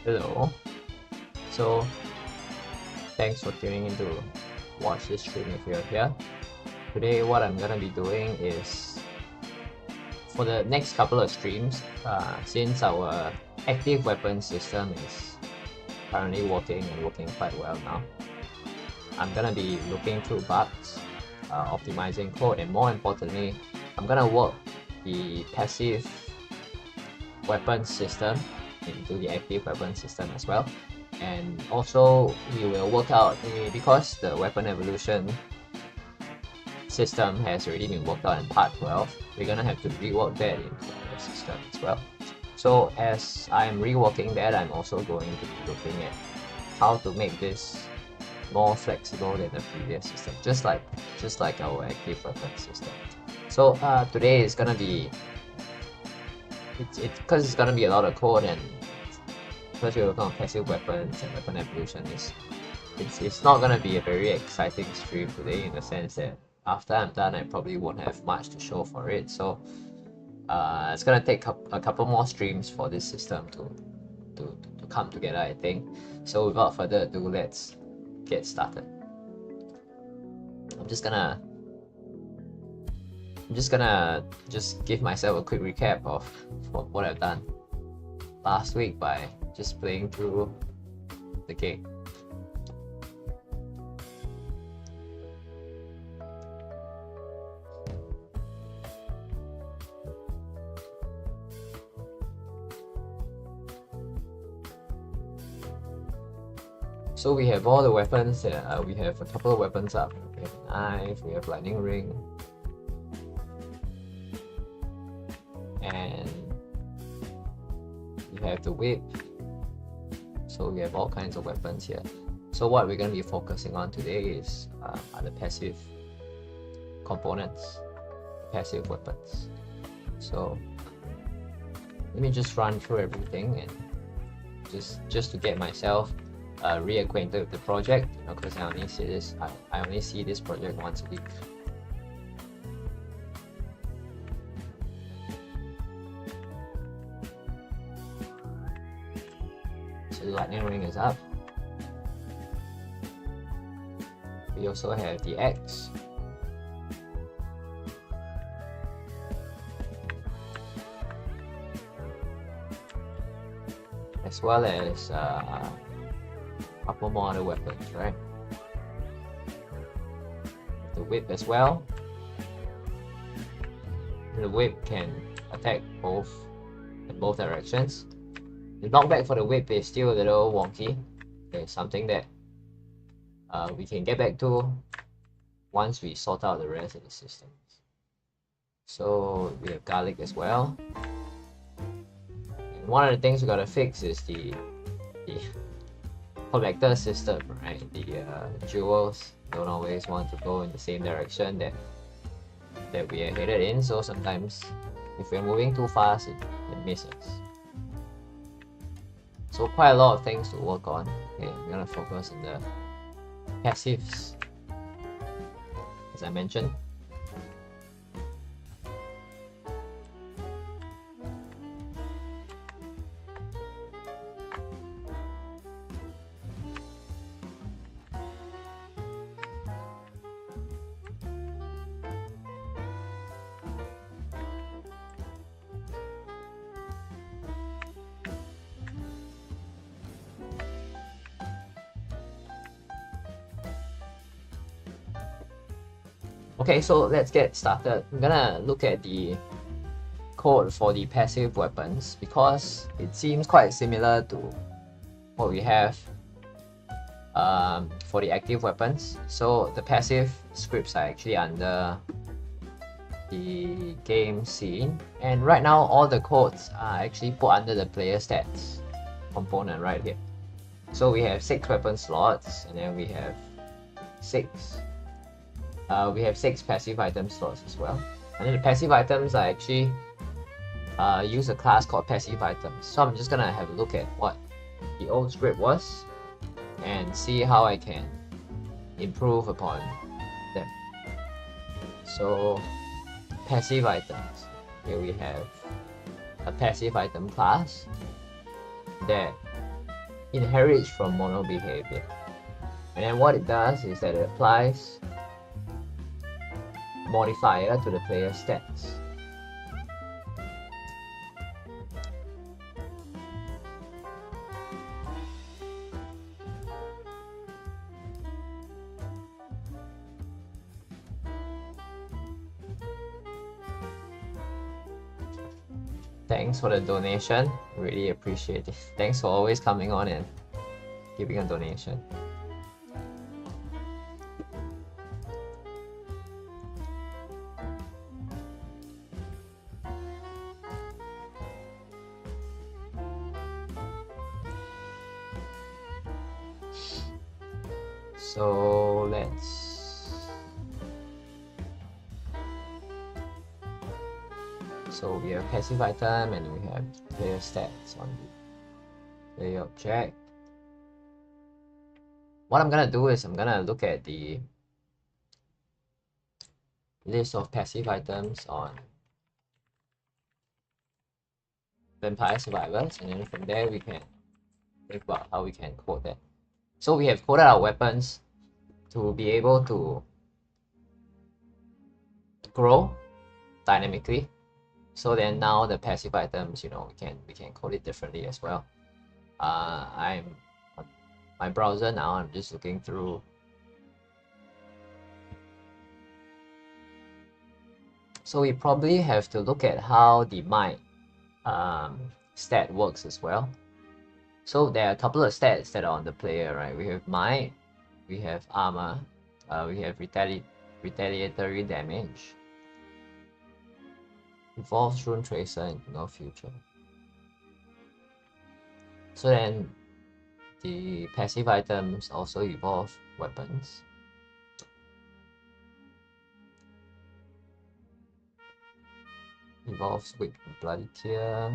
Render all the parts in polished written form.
Hello. So thanks for tuning in to watch this stream if you're here. Today what I'm gonna be doing is, for the next couple of streams, since our active weapon system is currently working quite well now, I'm gonna be looking through bugs, optimizing code, and more importantly, I'm gonna work the passive weapon system into the active weapon system as well. And also we will work out, because the weapon evolution system has already been worked out in part 12, we're gonna have to rework that into the system as well. So as I'm reworking that, I'm also going to be looking at how to make this more flexible than the previous system, just like our active weapon system. So today is gonna be, because it's gonna be a lot of code, and because we're working on passive weapons and weapon evolution, it's not gonna be a very exciting stream today, in the sense that after I'm done, I probably won't have much to show for it. So it's gonna take a couple more streams for this system to come together, I think. So without further ado, let's get started. I'm just gonna give myself a quick recap of what I've done last week by just playing through the game. So we have all the weapons. We have a couple of weapons up. We have a knife, we have lightning ring, and we have the whip. So we have all kinds of weapons here. So what we're going to be focusing on today is are the passive components, passive weapons. So let me just run through everything, and just to get myself reacquainted with the project, because I only see this project once a week. So the lightning ring is up. We also have the axe. As well as a couple more other weapons, right? The whip as well. The whip can attack in both directions. The knockback for the whip is still a little wonky. It's something that we can get back to once we sort out the rest of the systems. So we have garlic as well. And one of the things we gotta fix is the collector system, right? The jewels don't always want to go in the same direction that we are headed in. So sometimes if we're moving too fast, it misses. So quite a lot of things to work on. Okay, we're gonna focus on the passives, as I mentioned. Okay, so let's get started. I'm gonna look at the code for the passive weapons, because it seems quite similar to what we have for the active weapons. So the passive scripts are actually under the game scene, and right now all the codes are actually put under the player stats component right here. So we have 6 weapon slots, and then we have 6 passive item slots as well. And then the passive items are actually use a class called passive items. So I'm just gonna have a look at what the old script was and see how I can improve upon them. So passive items. Here we have a passive item class that inherits from mono behavior. And then what it does is that it applies modifier to the player stats. Thanks for the donation, really appreciate it. Thanks for always coming on and giving a donation. So we have passive item and we have player stats on the player object. What I'm gonna do is I'm gonna look at the list of passive items on Vampire Survivors, and then from there we can think about how we can code that. So we have coded our weapons to be able to grow dynamically. So then now the passive items, you know, we can code it differently as well. I'm on my browser now. I'm just looking through. So we probably have to look at how the might stat works as well. So there are a couple of stats that are on the player, right? We have might, we have armor, we have retaliatory damage, evolves rune tracer into no future. So then the passive items also evolve weapons. Evolves with bloody tear.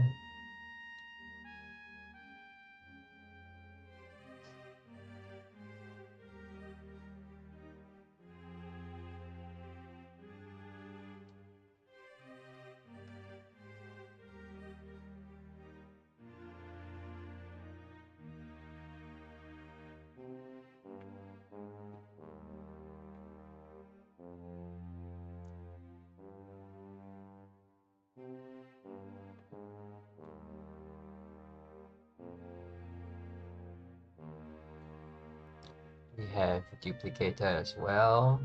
We have duplicator as well.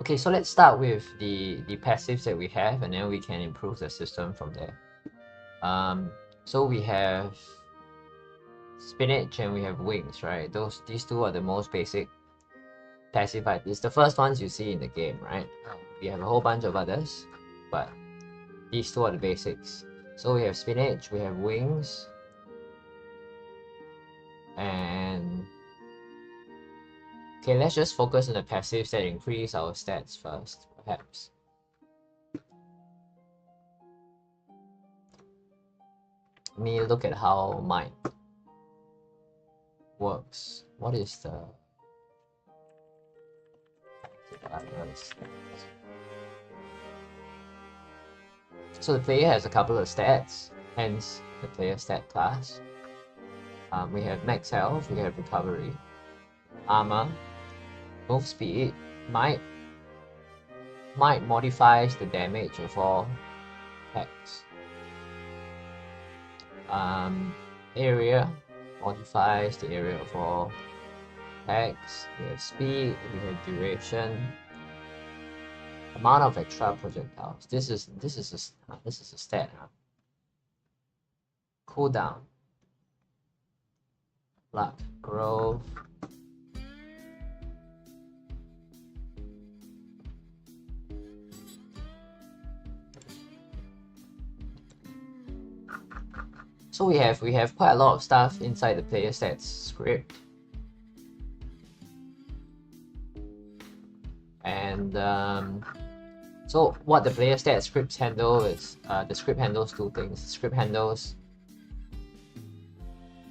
Okay, so let's start with the passives that we have, and then we can improve the system from there. So we have spinach and we have wings, right? These two are the most basic passive items. It's the first ones you see in the game, right? We have a whole bunch of others, but these two are the basics. So we have spinach, we have wings, and okay, let's just focus on the passives that increase our stats first, perhaps. Let me look at how might works. What is the so the player has a couple of stats, hence the player stat class. We have max health, we have recovery, armor, move speed, might modifies the damage of all attacks. Area modifies the area of all attacks. We have speed, we have duration, amount of extra projectiles. This is a stat. Cooldown, luck, growth. So we have quite a lot of stuff inside the player stats script. And so what the player stats scripts handle is the script handles two things. The script handles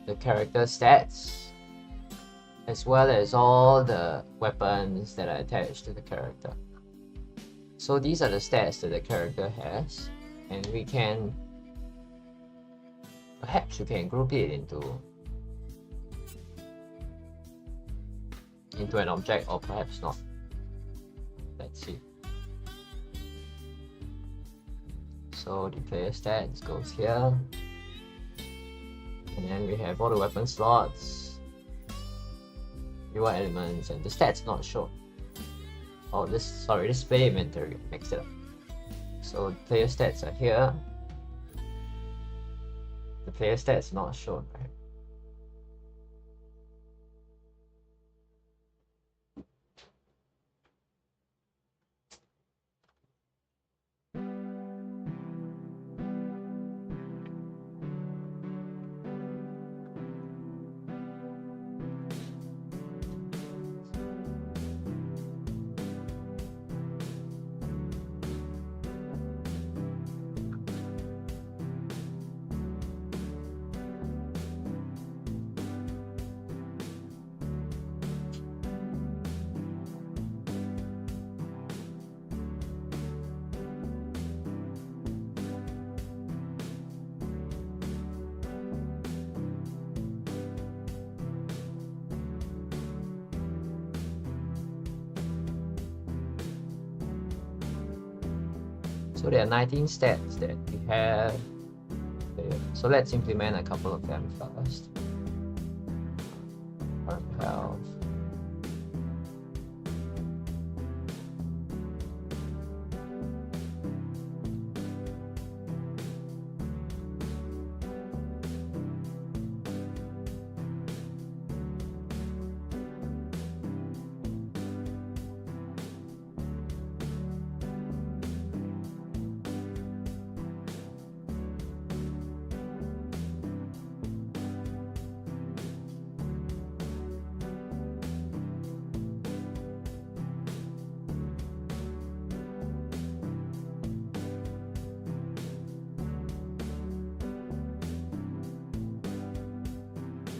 the character stats, as well as all the weapons that are attached to the character. So these are the stats that the character has, and we can perhaps group it into an object, or perhaps not. Let's see. So the player stats goes here, and then we have all the weapon slots, reward elements, and the stats not shown. Oh, this display inventory, mixed it up. So player stats are here. The player stats not shown, right? So there are 19 stats that we have. So let's implement a couple of them first. Current health.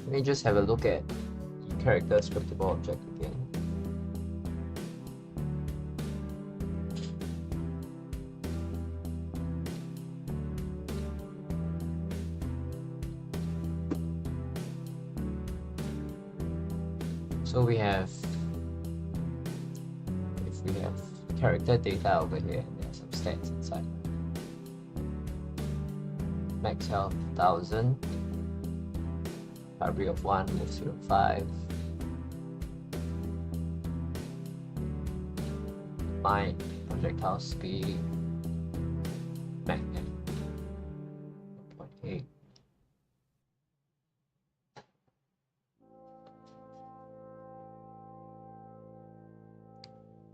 Let me just have a look at the character scriptable object again. So we have, if we have character data over here, and there are some stats inside. Max health 1000. Recovery of 1, move speed of 5. Mind, projectile speed, magnet 1.8.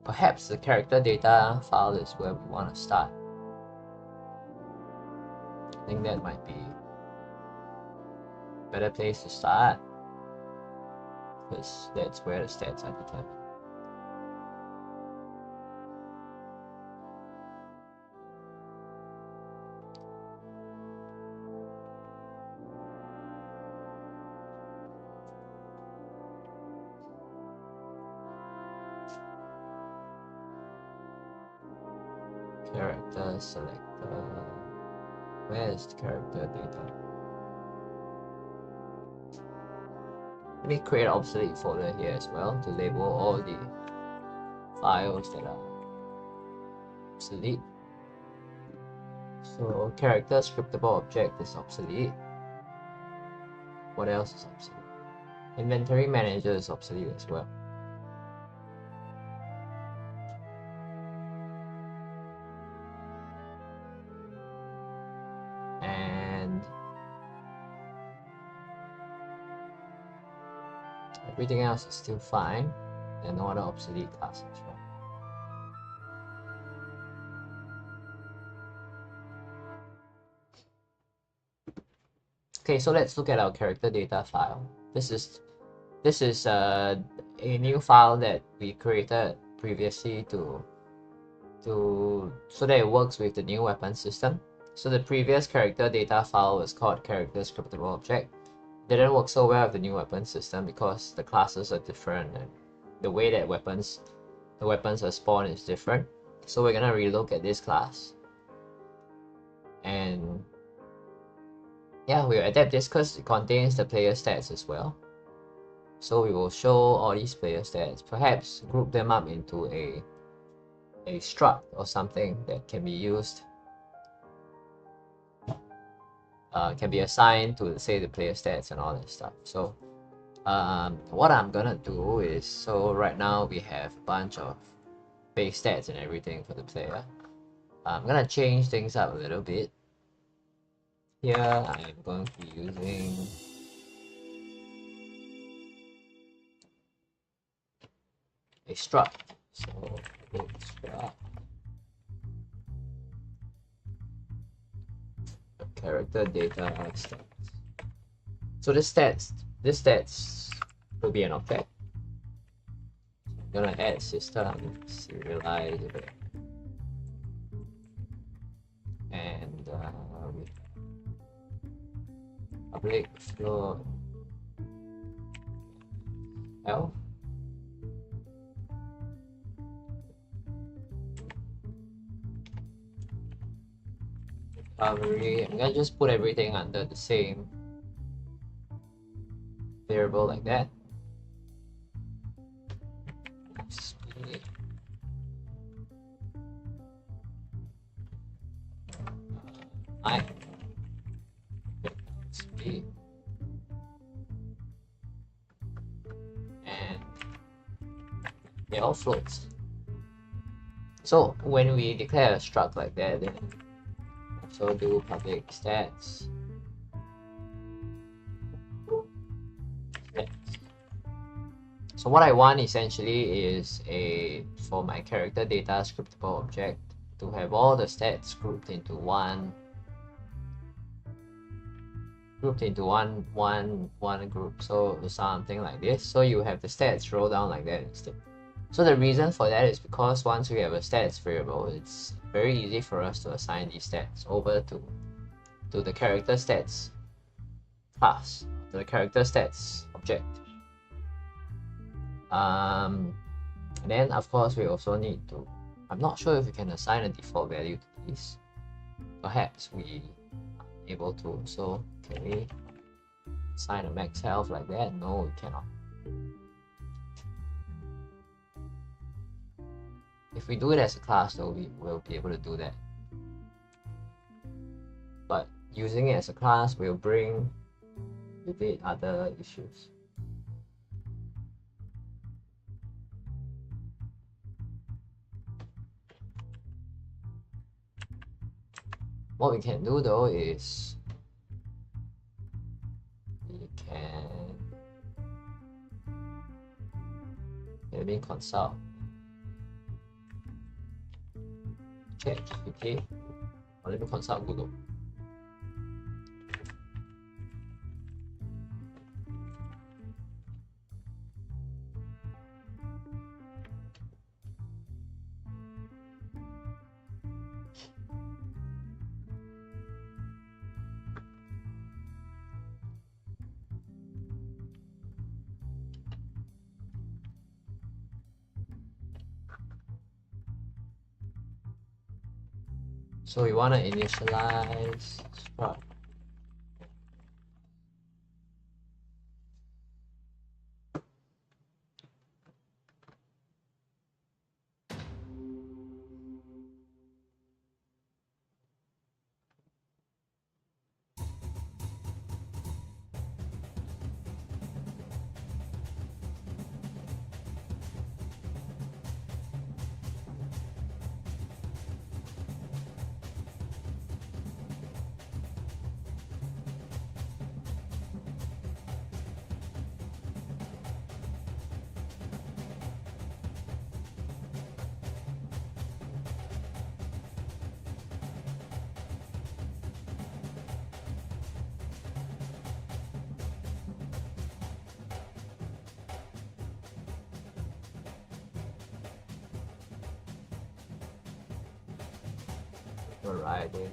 Perhaps the character data file is where we want to start. I think that might be a better place to start, because that's where the stats are determined. Character selector. Where is the character data? Let me create an obsolete folder here as well to label all the files that are obsolete. So character scriptable object is obsolete. What else is obsolete? Inventory manager is obsolete as well. And everything else is still fine, and no other obsolete classes, right? Okay, so let's look at our character data file. This is a new file that we created previously so that it works with the new weapon system. So the previous character data file was called character scriptable object. didn't work so well with the new weapon system because the classes are different and the way that the weapons are spawned is different. So we're gonna relook at this class, and yeah, we'll adapt this because it contains the player stats as well. So we will show all these player stats, perhaps group them up into a struct or something that can be used, can be assigned to, say, the player stats and all that stuff. So what I'm gonna do is, so right now we have a bunch of base stats and everything for the player. I'm gonna change things up a little bit. Here I'm going to be using a struct. So struct character data stats. So this stats will be an object. I'm gonna add system serialize it, and public float L. Recovery. I'm gonna just put everything under the same variable like that. Speed. Speed. And it all floats. So when we declare a struct like that, then also do public stats. So what I want essentially is for my character data scriptable object to have all the stats grouped into one group. So something like this. So you have the stats roll down like that instead. So the reason for that is because once we have a stats variable, it's very easy for us to assign these stats over to the character stats class, to the character stats object. Then of course we also need to, I'm not sure if we can assign a default value to these. Perhaps we are able to. So can we assign a max health like that? No, we cannot. If we do it as a class though, we will be able to do that. But using it as a class will bring with it other issues. What we can do though is we can maybe consult ChatGPT, or let me consult Google. So we want to initialize struct. Riding.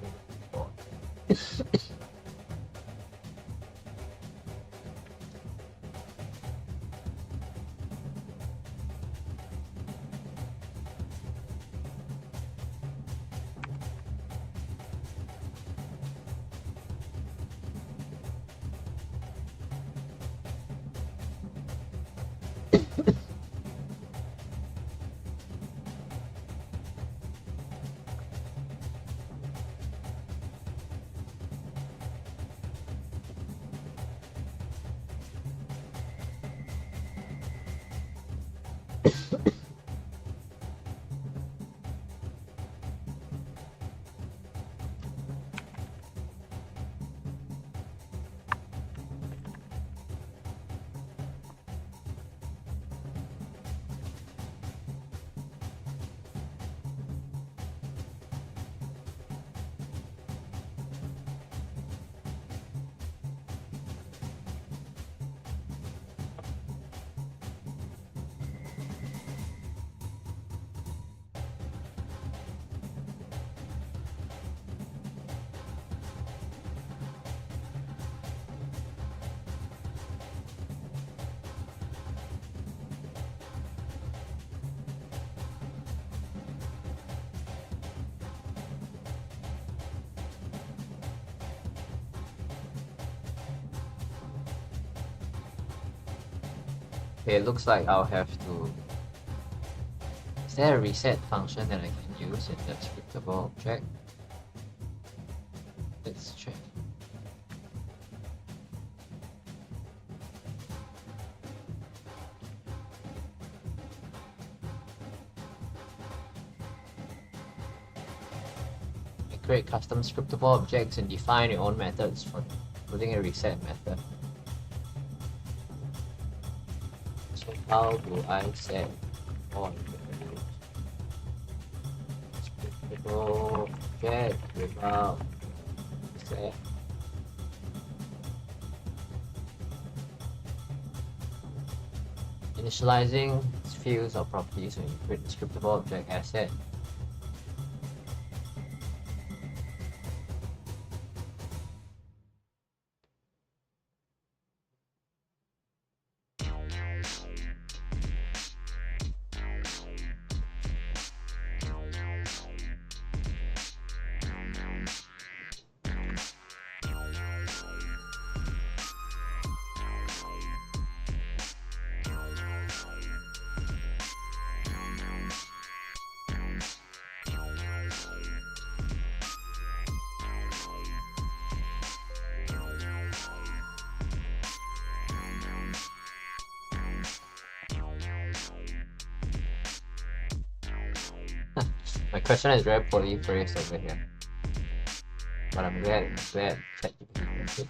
Okay, it looks like I'll have to... Is there a reset function that I can use in the scriptable object? Let's check. Create custom scriptable objects and define your own methods for including a reset method. So how do I set on scriptable object without reset? Initializing fields or properties when you create the scriptable object asset. My question is very poorly phrased over here, but I'm glad ChatGPT knows it.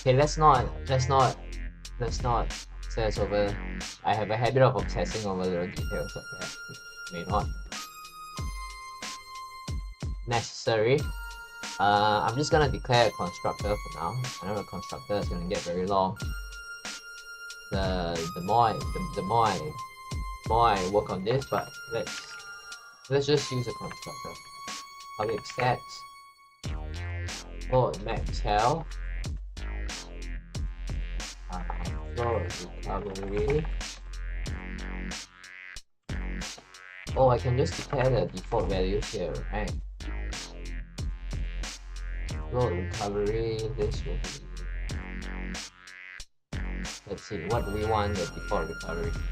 Okay, let's not obsess over. I have a habit of obsessing over little details like that. May not necessary. I'm just gonna declare a constructor for now. I know the constructor is gonna get very long. The more I work on this, but let's just use a constructor. Public stats max health, flow recovery. Oh, I can just declare the default values here, right? Flow recovery, this will be... Let's see, what do we want the default recovery to be?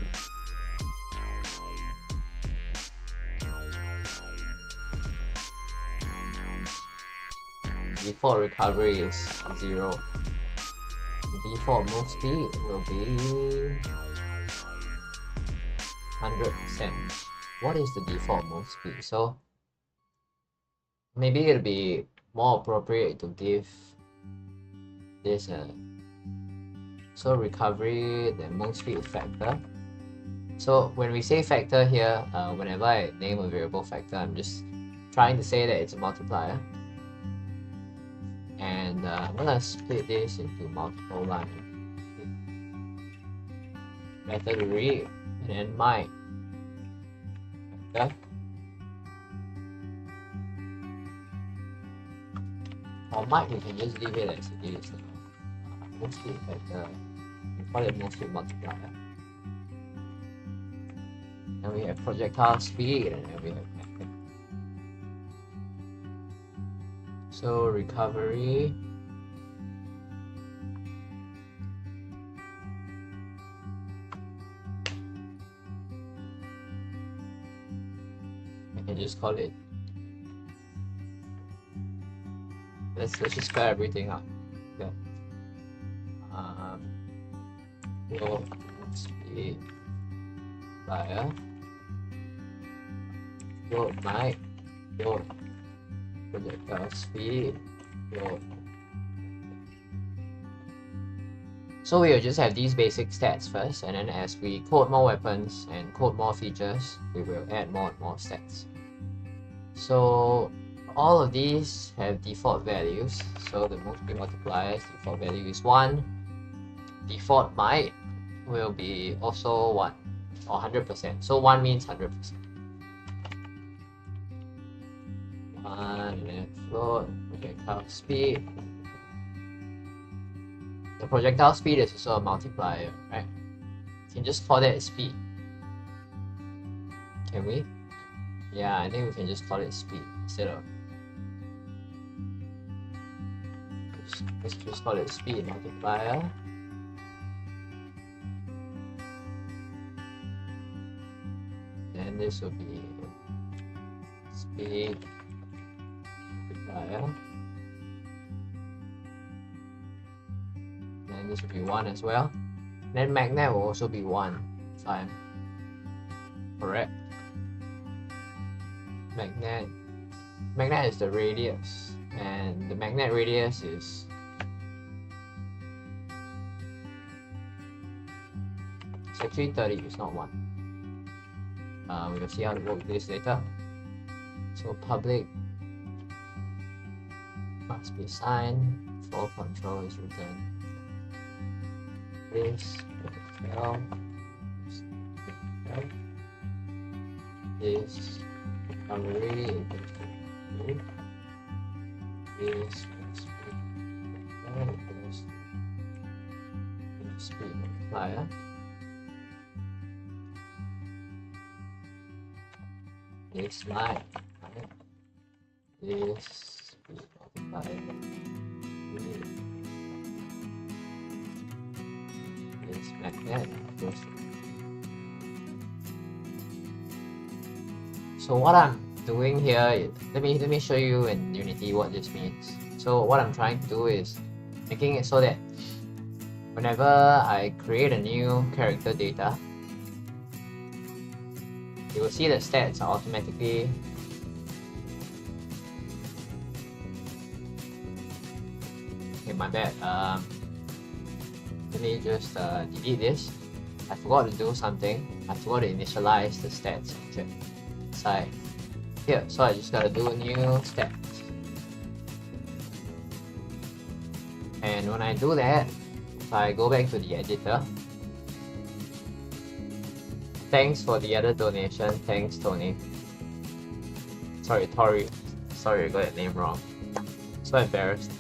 Default recovery is 0. Default move speed will be 100%. What is the default move speed? So maybe it'll be more appropriate to give this a recovery, then move speed factor. So when we say factor here, whenever I name a variable factor, I'm just trying to say that it's a multiplier. And I'm gonna split this into multiple lines. Method read and then my factor. Or might we can just leave it as it is. Move speed factor. We call it move speed multiplier. And we have projectile speed and then we have method. So recovery can just call it. Let's just spell everything out. Okay. Float speed flyer. Float might. Float projectile speed. Float. So we'll just have these basic stats first, and then as we code more weapons and code more features, we will add more and more stats. So all of these have default values. So the move speed multiplier's default value is 1. Default might will be also 1 or 100%. So 1 means 100%. 1 and then float, projectile speed. The projectile speed is also a multiplier, right? You can just call that speed. Can we? Yeah, I think we can just call it speed instead of. Let's just call it speed multiplier. And this will be speed multiplier. And this will be 1 as well. Then magnet will also be 1 if I'm correct. Magnet is the radius, and the magnet radius is actually 30, it's not 1. We will see how to work this later. So public must be signed, for control is returned. This this summary this speed multiplier. This might, this speed multiplier. This magnet. So what I'm doing here is, let me show you in Unity what this means. So what I'm trying to do is making it so that whenever I create a new character data, you will see the stats are automatically okay, my bad. Let me just delete this. I forgot to do something. I forgot to initialize the stats object inside here. So I just gotta do a new stats. And when I do that, if I go back to the editor, thanks for the other donation. Thanks, Tony. Sorry, Tori. Sorry, I got your name wrong. So embarrassed.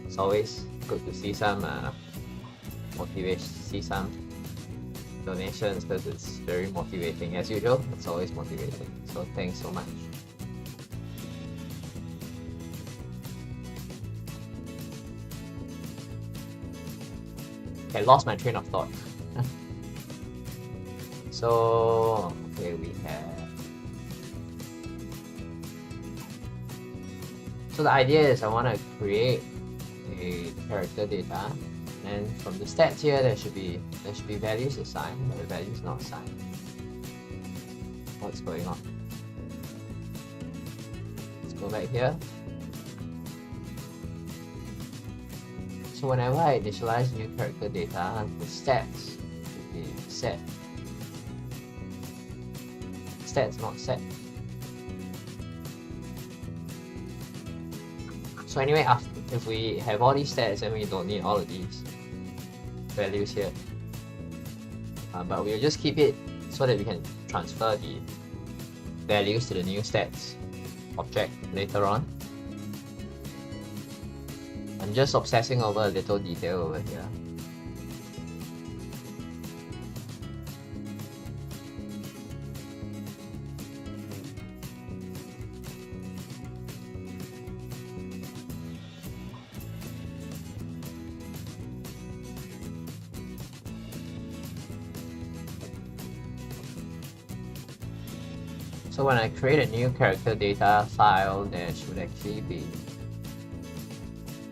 It's always good to see some motivation, see some donations, because it's very motivating. As usual, it's always motivating. So thanks so much. Okay, lost my train of thought. So okay, we have. So the idea is I want to create a character data, and from the stats here there should be values assigned, but the value is not assigned. What's going on? Let's go back here. So whenever I initialize new character data, the stats should be set. Stats not set. So anyway, if we have all these stats, then we don't need all of these values here. But we'll just keep it so that we can transfer the values to the new stats object later on. I'm just obsessing over a little detail over here. So when I create a new character data file, there should actually be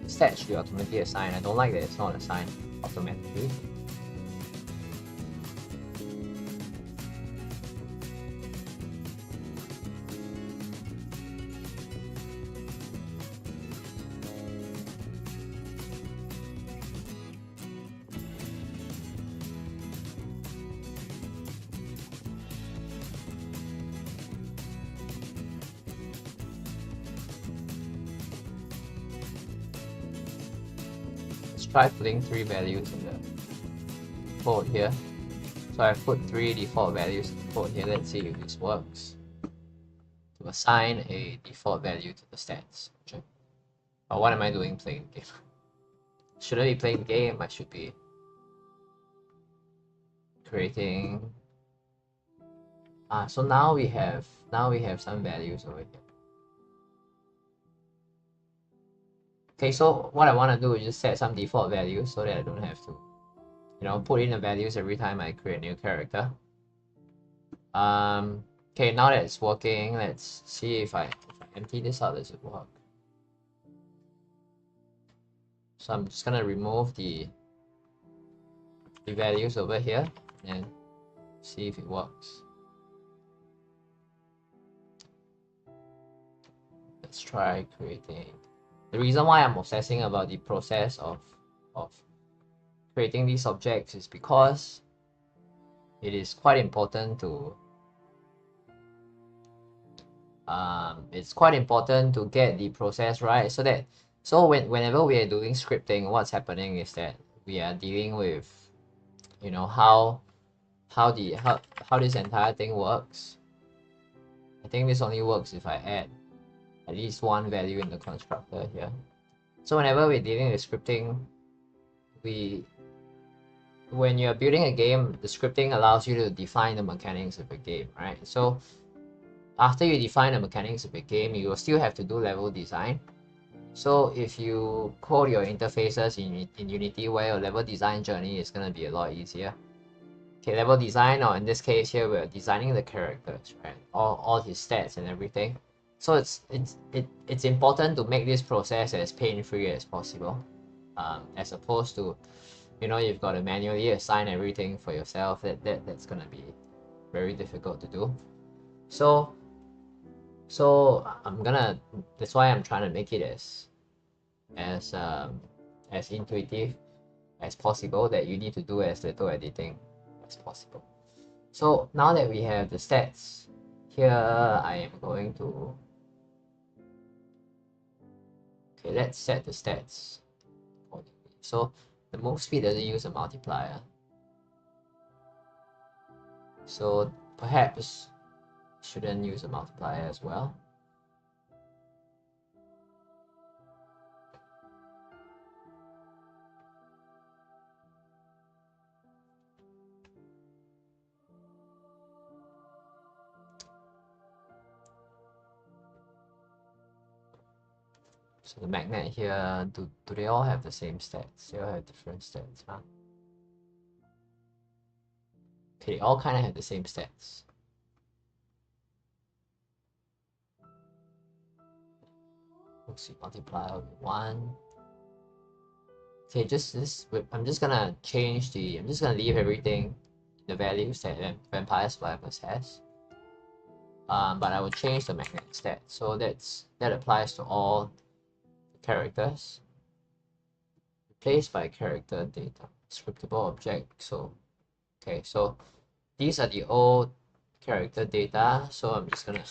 stats should be automatically assigned. I don't like that it's not assigned automatically. Try putting 3 values in the code here. So I put 3 default values in the code here. Let's see if this works. To assign a default value to the stats. Okay. But what am I doing playing the game? Should I be playing the game? I should be creating. So now we have some values over here. Okay, so what I want to do is just set some default values so that I don't have to, put in the values every time I create a new character. Okay, now that it's working, let's see if I empty this out, does it work? So I'm just gonna remove the values over here and see if it works. Let's try creating. The reason why I'm obsessing about the process of creating these objects is because it is quite important to get the process right, so whenever we are doing scripting, what's happening is that we are dealing with how this entire thing works. I think this only works if I add at least one value in the constructor here. So whenever we're dealing with scripting, when you're building a game, the scripting allows you to define the mechanics of a game, right? So after you define the mechanics of a game, you will still have to do level design. So if you code your interfaces in Unity, where your level design journey is going to be a lot easier. Okay, level design, or in this case here, we're designing the characters, right? All his stats and everything. So it's important to make this process as pain-free as possible, as opposed to, you've got to manually assign everything for yourself. That's gonna be very difficult to do. So that's why I'm trying to make it as intuitive as possible, that you need to do as little editing as possible. So now that we have the stats here, I am going to, okay, let's set the stats. So the move speed doesn't use a multiplier, so perhaps shouldn't use a multiplier as well. So the magnet here, do they all have the same stats? They all have different stats, huh? Okay, they all kind of have the same stats. Let's see, multiplier will be 1. Okay, I'm just gonna leave everything, the values that Vampire Survivors has. But I will change the magnet stat, so that applies to all characters. Replaced by character data, scriptable object. So okay, so these are the old character data, so I'm just gonna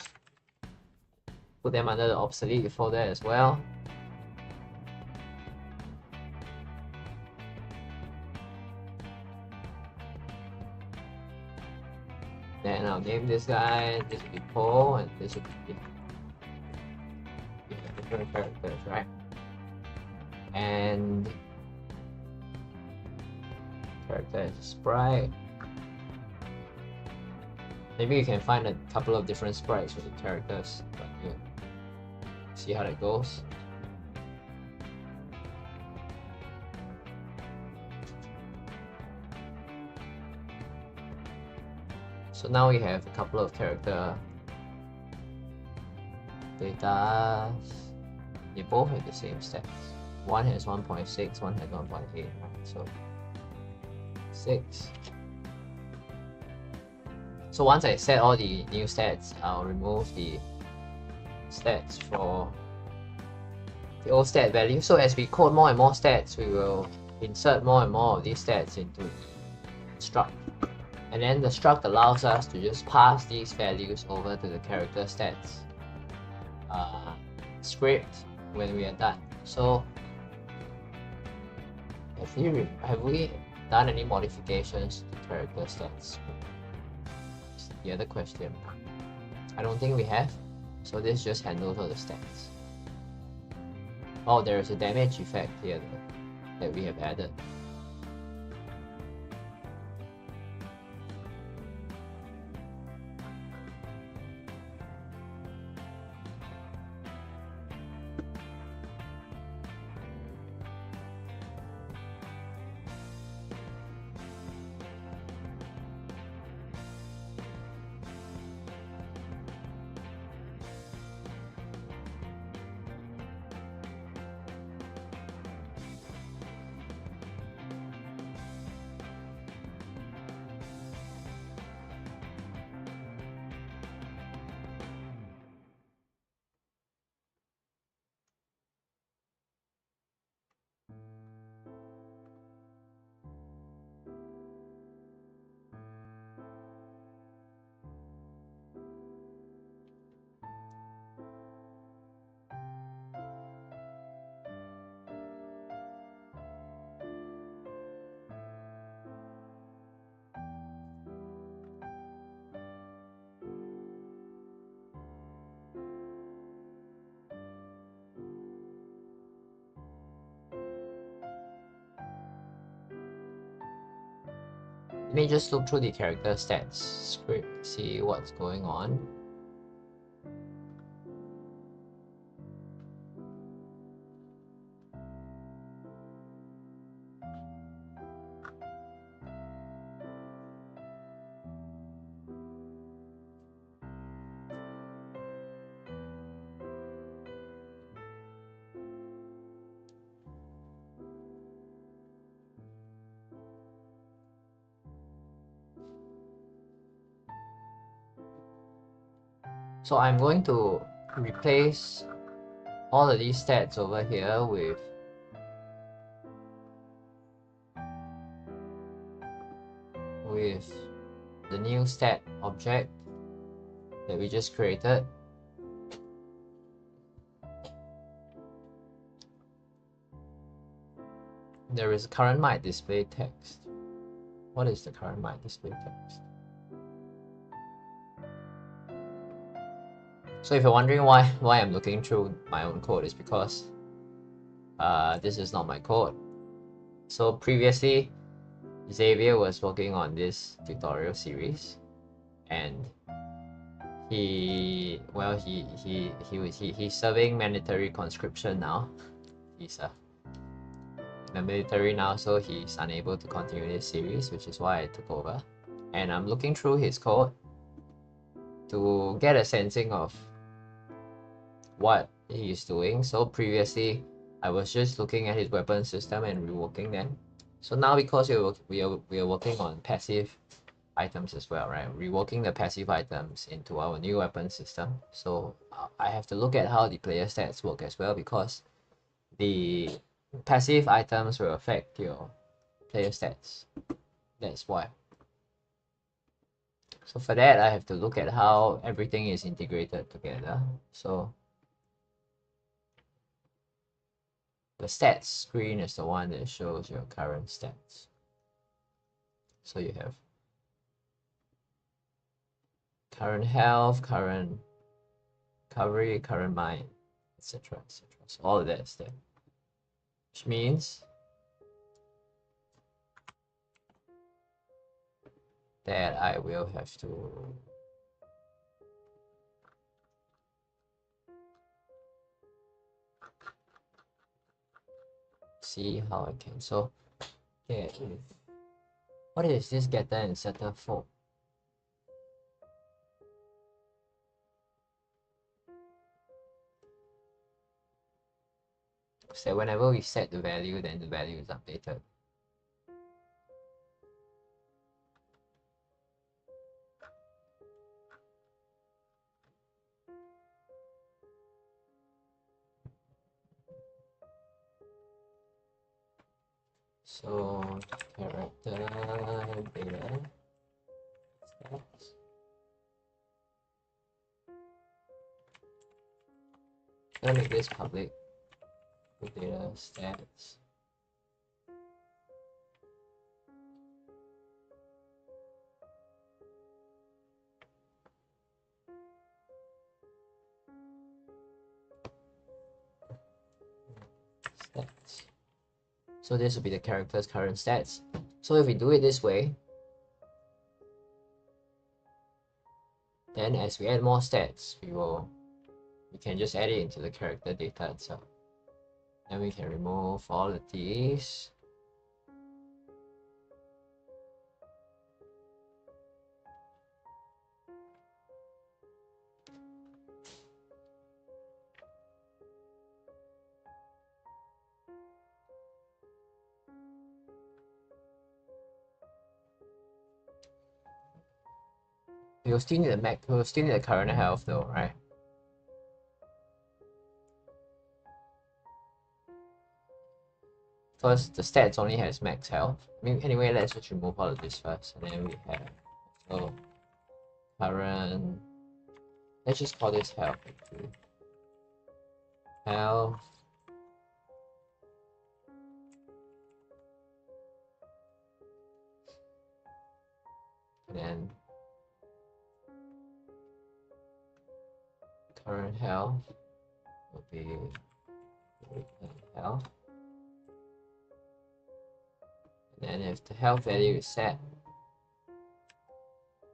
put them under the obsolete folder as well. Then I'll name this guy, this will be Paul, and this will be different characters, right? And character is sprite. Maybe you can find a couple of different sprites for the characters, but yeah, see how that goes. So now we have a couple of character data, they both have the same stats. One has 1.6, one has 1.8, right? So 6. So once I set all the new stats, I'll remove the stats for the old stat value. So as we code more and more stats, we will insert more and more of these stats into the struct. And then the struct allows us to just pass these values over to the character stats script when we are done. So have we done any modifications to character stats? The other question. I don't think we have. So this just handles all the stats. Oh, there is a damage effect here that we have added. Let me just look through the character stats script, see what's going on. So I'm going to replace all of these stats over here with the new stat object that we just created. There is current might display text. What is the current might display text? So if you're wondering why I'm looking through my own code, is because this is not my code. So previously, Xavier was working on this tutorial series, and he's serving mandatory conscription now. He's in the military now, so he's unable to continue this series, which is why I took over. And I'm looking through his code to get a sensing of what he's doing. So previously, I was just looking at his weapon system and reworking them. So now, because we are working on passive items as well, right? Reworking the passive items into our new weapon system. So I have to look at how the player stats work as well, because the passive items will affect your player stats. That's why. So for that, I have to look at how everything is integrated together. So the stats screen is the one that shows your current stats. So you have current health, current recovery, current mind, etc. etc. So all of that is there, which means that I will have to see how I can. So yeah, what is this getter and setter for? So whenever we set the value, then the value is updated. So character data stats. I'm gonna make this public. Data stats. Stats. So this will be the character's current stats. So if we do it this way, then as we add more stats, we can just add it into the character data itself. Then we can remove all of these. We'll still need the current health though, right? Because the stats only has max health. I mean, anyway, let's just remove all of this first, and then we have so current. Let's just call this health. Health. And then current health will be health. And then if the health value is set,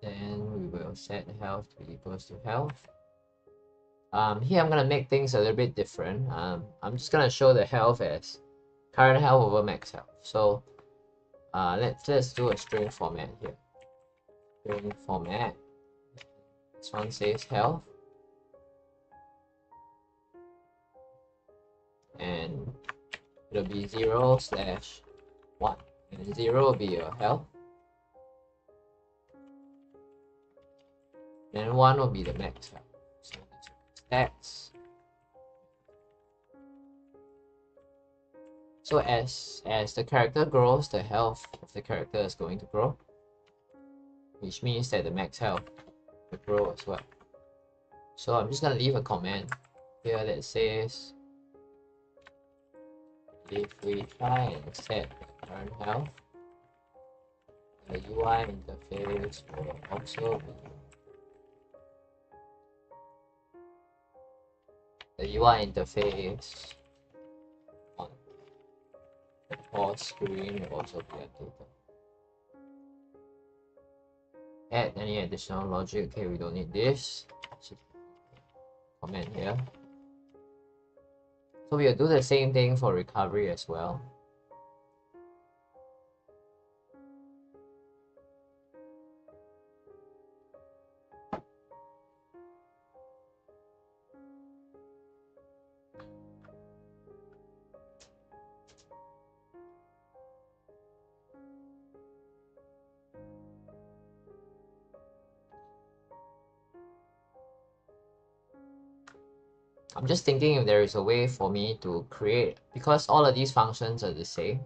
then we will set health to be equals to health. Here I'm gonna make things a little bit different. I'm just gonna show the health as current health over max health. So let's do a string format here. String format. This one says health, and it'll be 0/1, and 0 will be your health, and 1 will be the max health. So stats. So as the character grows, the health of the character is going to grow, which means that the max health will grow as well. So I'm just gonna leave a comment here that says if we try and set current health, the UI interface will also be the UI interface on the pause screen will also be updated. Add any additional logic. Okay, we don't need this. Comment here. So we'll do the same thing for recovery as well. I'm just thinking if there is a way for me to create, because all of these functions are the same.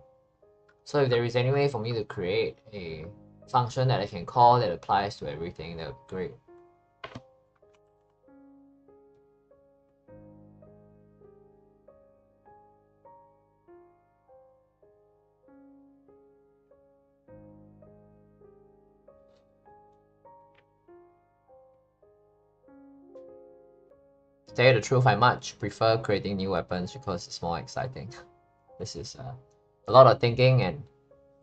So if there is any way for me to create a function that I can call that applies to everything, that would be great. To tell you the truth, I much prefer creating new weapons because it's more exciting. This is a lot of thinking, and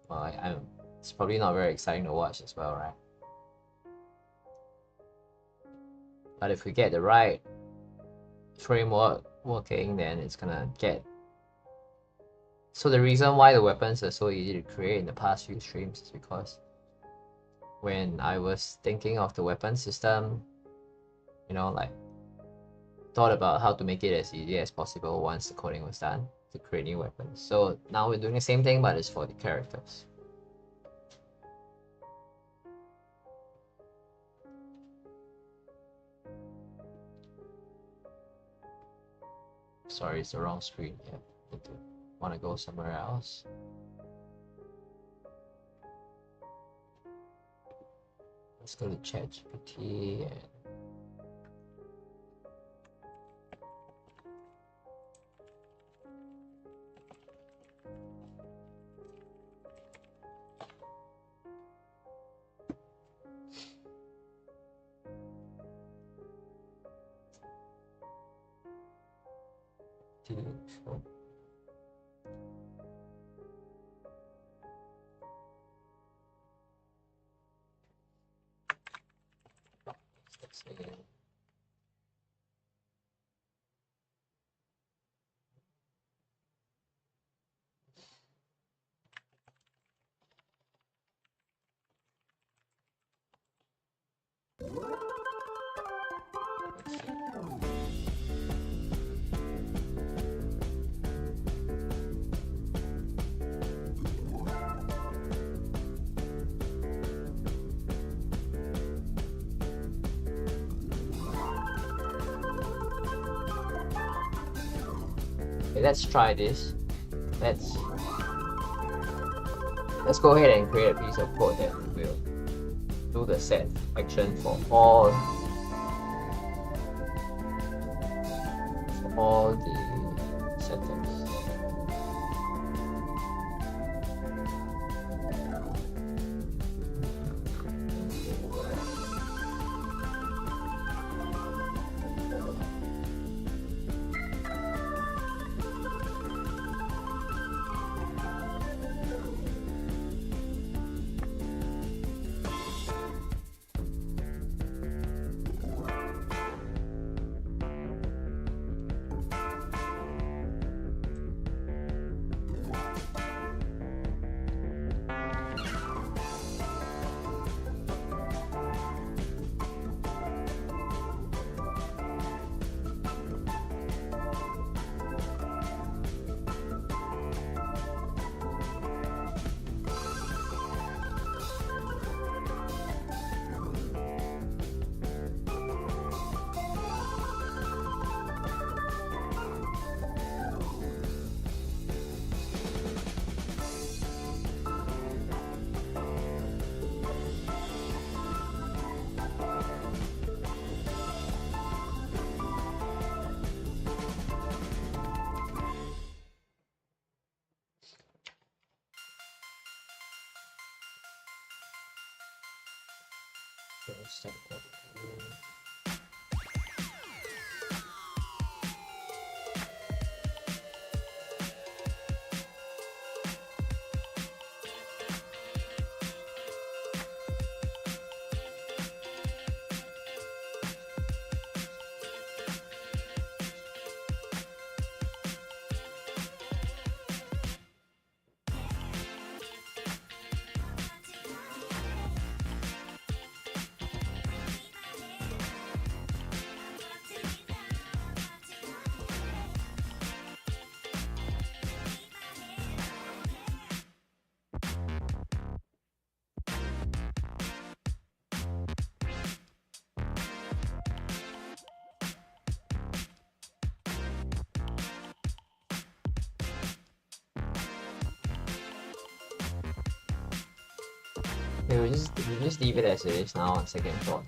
well, it's probably not very exciting to watch as well, right? But if we get the right framework working, then it's gonna get. So the reason why the weapons are so easy to create in the past few streams is because when I was thinking of the weapon system, you know, like thought about how to make it as easy as possible once the coding was done. to create new weapons. So now we're doing the same thing, but it's for the characters. Sorry, it's the wrong screen. Yeah, want to go somewhere else. Let's go to ChatGPT and show. Let's see. Okay, let's try this. Let's go ahead and create a piece of code that will do the set action for all the settings. Okay, we'll just leave it as it is now on second thought.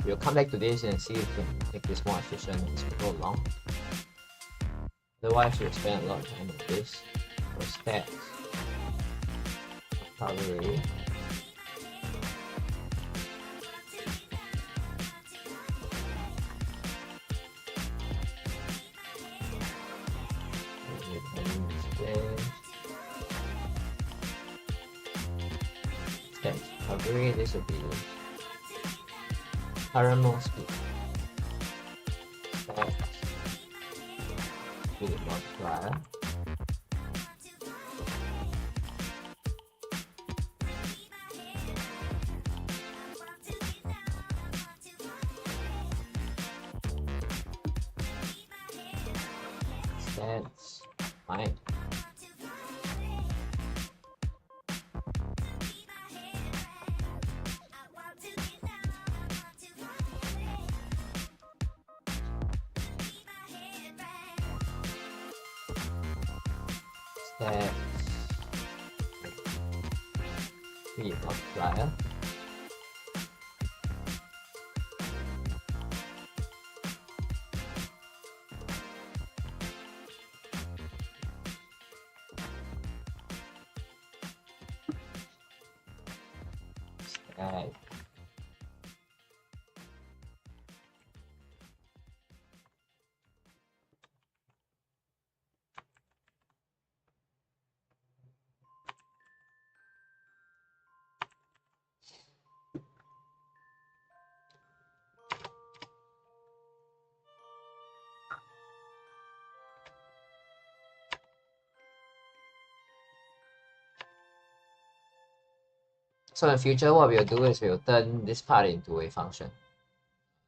We'll come back to this and see if we can make this more efficient as we go along. Otherwise, we'll spend a lot of time on this. For stats, recovery, recovery, this will be current move speed. Stats, speed multiplier. That's fine. Stats. Speed multiplier. Stat. So in future, what we'll do is we'll turn this part into a function,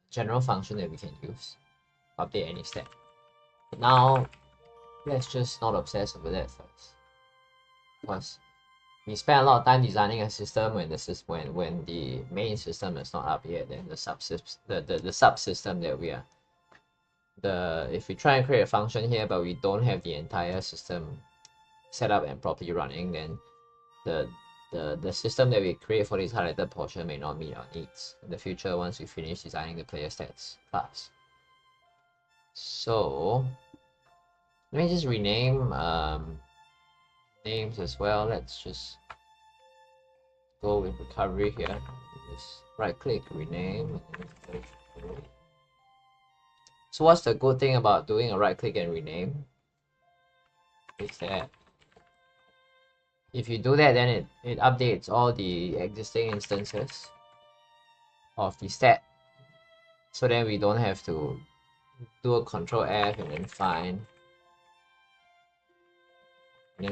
general function that we can use, update any stat. But now, let's just not obsess over that first, because we spend a lot of time designing a system when the main system is not up yet, then the subsystem that we are if we try and create a function here but we don't have the entire system set up and properly running, then the system that we create for this highlighted portion may not meet our needs in the future once we finish designing the player stats class. So let me just rename names as well. Let's just go with recovery here. Just right click, rename. So what's the good thing about doing a right click and rename is that if you do that, then it updates all the existing instances of the stat, so then we don't have to do a Control F and then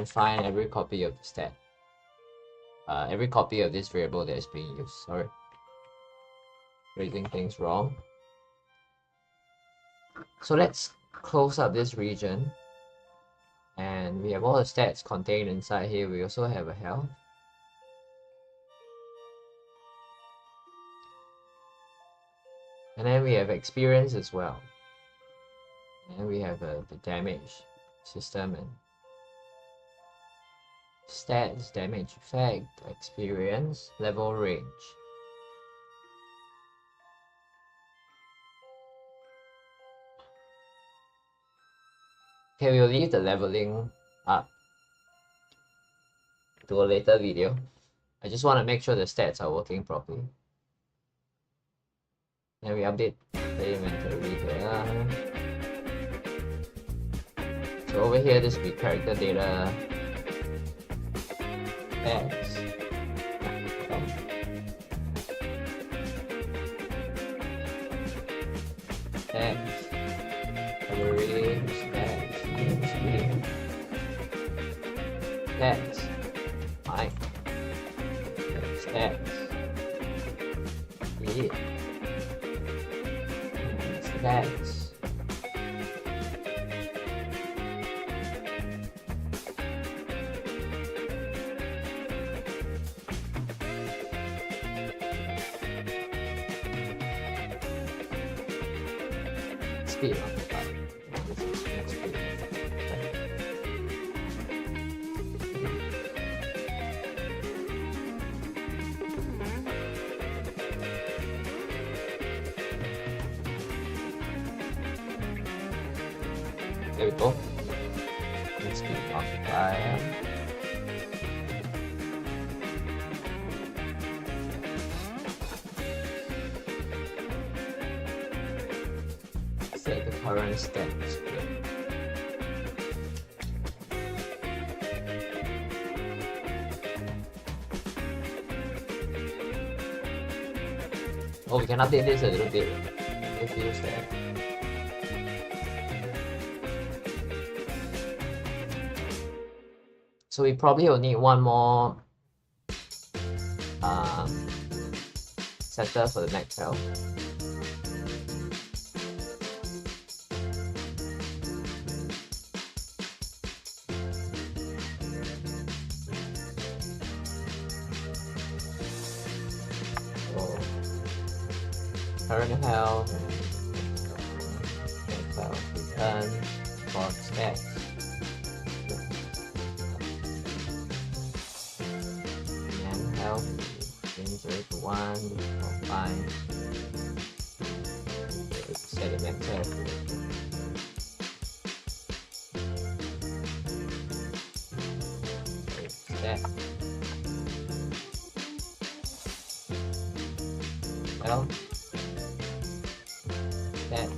find every copy of the stat, every copy of this variable that is being used. Sorry, phrasing things wrong. So let's close up this region, and we have all the stats contained inside here. We also have a health. And then we have experience as well. And we have the damage system and stats, damage effect, experience, level range. Okay, we'll leave the leveling up to a later video. I just want to make sure the stats are working properly. And we update the inventory here. So over here, this will be character data X. X. Array stats. Stats. Fine. Stats. Yeah. Stats. Speed on the top. This is next speed. There we go. Let's speed multiplier. Set the current stats. Oh, we can update this a little bit. If you use that. So we probably will need one more setter for the next cell. current health, max health, return, for stats. And health, change 0 to 1, or 5. Set the max health. Stat. Health. Stat.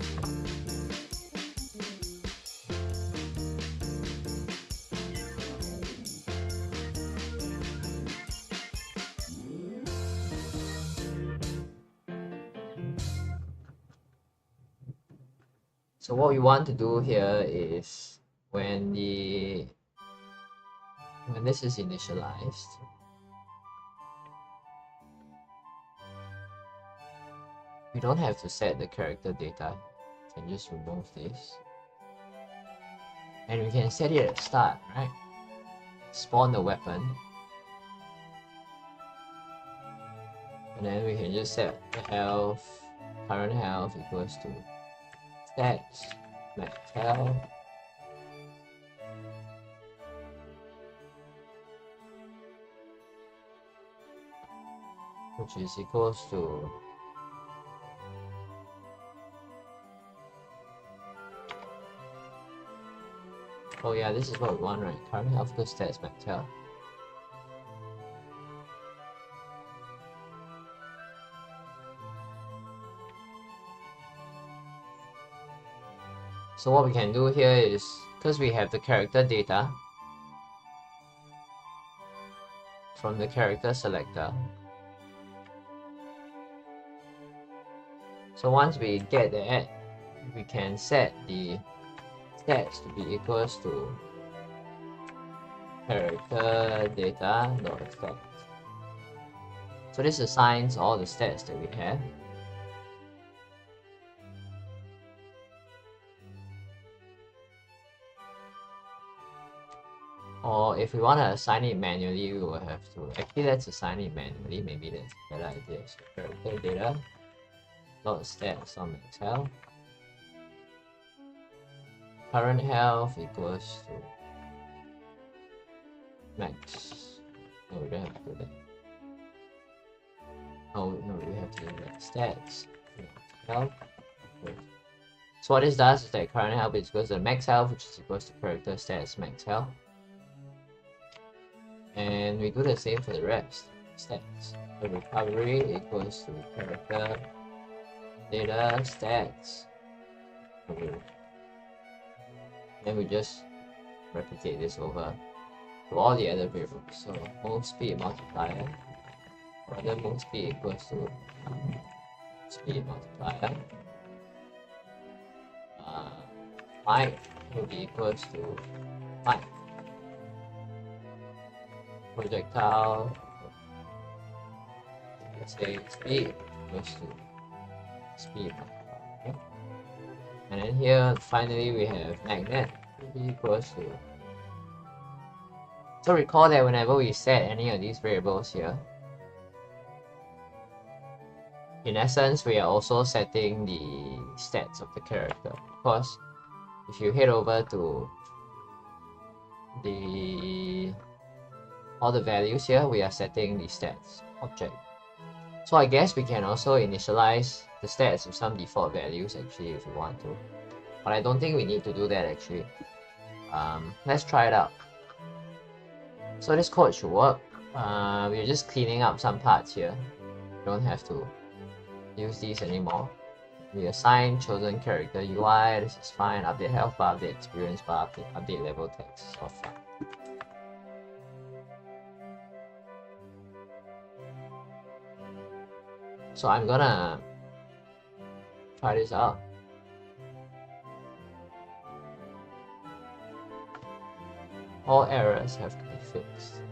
So what we want to do here is when this is initialized, we don't have to set the character data. We can just remove this. And we can set it at start, right? Spawn the weapon. And then we can just set the health, current health equals to stats, max health. Which is equals to oh yeah, this is what we want, right? Current health equals stats max health. So what we can do here is, because we have the character data from the character selector. So once we get that, we can set the stats to be equals to character data dot stats. So this assigns all the stats that we have. Or if we want to assign it manually, we will have to actually let's assign it manually. Maybe that's a better idea. So character data dot stats on max health. Current health equals to max. No, we don't have to do that. Oh no, we have to do that. Stats health. So what this does is that current health is equals to max health, which is equals to character stats max health. And we do the same for the rest. Stats. The recovery equals to character data stats. Then we just replicate this over to all the other variables. So move speed multiplier, other move speed equals to speed multiplier. Might will be equals to might. Projectile, let's say speed equals to speed multiplier. Okay? And then here finally we have magnet equals to. So recall that whenever we set any of these variables here, in essence we are also setting the stats of the character, because if you head over to all the values here, we are setting the stats object. So I guess we can also initialize the stats with some default values actually if we want to, but I don't think we need to do that actually. Let's try it out. So this code should work. We're just cleaning up some parts here. We don't have to use these anymore. We assign chosen character UI, this is fine. Update health bar, update experience bar, update level text, all fine. So I'm gonna try this out. All errors have to be fixed.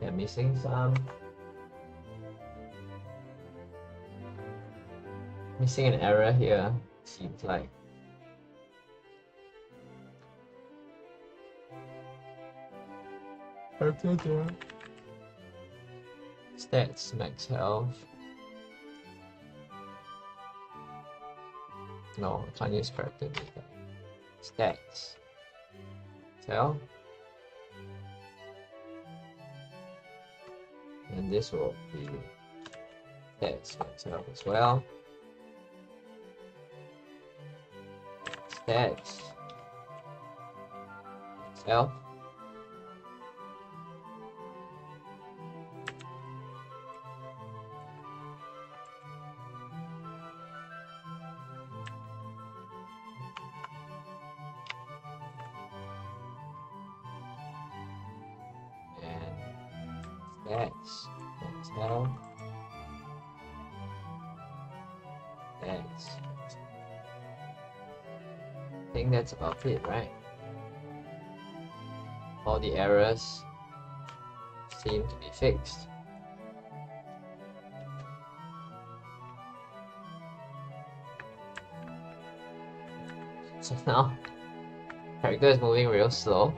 They're missing some. Missing an error here, seems like. Stats, max health. No, I can't use character data. Stats. Tell. And this will be stats myself as well. Stats. Self. That's how that's I think that's about it, right? All the errors seem to be fixed. So now character is moving real slow,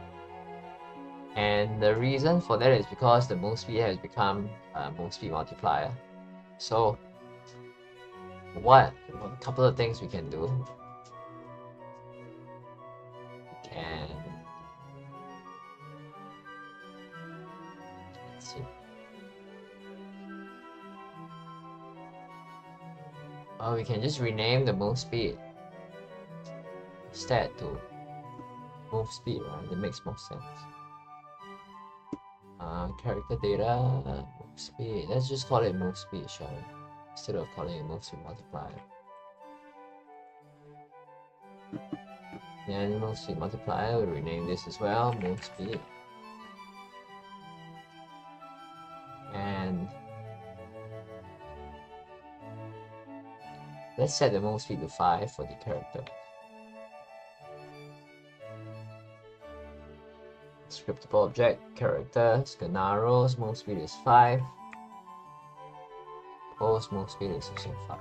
and the reason for that is because the move speed has become a move speed multiplier. So a couple of things we can do. We can, let's see. We can just rename the move speed stat to move speed, right? That makes more sense. Character data, move speed. Let's just call it move speed, shall we? Instead of calling it move speed multiplier. Then move speed multiplier, we'll rename this as well, move speed. And let's set the move speed to 5 for the character. Scriptable object, character, Scannaro's move speed is 5. Post move speed is also 5.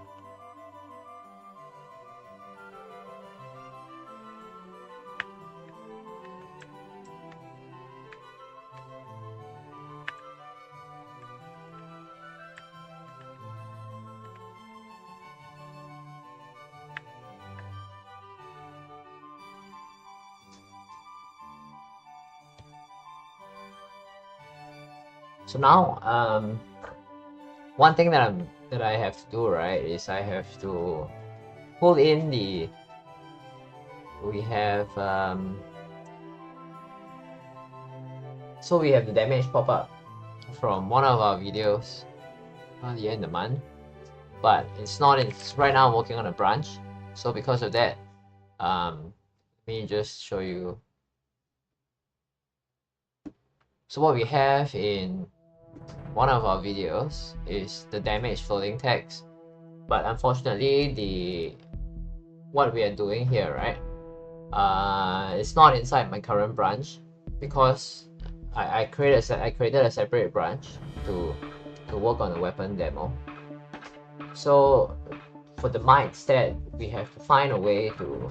So now, one thing that I have to do, right, is I have to pull in the. We have so we have the damage pop up from one of our videos earlier in the month, but it's not. It's right now I'm working on a branch, so because of that, let me just show you. So what we have in one of our videos is the damage floating text, but unfortunately what we are doing here, right, it's not inside my current branch because I created a separate branch to work on the weapon demo. So for the might stat, we have to find a way to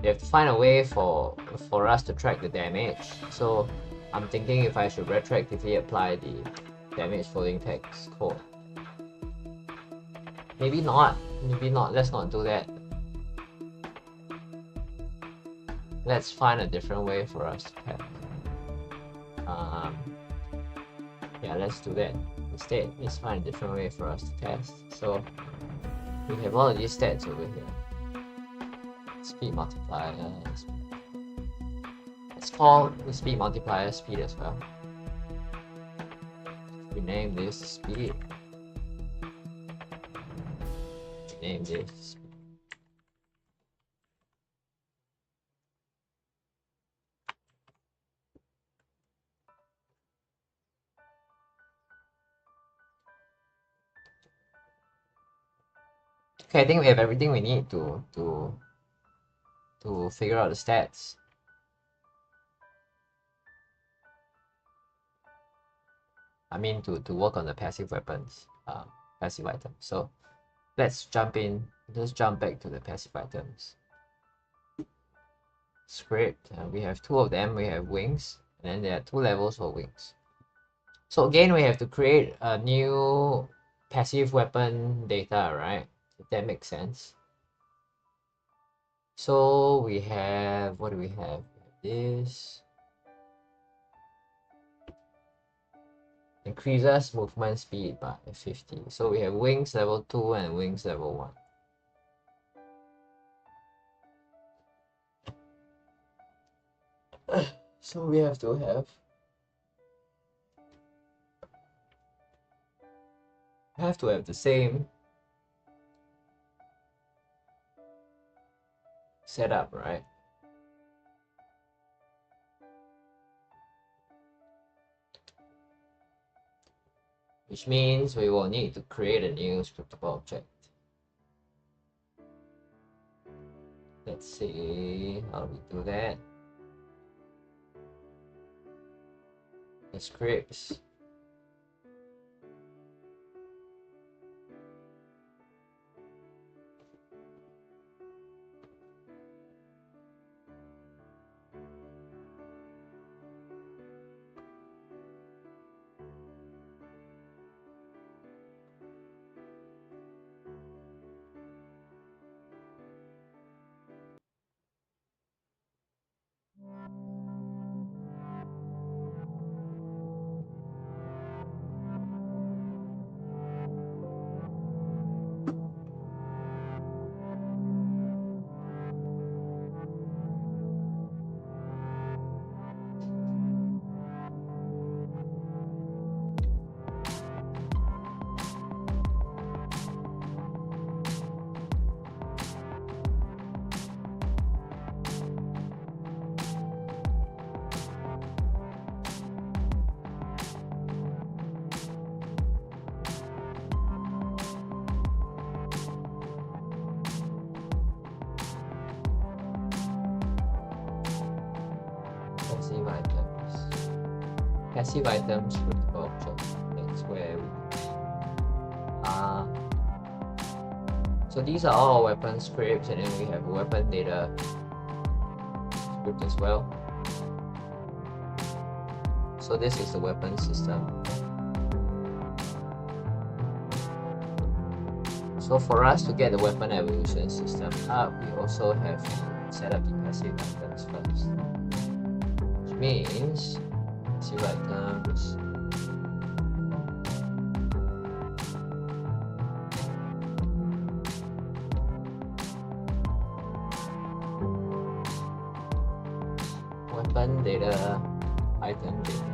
we have to find a way for us to track the damage. So I'm thinking if I should retroactively apply the damage floating text code. Maybe not. Let's not do that. Let's find a different way for us to test. Yeah, let's do that. Instead, let's find a different way for us to test. So we have all of these stats over here. Speed multiplier. Let's call the speed multiplier speed as well. Rename this speed. Rename this speed. Okay, I think we have everything we need to figure out the stats. I mean to work on the passive weapons, passive items. So let's jump back to the passive items. Script, we have 2 of them. We have wings, and then there are 2 levels for wings. So again, we have to create a new passive weapon data, right? If that makes sense. So we have, what do we have? This increases movement speed by 50. So we have wings level 2 and wings level 1. So we have to have the same setup, right? Which means we will need to create a new scriptable object. Let's see how we do that. The scripts. Passive items scriptable object. That's where we so these are all weapon scripts, and then we have weapon data script as well. So this is the weapon system. So for us to get the weapon evolution system up, we also have to set up the passive items first. Which means passive items weapon data, item data.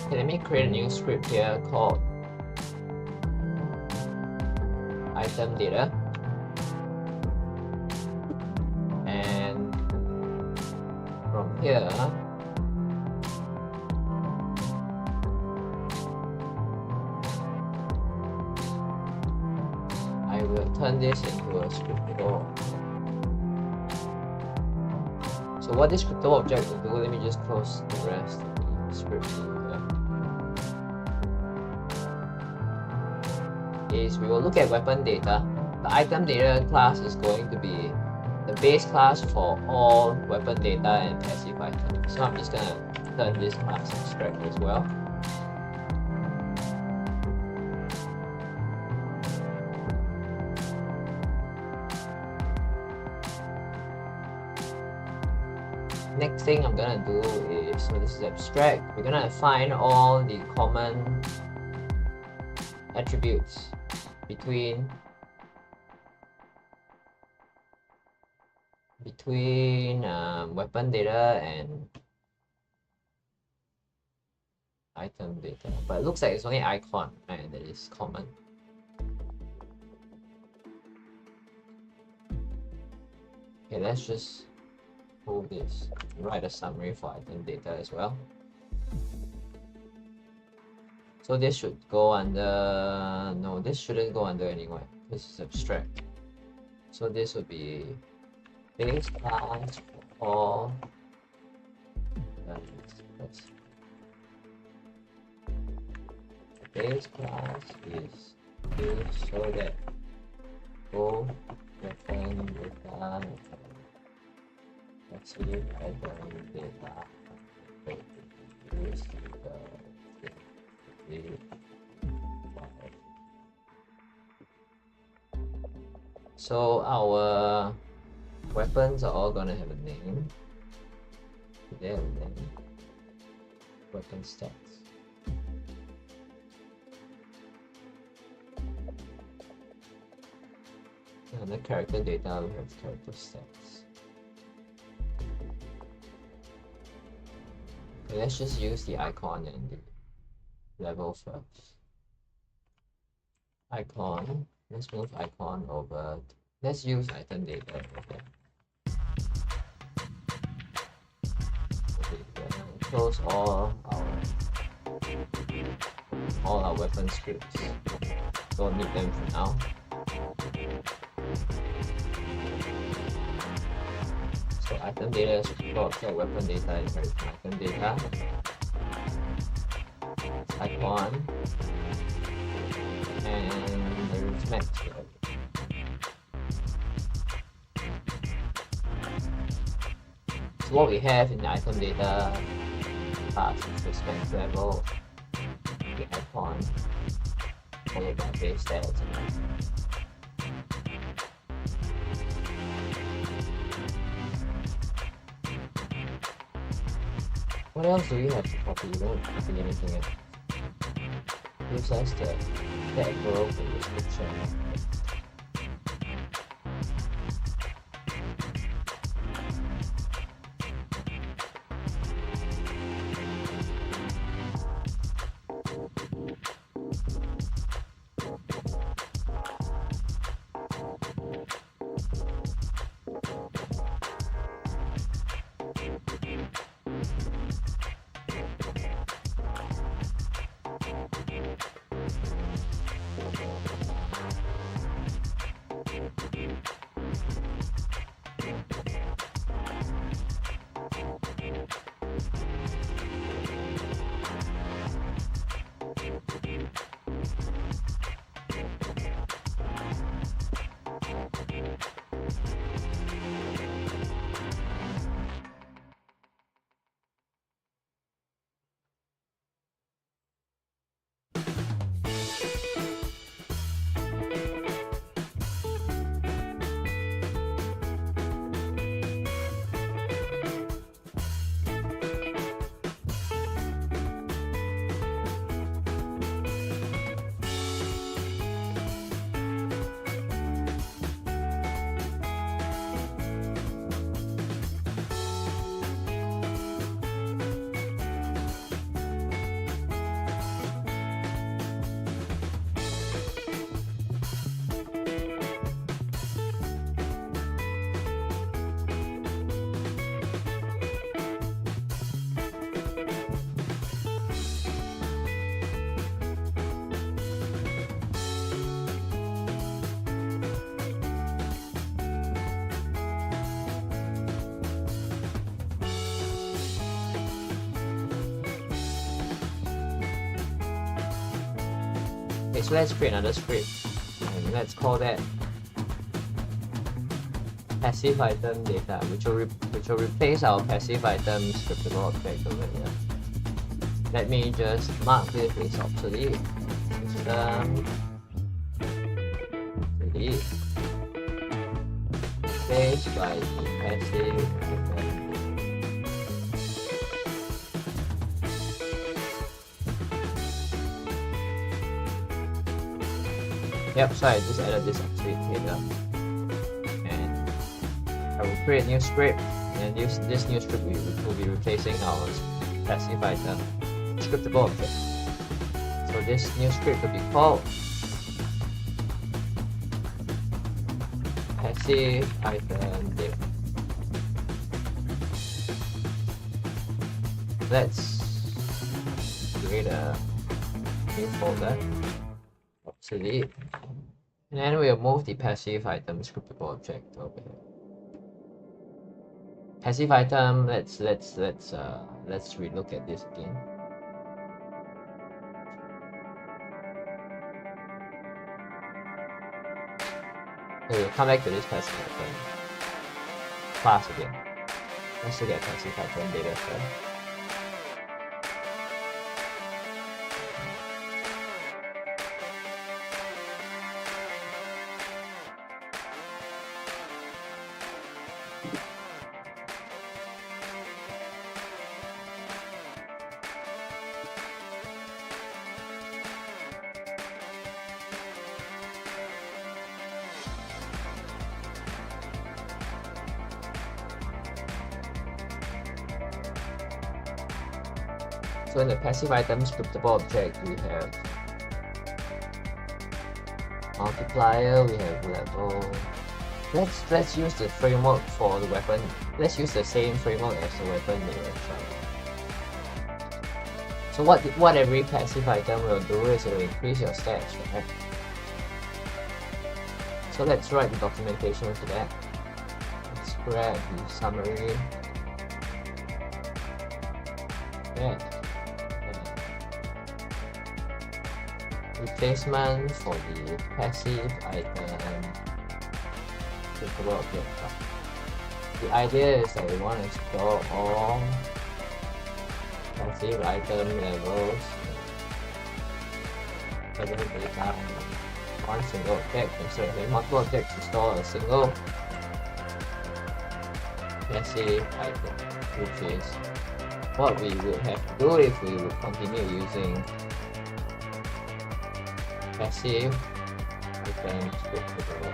Okay, let me create a new script here called item data, and from here I will turn this into a scriptable object. So what this scriptable object will do, let me just close the rest of the script here. Is we will look at weapon data. The item data class is going to be the base class for all weapon data and passive items. So I'm just gonna turn this class abstract as well. Next thing I'm gonna do is, so this is abstract, we're gonna find all the common attributes between weapon data and item data, but it looks like it's only icon, right, that is common. Okay, let's just move this, write a summary for item data as well. So this should go under, no, this shouldn't go under anyway. This is abstract. So this would be base class for base class is used so that both weapon data passive item data use the so our weapons are all gonna have a name. They have a name. Weapon stats. And the character data, we have character stats. Okay, let's just use the icon and the level first. Icon, let's move icon over. Let's use item data over. Close all our weapon scripts. Don't need them for now. So item data is object weapon data inherit from item data. Icon and the reflect. So what we have in the item data class is respect level, the icon, followed by base stats. What else do we have to copy? We don't copy anything else. Gives us the tag growth and description. Okay, so let's create another script and let's call that passive item data, which will replace our passive item scriptable object over here. Let me just mark this as obsolete. Delete. Replaced by the passive item. Yep, so I just added this obsolete data. And I will create a new script, and this new script will be replacing our passive item scriptable object. So this new script will be called passive item data. Let's create a new folder, obsolete, and then we'll move the passive item scriptable object over here. Passive item, let's relook at this again. So we'll come back to this passive item class again. Let's look at passive item data first. So in the passive item scriptable object, we have multiplier, we have level. Let's use the framework for the weapon. Let's use the same framework as the weapon layer. So what every passive item will do is it will increase your stats, right? So let's write the documentation for that. Let's grab the summary. Yeah. Replacement for the passive item scriptable object. The idea is that we want to store all passive item levels data in one single object instead of having multiple objects to store a single passive item, which is what we would have to do if we would continue using passive item scriptable.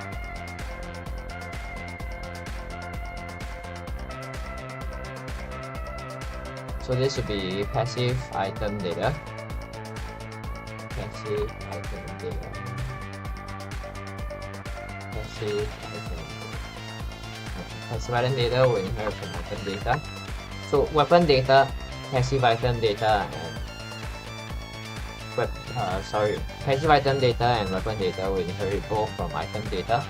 So this would be passive item data. Passive item data. Passive item data. Passive item data will inherit from weapon data. So weapon data, passive item data, and passive item data and weapon data will inherit both from item data,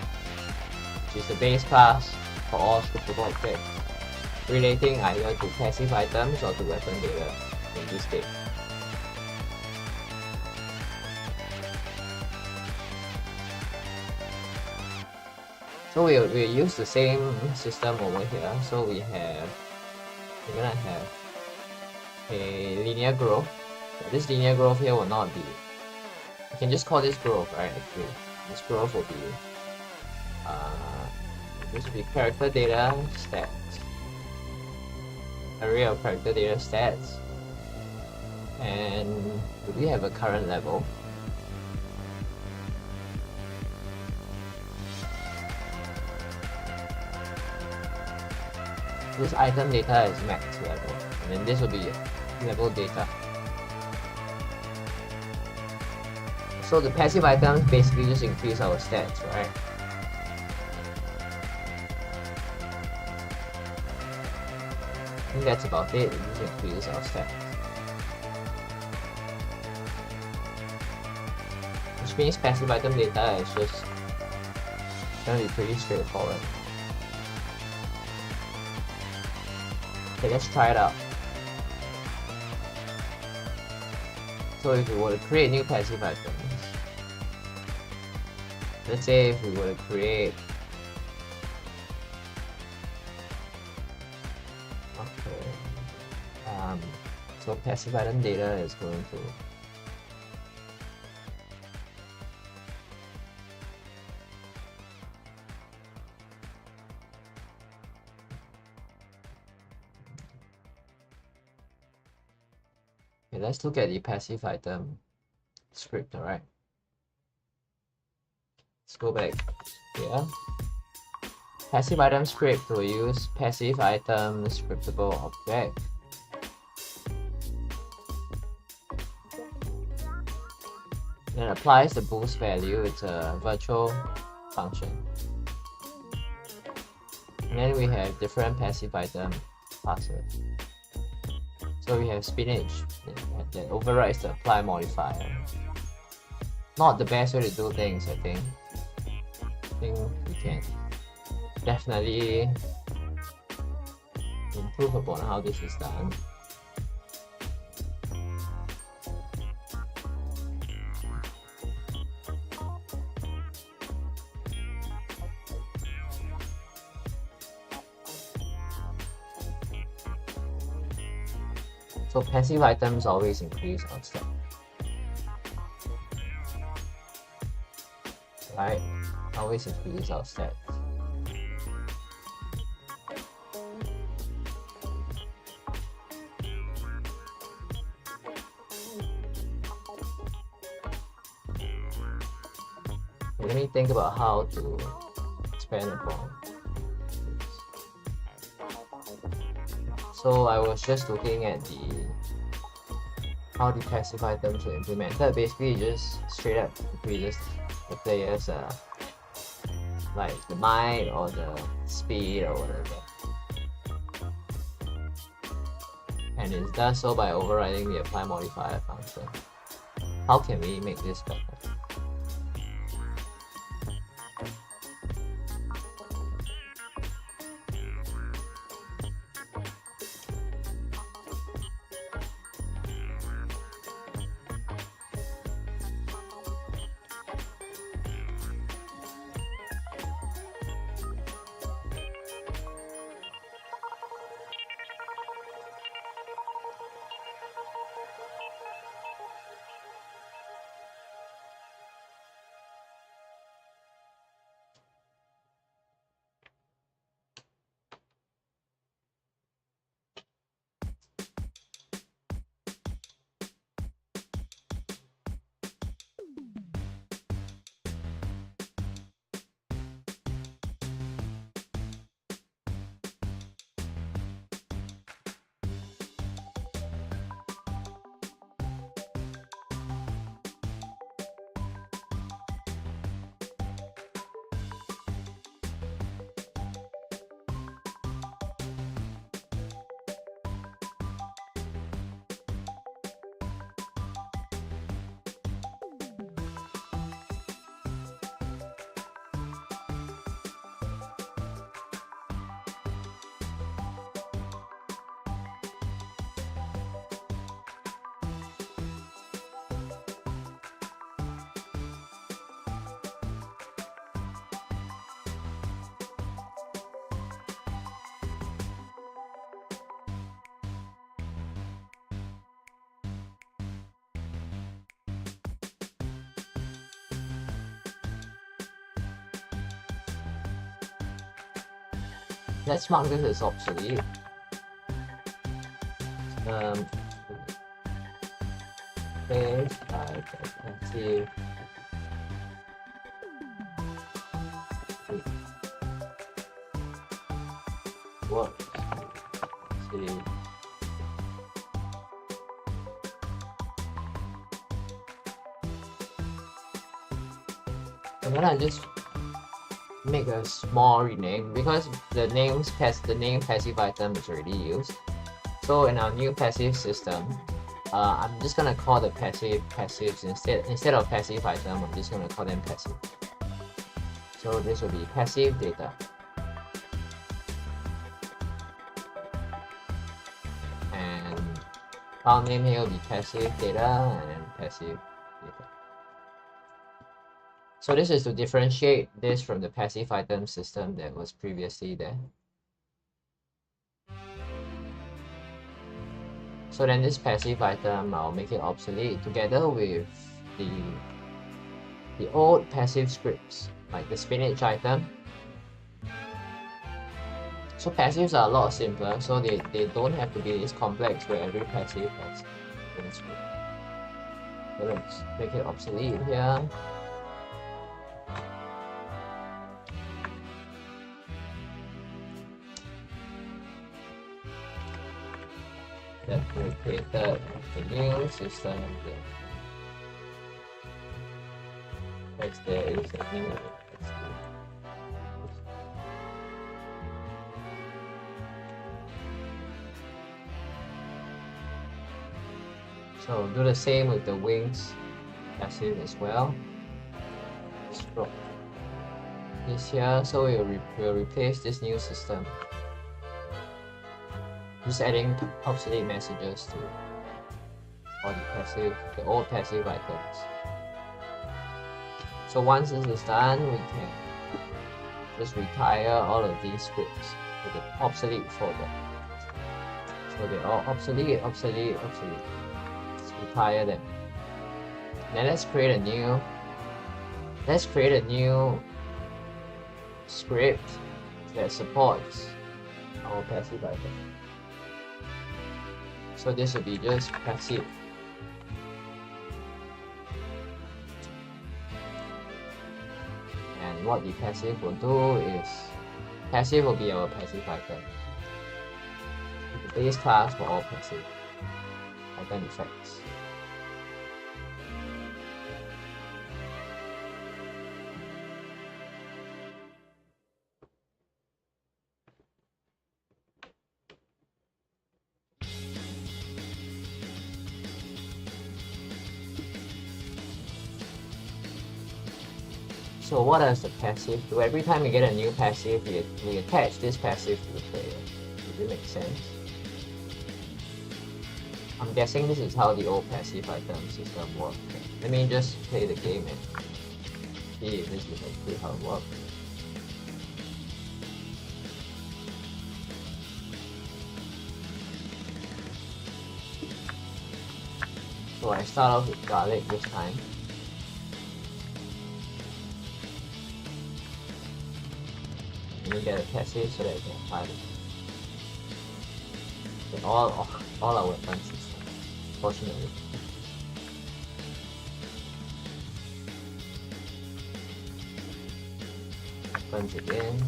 which is the base class for all scriptable objects, relating either to passive items or to weapon data in this case. So we'll use the same system over here. So we're gonna have a linear growth. This linear growth here will not be, you can just call this growth, right? Actually, this growth will be this will be character data stats, array of character data stats, and do we have a current level? This item data is max level, and then this will be level data. So the passive items basically just increase our stats, right? I think that's about it. It just increases our stats. Which means passive item data is just gonna be pretty straightforward. Okay, let's try it out. So if we were to create new passive items, let's say if we were to create so passive item data is going to let's look at the passive item script, alright? Let's go back here. Passive item script will use passive item scriptable object. And it applies the boost value, it's a virtual function. And then we have different passive item classes. So we have spinach, that overrides the apply modifier. Not the best way to do things, I think. I think we can definitely improve upon how this is done. So passive items always increase our step. Right? Always increase our stats. Let me think about how to expand upon. So I was just looking at how the passive items are implemented. Basically, just straight up increases the player's like the might or the speed or whatever, and it does so by overriding the apply modifier function. How can we make this better? Let's mark this as obsolete. Passive work. See. I'm gonna just make a small rename because the name passive item is already used. So in our new passive system, I'm just gonna call the passives instead of passive item. I'm just gonna call them passive. So this will be passive data, and file name here will be passive data and then passive data. So this is to differentiate this from the passive item system that was previously there. So then this passive item, I'll make it obsolete together with the old passive scripts, like the spinach item. So passives are a lot simpler, so they don't have to be this complex where every passive has a script. So let's make it obsolete here. That we created the new system. Next there is a new. So do the same with the wings passive as well. Stroke this here, so we'll replace this new system. Just adding obsolete messages to all the old passive items. So once this is done, we can just retire all of these scripts to the obsolete folder. So they're all obsolete. Let's retire them. Then let's create a new script that supports our passive item. So this will be just passive. And what the passive will do is, passive will be our passive item. The base class for all passive item effects. So what does the passive do? Every time we get a new passive, we attach this passive to the player. Does it make sense? I'm guessing this is how the old passive item system works. Let me just play the game and see if this is actually how it works. So I start off with garlic this time. Let me get a passive so that I can apply it. Okay, all our weapons system, fortunately. Weapons again.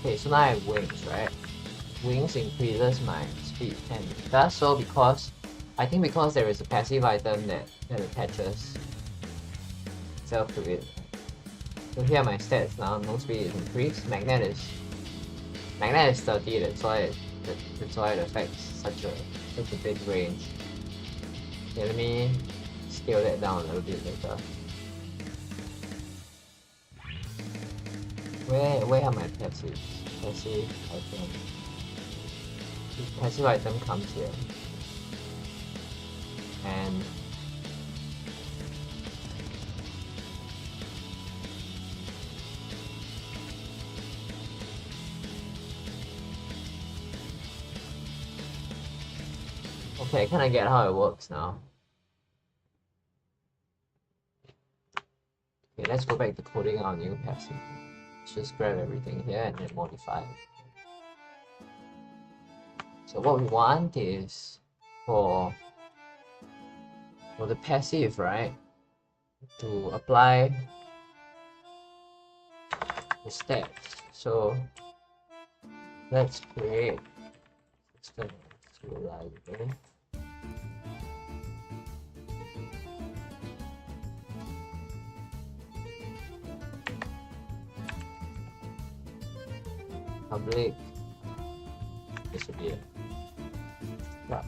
Okay, so now I have wings, right? Wings increases my speed, and it does so because because there is a passive item that attaches itself to it. So here are my stats now. No speed is increased. Magnet is 30. That's why it affects such a big range. Okay, let me scale that down a little bit later. Where are my passives? Passive item. This passive item comes here. And okay, I kinda get how it works now. Okay, let's go back to coding our new passive. Let's just grab everything here and then modify it. So what we want is for the passive, right, to apply the steps. So let's create system library. Public disappear. Yeah.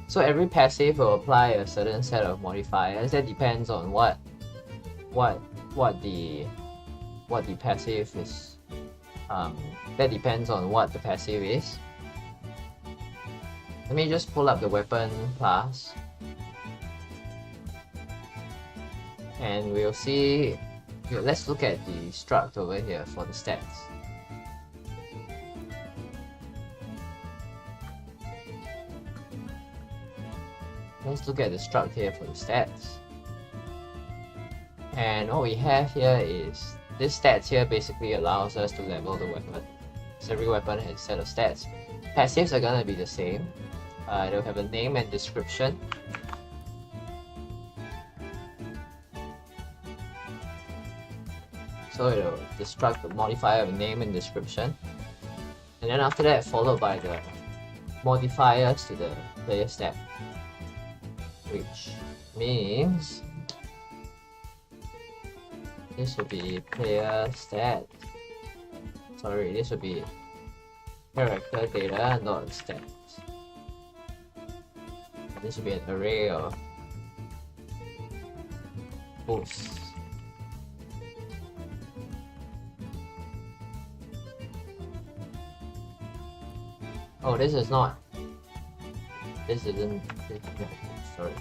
So every passive will apply a certain set of modifiers that depends on what the passive is. That depends on what the passive is. Let me just pull up the weapon class, and we'll see. Okay, let's look at the struct over here for the stats. Let's look at the struct here for the stats. And what we have here is this stats here basically allows us to level the weapon. So every weapon has a set of stats. passives are gonna be the same. They'll have a name and description. So it'll destruct the modifier of name and description. And then after that, followed by the modifiers to the player stat. Which means this will be player stat. Sorry, this will be character data, not stats. And this will be an array of boosts. Oh, this isn't. Sorry.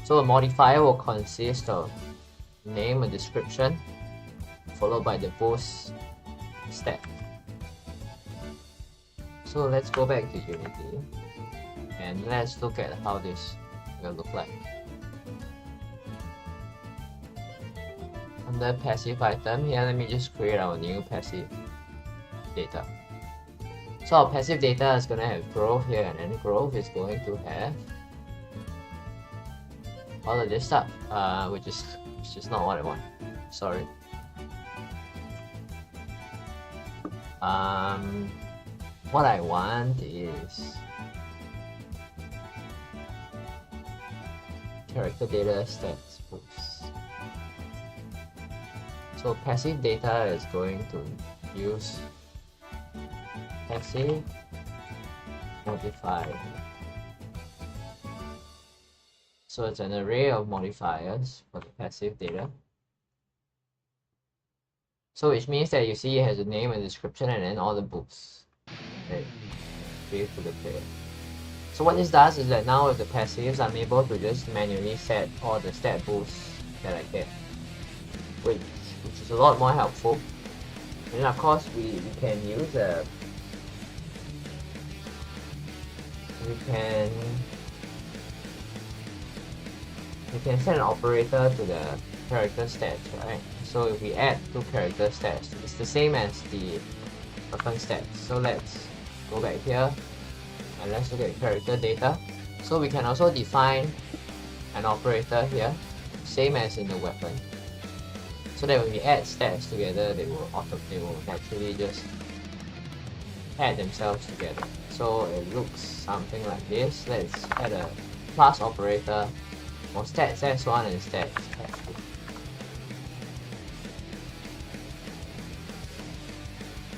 So a modifier will consist of name and description, followed by the boost stat. So let's go back to Unity and let's look at how this will look like. Under passive item here, let me just create our new passive data. So our passive data is going to have growth here, and then growth is going to have all of this stuff, which is not what I want. Sorry. What I want is character data stats boost. So passive data is going to use passive modifier. So it's an array of modifiers for the passive data. So which means that you see it has a name and description and then all the boosts. Okay, give to the player. So what this does is that now with the passives, I'm able to just manually set all the stat boosts that I get, which is a lot more helpful. And of course we can use a we can set an operator to the character stats, right? So if we add two character stats, it's the same as the weapon stats. So let's go back here and let's look at character data. So we can also define an operator here, same as in the weapon, so that when we add stats together, they will naturally just add themselves together. So it looks something like this. Let's add a plus operator for stats s1 and stats s2.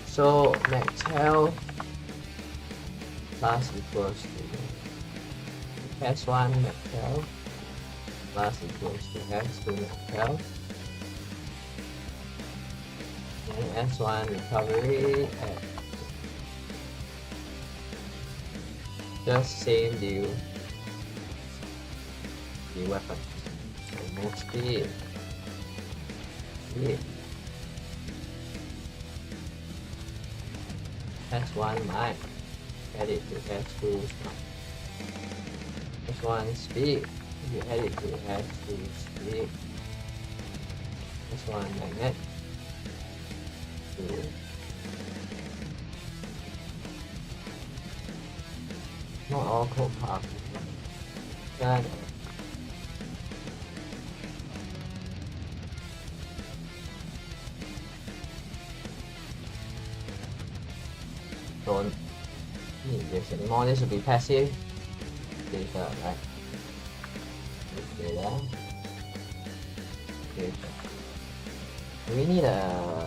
So max health plus equals to s1 max health plus equals to s2 max health, and s1 recovery at just same deal the weapon. So move speed. S1 might add it to S2 S1 speed, you add it to S2 speed, S1 magnet to not all code paths. Got it. Don't need this anymore. This will be passive data, right? Data. Do we need a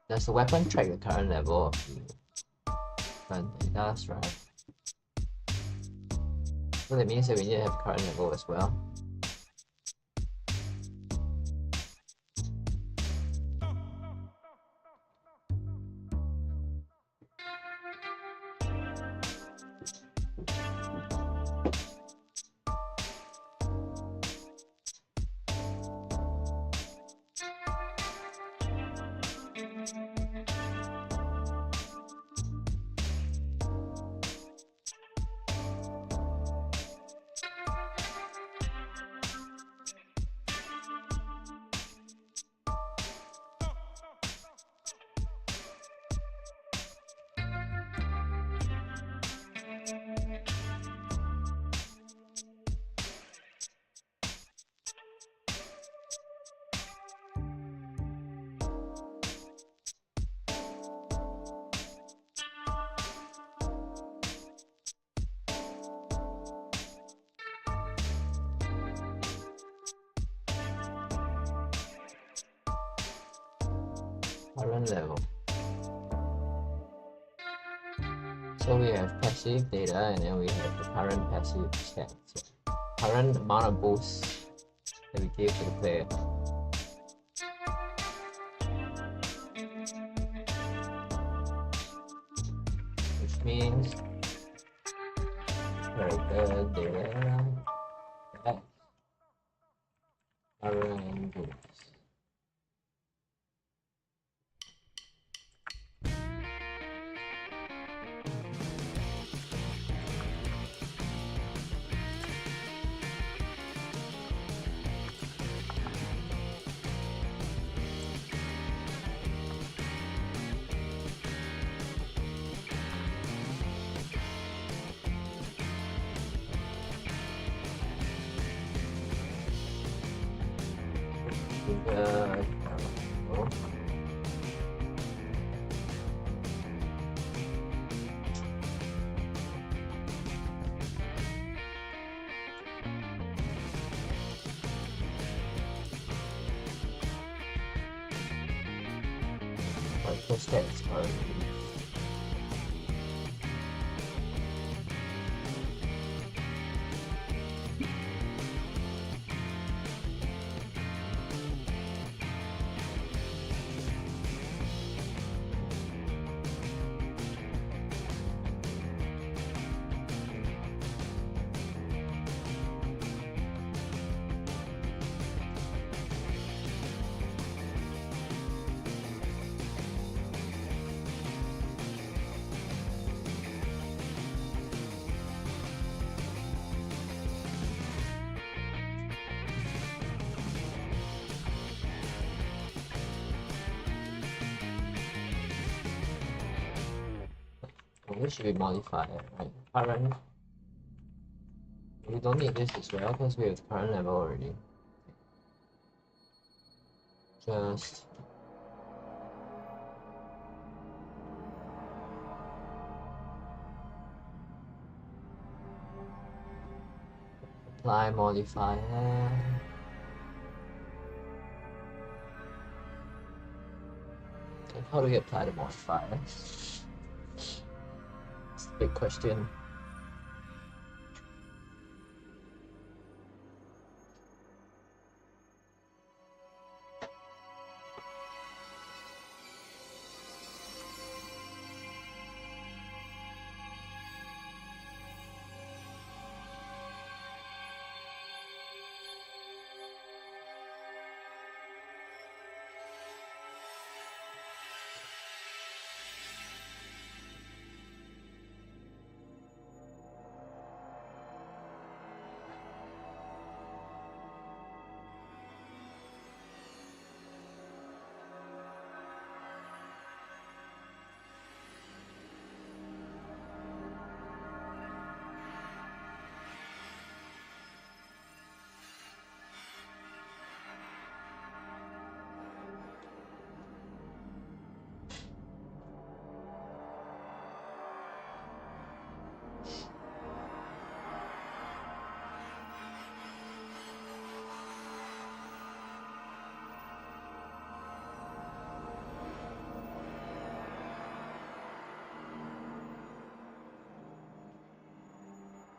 does the weapon track the current level of the different. It does, right? So that means that we need to have current level as well. Current level. So we have passive data and then we have the current passive stat. So current amount of boost that we give to the player. Which means character data that current boost. Stats currently. This should be modified, right? Current. We don't need this as well because we have current level already. Just apply modifier. Okay, how do we apply the modifier? It's a big question.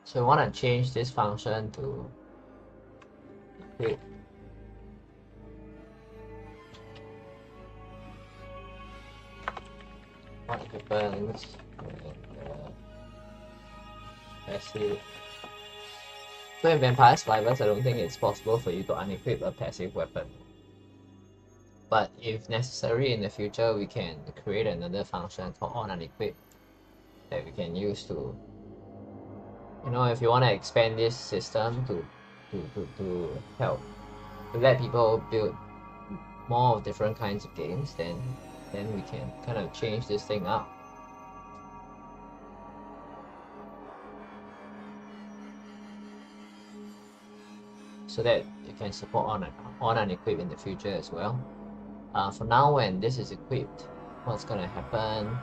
So we want to change this function to equip what happens when passive. So in Vampire Survivors, I don't think it's possible for you to unequip a passive weapon. But if necessary in the future, we can create another function called onUnequip that we can use to, you know, if you want to expand this system to help to let people build more of different kinds of games, then we can kind of change this thing up. So that you can support onUnequip in the future as well. For now, when this is equipped, what's gonna happen?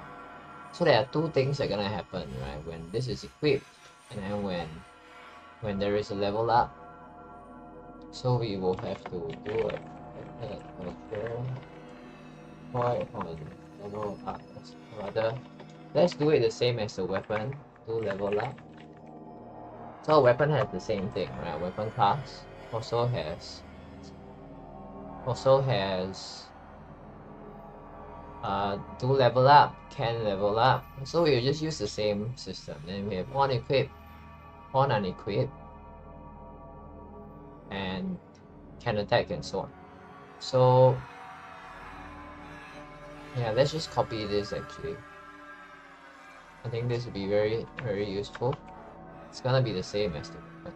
So there are two things that are gonna happen, right? When this is equipped, and then when there is a level up. So we will have to do a point on level up. Rather, let's do it the same as the weapon. Do level up. So a weapon has the same thing, right? Weapon class also has do level up, can level up. So we'll just use the same system. Then we have onEquip, onUnequip, and can attack and so on. So yeah, let's just copy this actually. I think this would be very, very useful. It's gonna be the same as the weapon.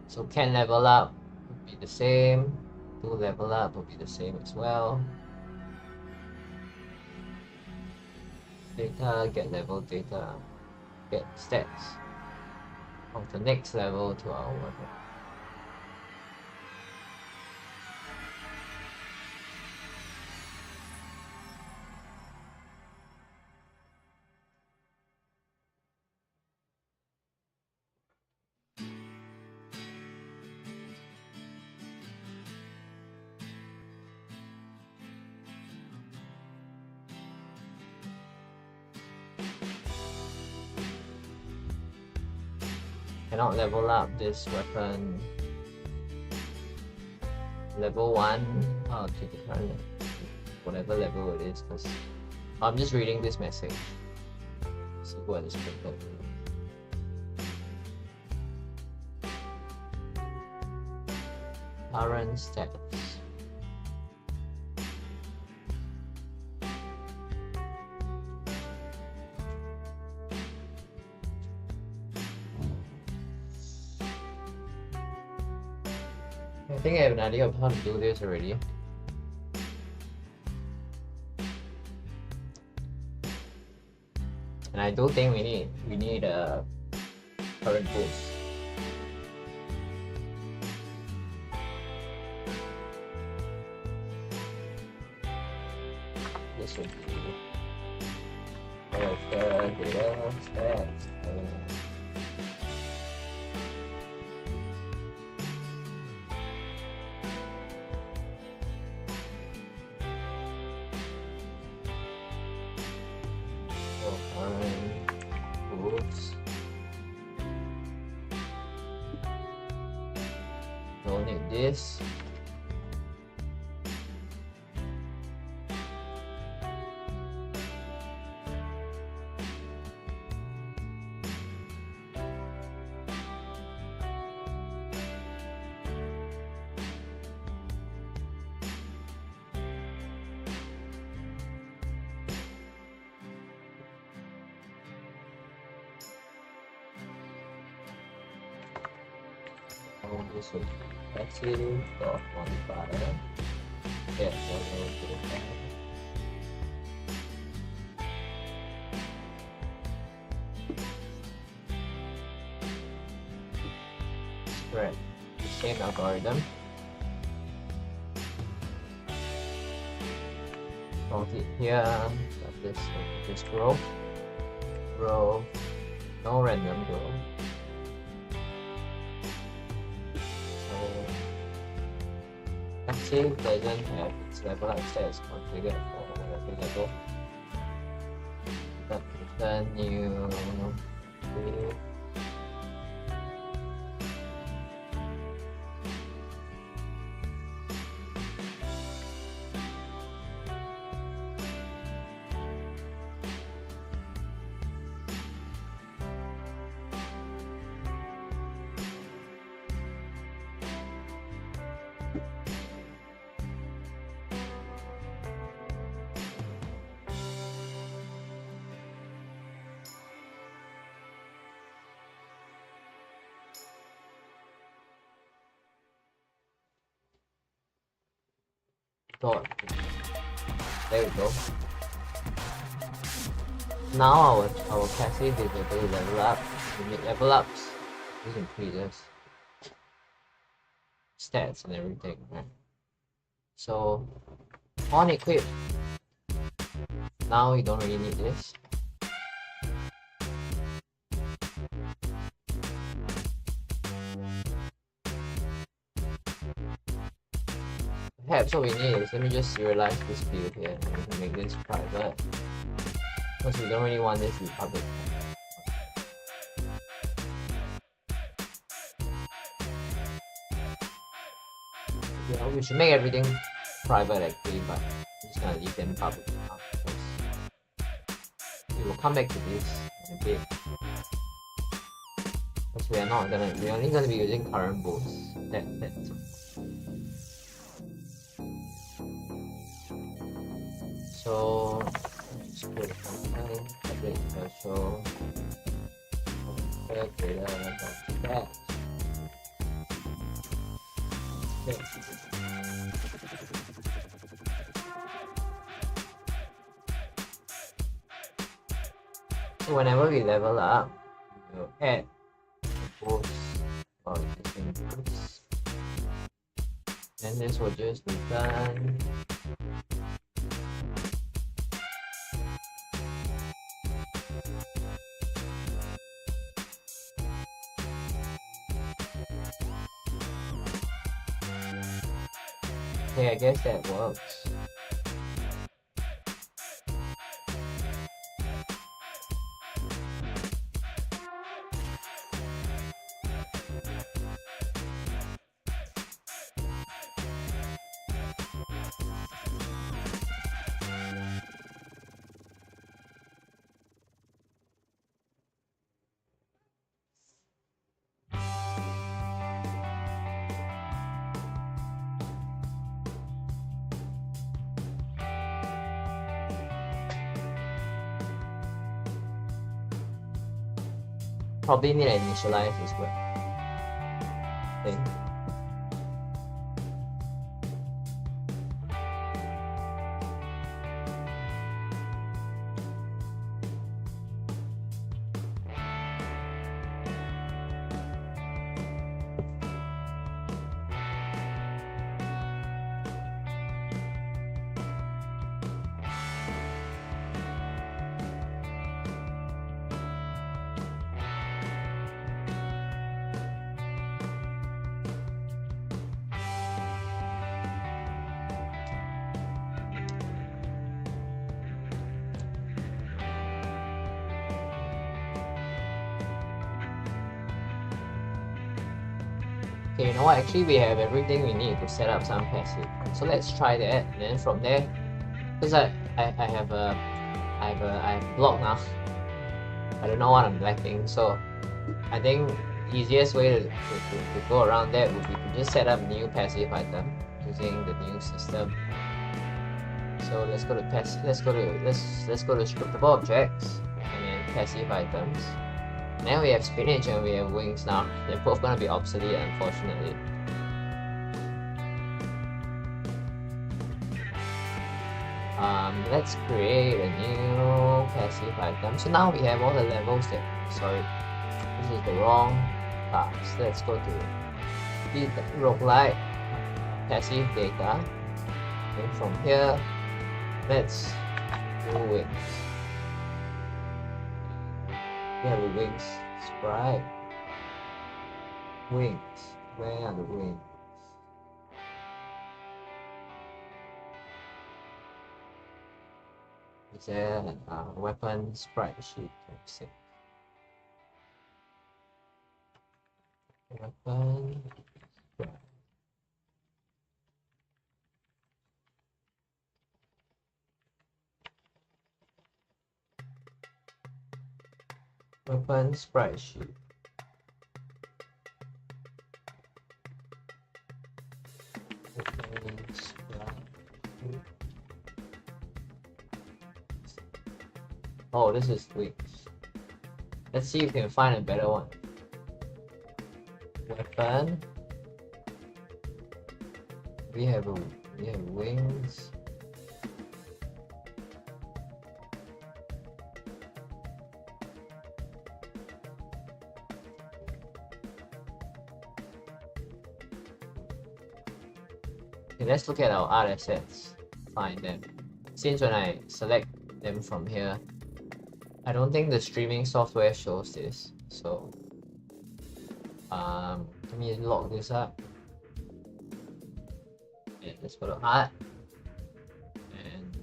So can level up would be the same. Do level up would be the same as well. Data, get level data, get stats of the next level to our weapon. Cannot level up this weapon level 1 to the current whatever level it is, because I'm just reading this message. See what is printed. Current stats. I think I have an idea of how to do this already. And I do think we need a current boost. This would be character data stats. Don't need this. This will be passive dot modifier. Get level data. Spread. The same algorithm. Count it here. Got this row. No random row. passive doesn't have its level up stats configured for whatever level. But return new div. Dot. There we go. Now our passive is able to level up. We make level ups. This increases stats and everything, right? So on equip. Now you don't really need this. Perhaps what we need is, let me just serialize this field here and we can make this private. Because we don't really want this to be public. Yeah, we should make everything private actually, but I'm just gonna leave them public now because we will come back to this in a bit. Because we're only gonna be using current boosts. So just put public special greater than that. So whenever we level up, we'll add boost or existing boost. And this will just return okay, I guess that works. Probably need to initialize this web thing. Okay, you know what? Actually, we have everything we need to set up some passive. So let's try that. And then from there, because I have a block now. I don't know what I'm lacking. So I think the easiest way to go around that would be to just set up new passive item using the new system. So let's go to let's go to scriptable objects and then passive items. Now we have spinach and we have wings now. They're both gonna be obsolete, unfortunately. Let's create a new passive item. So now we have all the levels that, sorry, this is the wrong class. Let's go to the roguelike passive data. And from here, let's do wings. Yeah, the wings. Sprite. Wings. Where are the wings? Is there a weapon sprite sheet? Weapon sprite. Weapon sprite sheet. Weapon sprite sheet. Oh, this is wings. Let's see if we can find a better one. Weapon. We have wings. Okay, let's look at our art assets. Find them. Since when I select them from here, I don't think the streaming software shows this. So let me log this up. And let's go to art and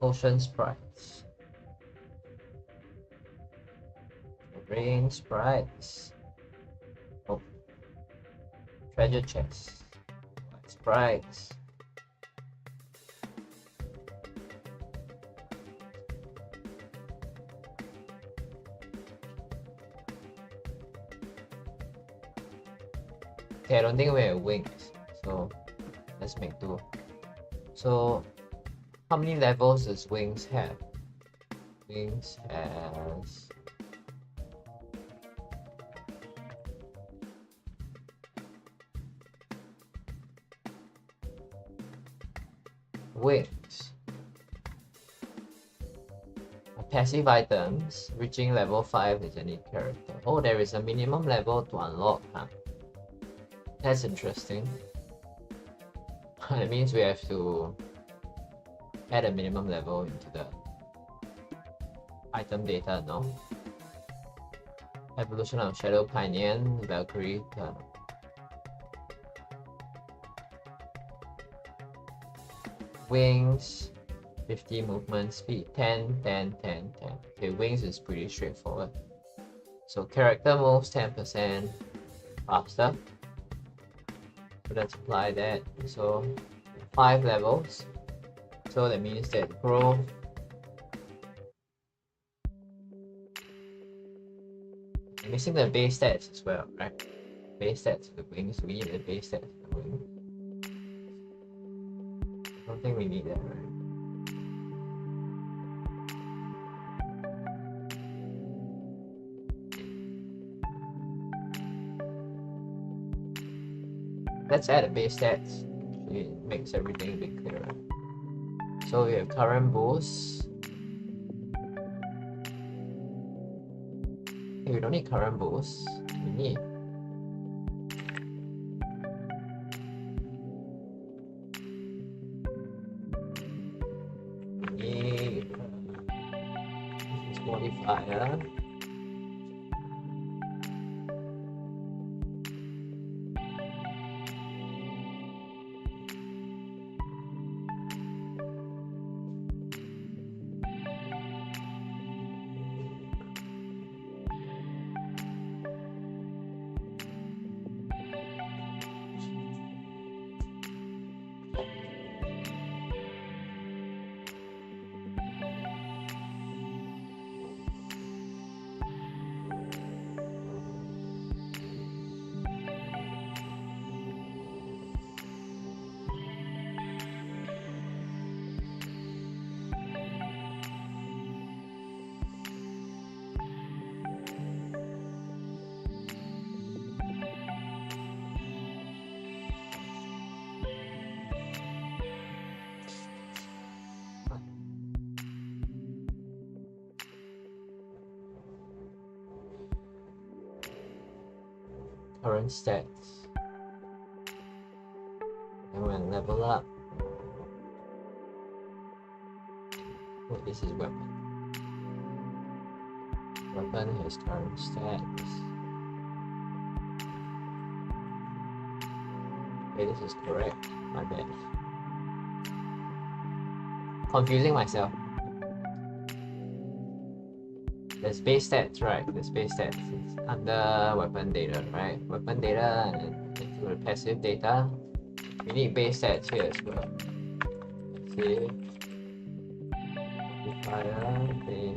ocean sprites, rain sprites, oh, treasure chest sprites. Okay, I don't think we have wings, so let's make two. So how many levels does wings have? Wings has wings. Passive items reaching level 5 is any character. Oh, there is a minimum level to unlock, huh? That's interesting. That means we have to add a minimum level into the item data, no? Evolution of Shadow Pioneer, Valkyrie. Wings, 50 movement speed, 10, 10, 10, 10. Okay, wings is pretty straightforward. So character moves 10% faster. So let's apply that. So 5 levels. So that means that growth I'm missing the base stats as well, right? Base stats for the wings. We need the base stats for the wings. I don't think we need that, right? Let's add a base stats. It makes everything a bit clearer. So we have current boost. Hey, we don't need current boost. We need modifier. Current stats. And when level up. Wait, this is weapon. Weapon has current stats. Okay, this is correct. My bad. confusing myself. There's base stats, right? There's base stats. It's under weapon data, right? Weapon data and into the passive data. We need base stats here as well. Passive, modifier, base.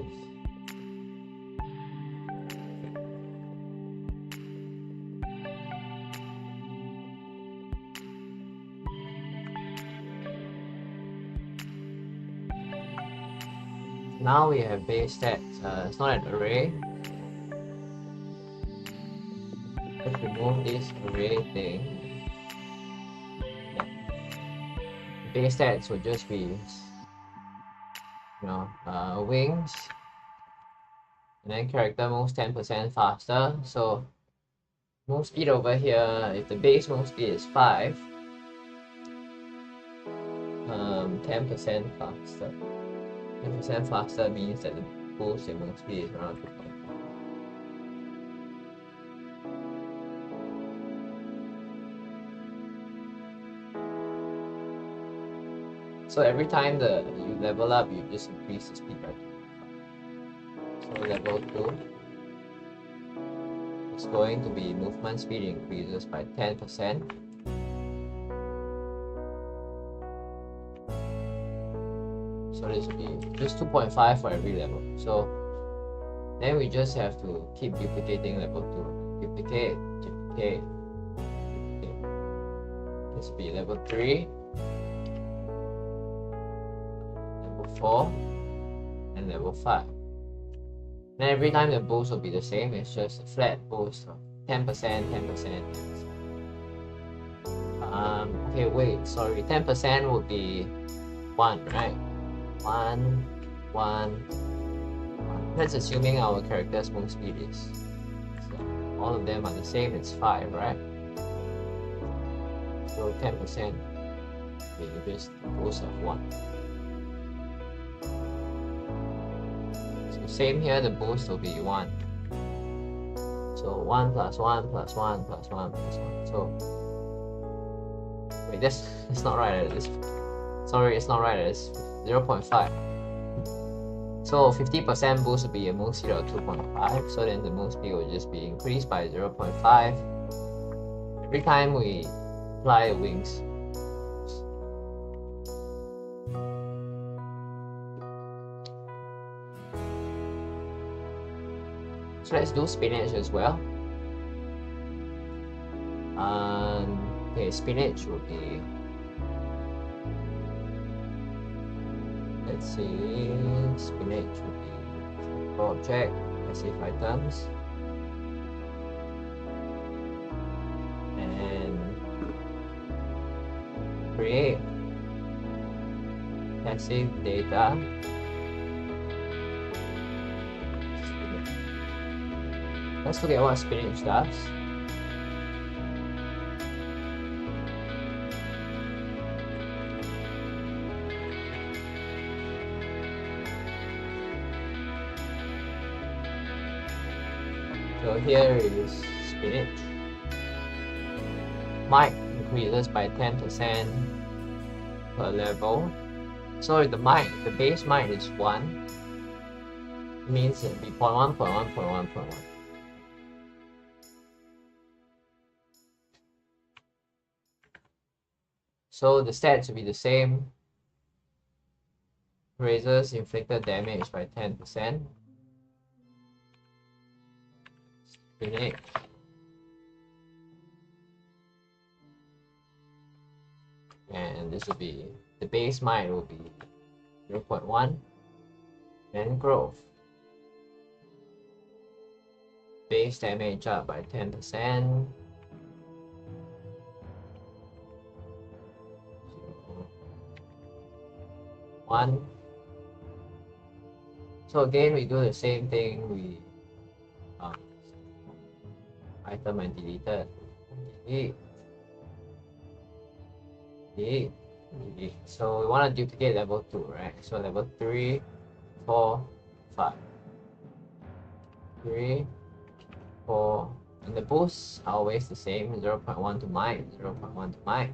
Now we have base stats. It's not an array. Let's remove this array thing. Yeah. Base stats will just be, wings, and then character moves 10% faster. So move speed over here, if the base move speed is 5, 10% faster. 10% faster means that the boost in move speed is around 2.5. So every time you level up, you just increase the speed by 2.5. So level 2 is going to be movement speed increases by 10%. So this will be just 2.5 for every level. So then we just have to keep duplicating level 2. Duplicate, duplicate, duplicate. This will be level 3, level 4, and level 5. Then every time the boost will be the same, it's just a flat boost of 10%, 10%. Okay, wait, sorry, 10% would be 1, right? 1, 1. That's assuming our character's move speed is. So all of them are the same, it's 5, right? So 10% will be just a boost of 1. So same here, the boost will be 1. So 1 plus 1 plus 1 plus 1 plus 1. So wait, that's not right. Sorry, it's not right. It's 0.5. So 50% boost will be a move speed of 2.5. So then the move speed will just be increased by 0.5 every time we apply wings. So let's do spinach as well. Okay, spinach would be, let's see, spinach would be object, passive items, and create passive data. Let's look at what spinach does. So here is spinach. Might increases by 10% per level. So if the base might is 1, it means it'll be 0.1, 0.1, 0.1, 0.1. So the stats will be the same. Raises inflicted damage by 10%. Spinach. And this will be, the base might will be 0.1. And growth. Base damage up by 10%. 1. So again, we do the same thing. We item and deleted. Delete. Delete. Delete. So we want to duplicate level 2, right? So level 3, 4, 5. 3, 4. And the boosts are always the same. 0.1 to might, 0.1 to might.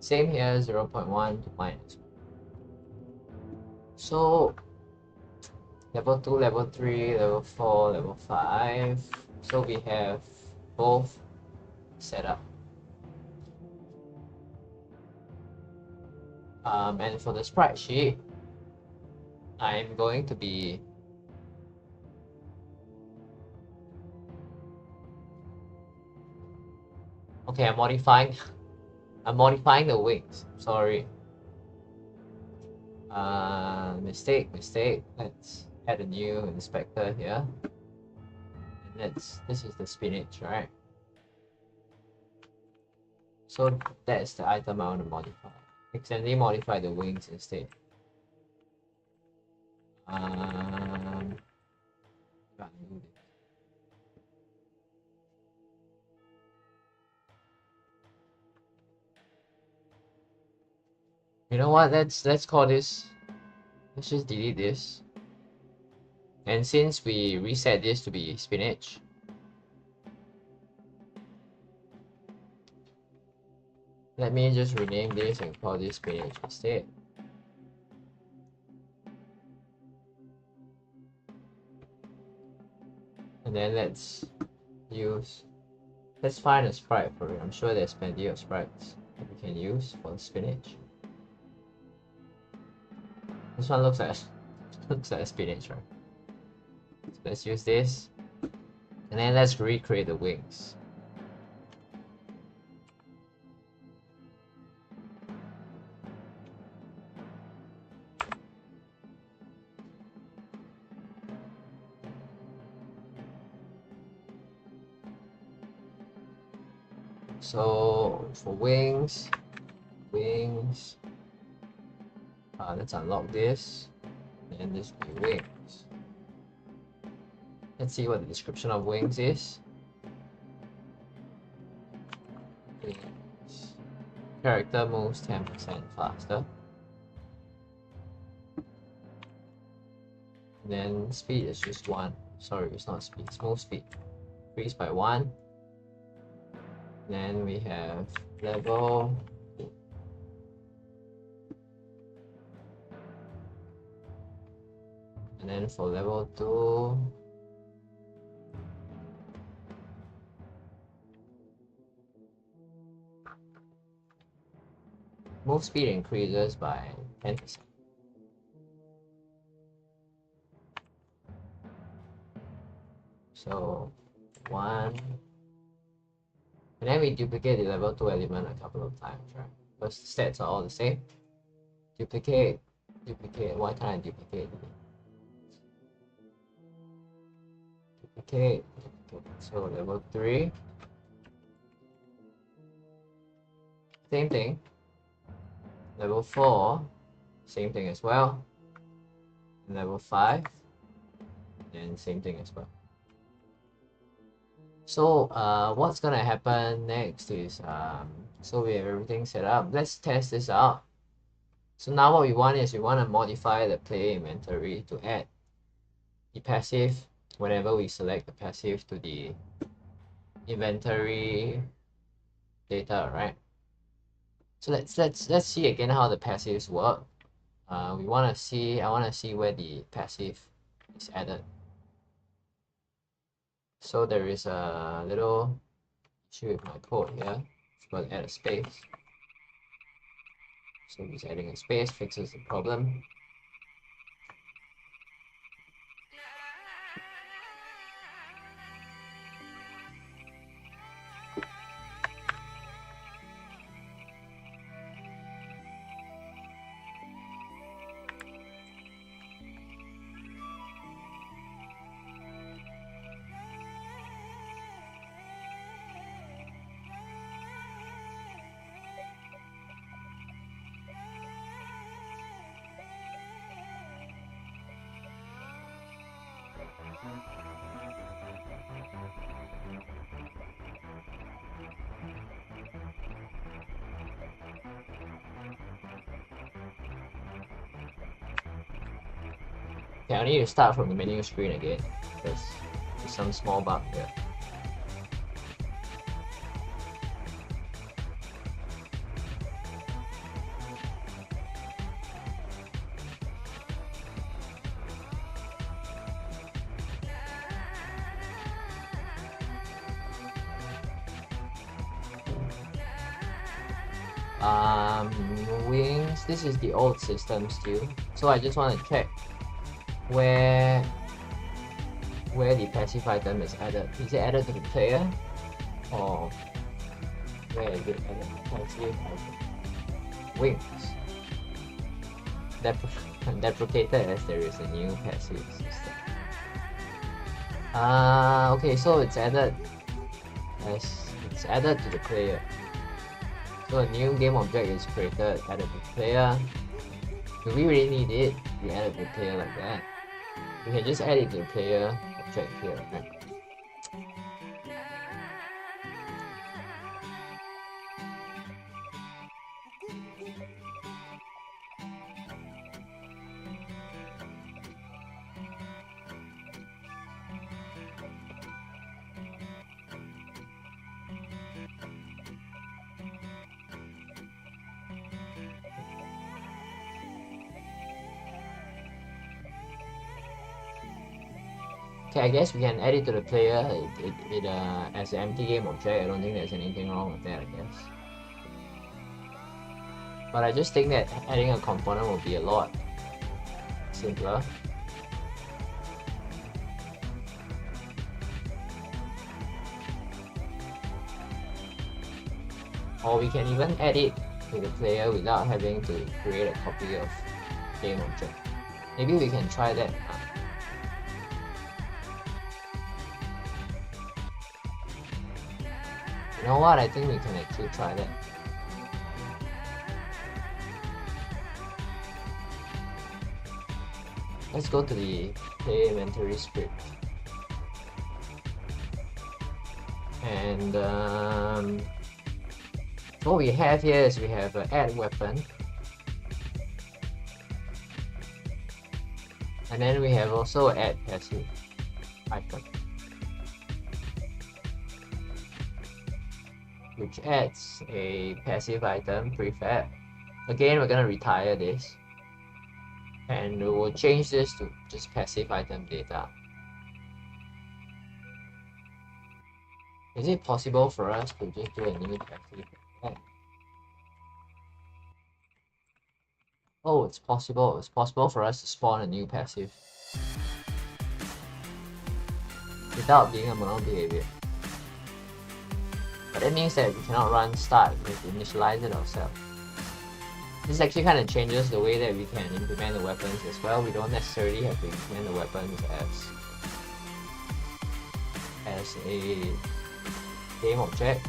Same here, 0.1 to minus. So level 2, level 3, level 4, level 5. So we have both set up. And for the sprite sheet, I'm going to be okay. I'm modifying the wings. Sorry. Mistake. Let's add a new inspector here. And this is the spinach, right? So that's the item I want to modify. Accidentally modify the wings instead. You know what? Let's call this. Let's just delete this. And since we reset this to be spinach, let me just rename this and call this spinach instead. And then let's find a sprite for it. I'm sure there's plenty of sprites that we can use for the spinach. This one looks like a spinach, right? So let's use this. And then let's recreate the wings. So for wings, let's unlock this, and this will be wings. Let's see what the description of wings is. Wings. Character moves 10% faster. And then speed is just 1. Sorry, it's not speed, it's move speed. Increase by 1. Then we have level. And then for level 2, move speed increases by 10%. So 1. And then we duplicate the level 2 element a couple of times, right? Because the stats are all the same. Duplicate. Why can't I duplicate? Duplicate. So level 3. Same thing. Level 4. Same thing as well. And level 5. And same thing as well. So what's gonna happen next is so we have everything set up. Let's test this out. So now what we want is we want to modify the player inventory to add the passive whenever we select the passive to the inventory data, right? So let's see again how the passives work. I want to see where the passive is added. So there is a little issue with my code here. Forgot to add a space. So just adding a space fixes the problem. Okay, I need to start from the menu screen again. There's some small bug here. Wings. This is the old system still. So I just want to check where the passive item is added. Is it added to the player? Or where is it added? Passive item. Wings. Deprecated as there is a new passive system. Okay, so it's added to the player. So a new game object is created, added to the player. Do we really need it? We add it to the player like that. We can just add it to the player object here, right? Okay, I guess we can add it to the player. As an empty game object. I don't think there's anything wrong with that, I guess. But I just think that adding a component will be a lot simpler. Or we can even add it to the player without having to create a copy of game object. Maybe we can try that. You know what? I think we can actually try that. Let's go to the play inventory script. And what we have here is we have an add weapon. And then we have also add passive item, which adds a passive item prefab. Again, we're gonna retire this. And we will change this to just passive item data. Is it possible for us to just do a new passive item? Oh, it's possible. It's possible for us to spawn a new passive without being a mono behavior. But that means that we cannot run start. We have to initialize it ourselves. This actually kind of changes the way that we can implement the weapons as well. We don't necessarily have to implement the weapons as a game object.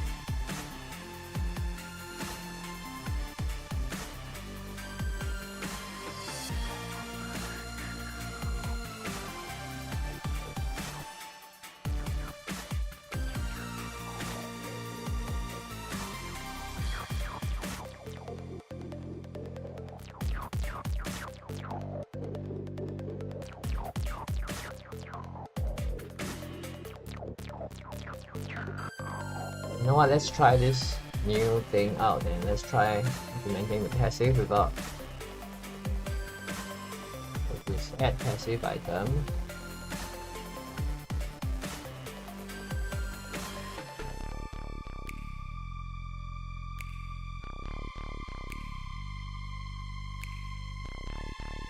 You know what, let's try this new thing out and let's try implementing the passive without this add passive item.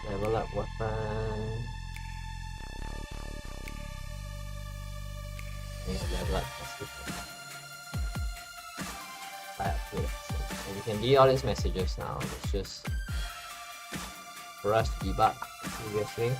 Level up weapon. Level up passive. So we can delete all these messages now. It's just for us to debug previously.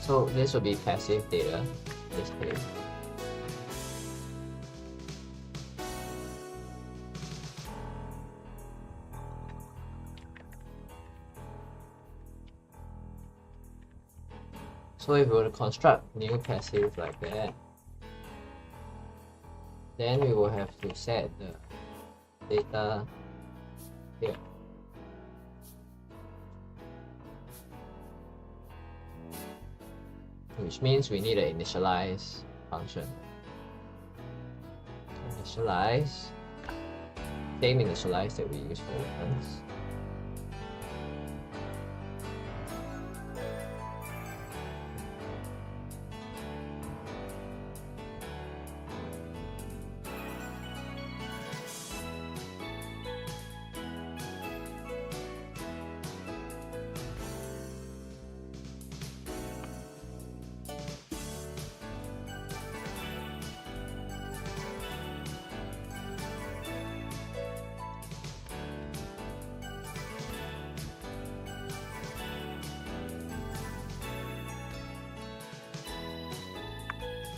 So this will be passive data in this case. So if we were to construct new passive like that, then we will have to set the data here. Which means we need an initialize function. Initialize, same initialize that we use for weapons.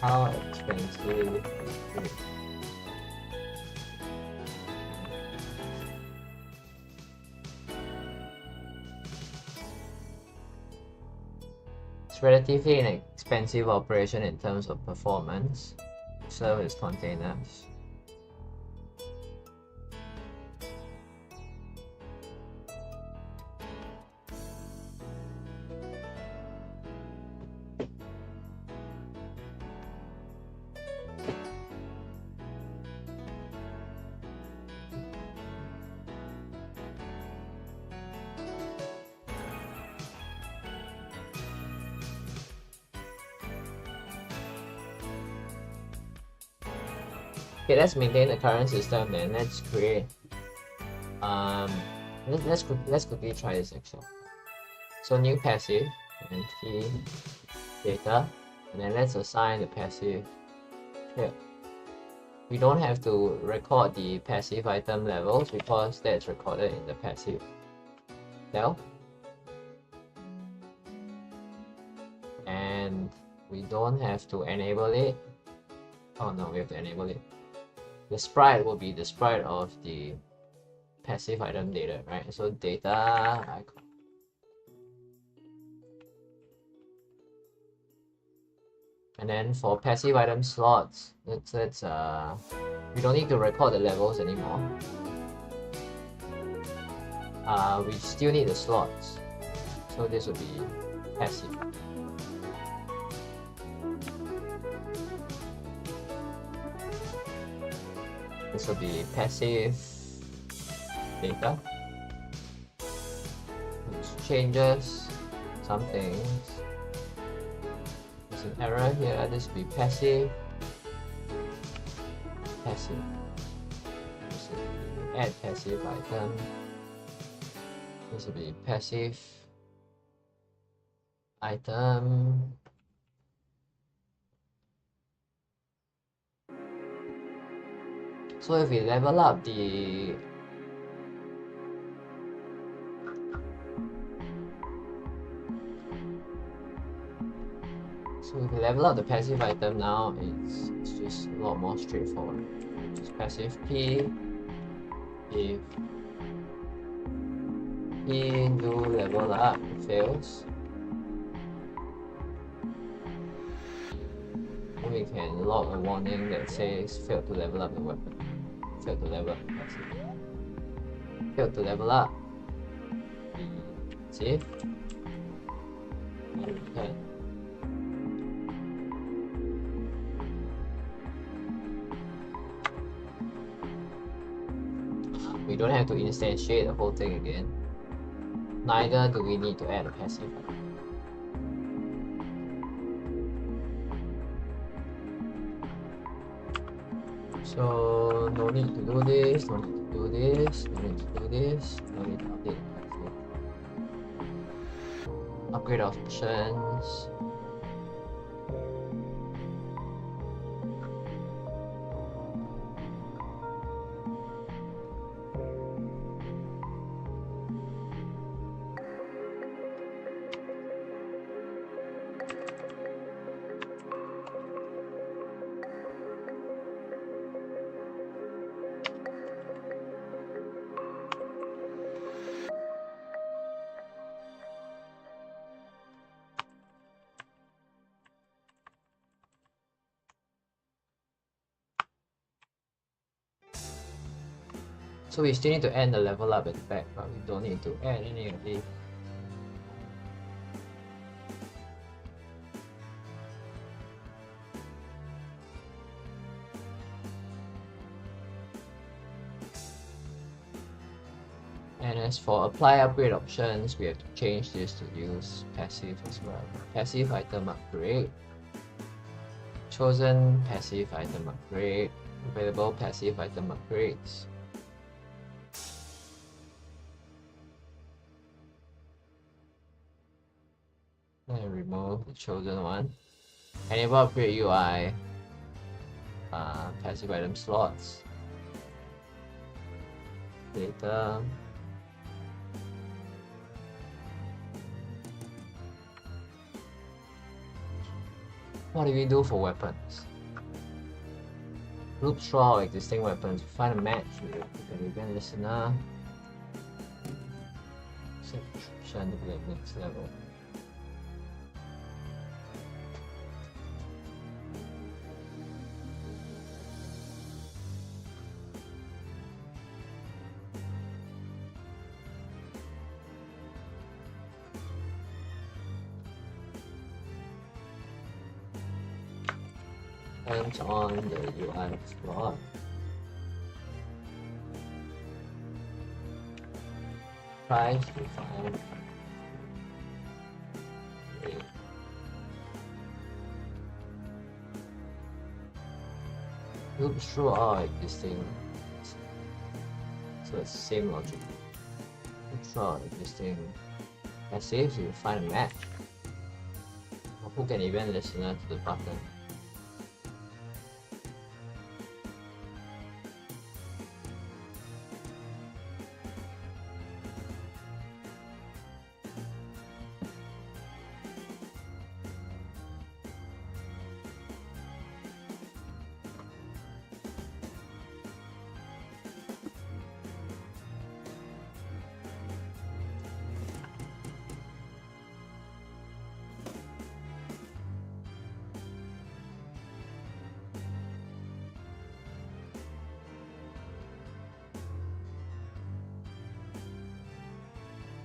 How expensive is it? It's relatively an expensive operation in terms of performance. Service containers. Okay, let's maintain the current system and let's create let's quickly try this actually. So new passive and key data, and then let's assign the passive here. We don't have to record the passive item levels because that's recorded in the passive cell. And we don't have to enable it. Oh no, we have to enable it. The sprite will be the sprite of the passive item data, right? So data icon. And then for passive item slots, let's we don't need to record the levels anymore. We still need the slots. So this will be passive. This will be passive data, which changes some things. There's an error here. This will be passive. Passive. This will be add passive item. This will be passive item. So if we level up the passive item now, it's just a lot more straightforward. Just passive P, if P do level up, it fails. And we can log a warning that says failed to level up the weapon. Failed to level up the passive. Failed to level up. Save. And return. We don't have to instantiate the whole thing again. Neither do we need to add a passive. So no need to do this, no need to do this, no need to do this, no need to update the passive. Upgrade options. So we still need to add the level up at the back, but we don't need to add any of these. And as for apply upgrade options, we have to change this to use passive as well. Passive item upgrade, chosen passive item upgrade, available passive item upgrades. And remove the chosen one. Enable upgrade UI, passive item slots, data. What do we do for weapons? Loop through our existing weapons, find a match with the event listener. Set description to be at next level. And on the UI slot. Price define. Loop through our existing. So it's the same logic. Loop through our existing passive, so you find a match. Or hook an event listener to the button.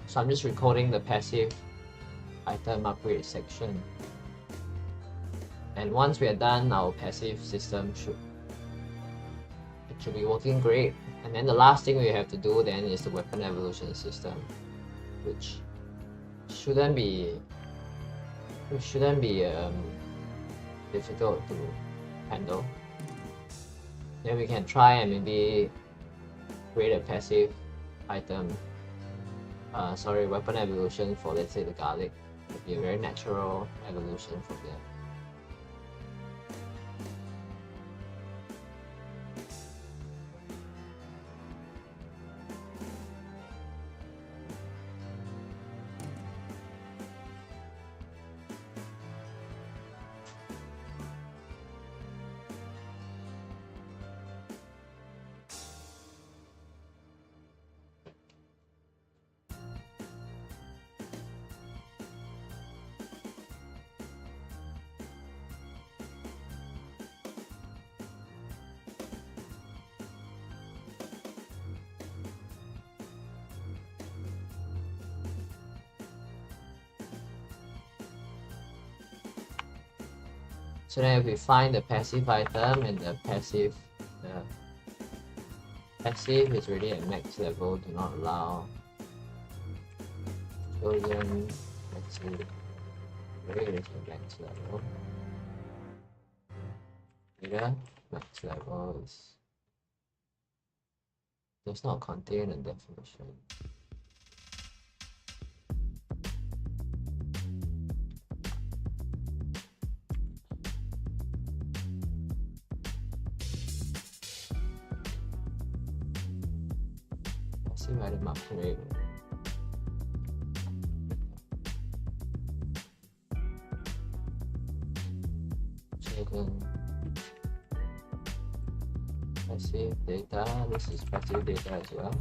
So I'm just recording the passive item upgrade section. And once we are done, our passive system should be working great. And then the last thing we have to do then is the weapon evolution system, which shouldn't be difficult to handle. Then we can try and maybe create a passive item. Weapon evolution for, let's say, the garlic. It would be a very natural evolution from there. So then if we find the passive item and the passive is already at max level, do not allow. Chosen passive rate is at max level. Data max level does not contain a definition. Item upgrade. Chosen passive data. This is passive data as well.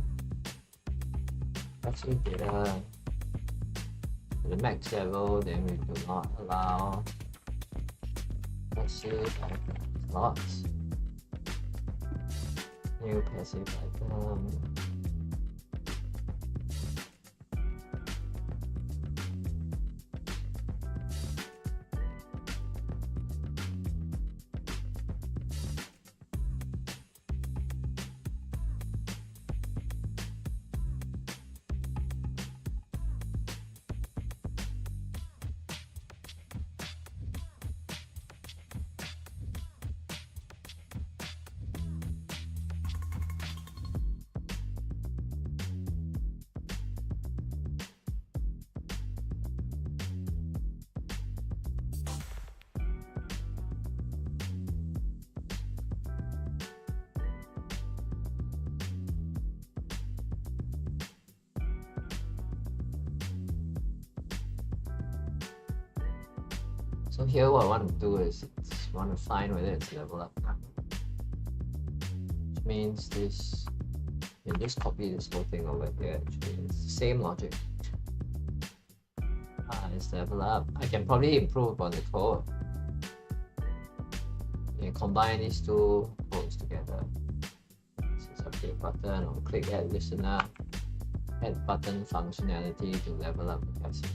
Passive data to the max level, then we do not allow passive item slots. New passive item. So here what I want to do is want to find whether it's level up. Which means this, you can just copy this whole thing over here. Actually, it's the same logic. It's level up. I can probably improve on the code. You can combine these two codes together. This is update button. I'll click add listener. Add button functionality to level up the passive.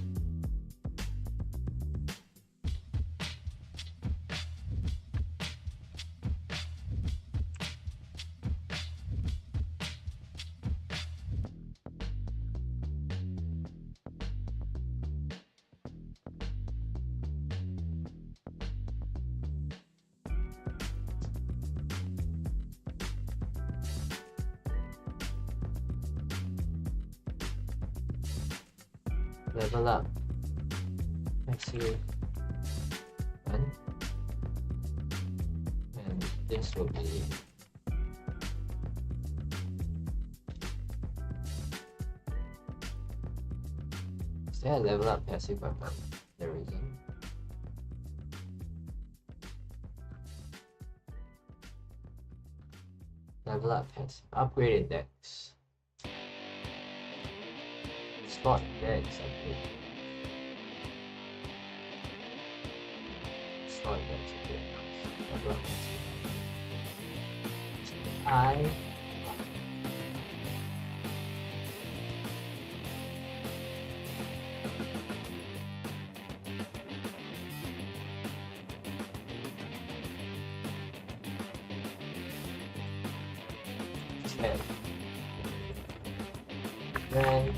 Level up passive one, and this will be is there a level up passive weapon? There isn't. Level up passive upgrade index. Spot index upgrade. Spot index upgrade. Level up passive. Then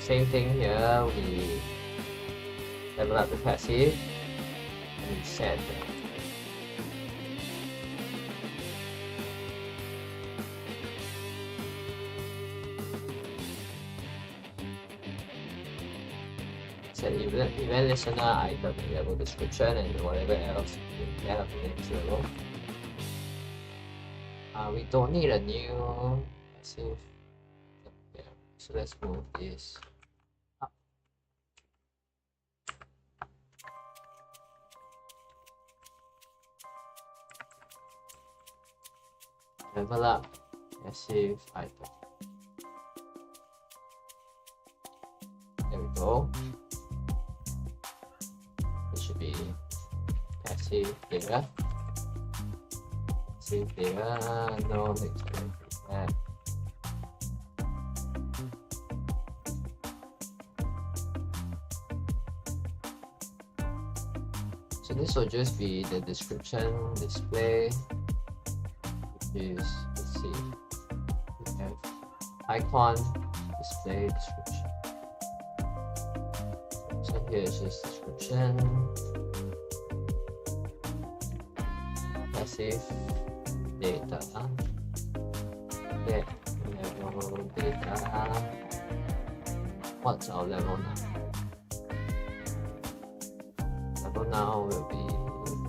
same thing here, we level up the passive and we set event listener, item level description, and whatever else we have in this level. We don't need a new passive. Yeah. So let's move this up. Level up passive item. There we go. It should be passive data. Passive data, no, let's go that. So this will just be the description display, which is, let's see, we have icon display description. So here is just description, passive data, get level data. What's our level now? Level now will be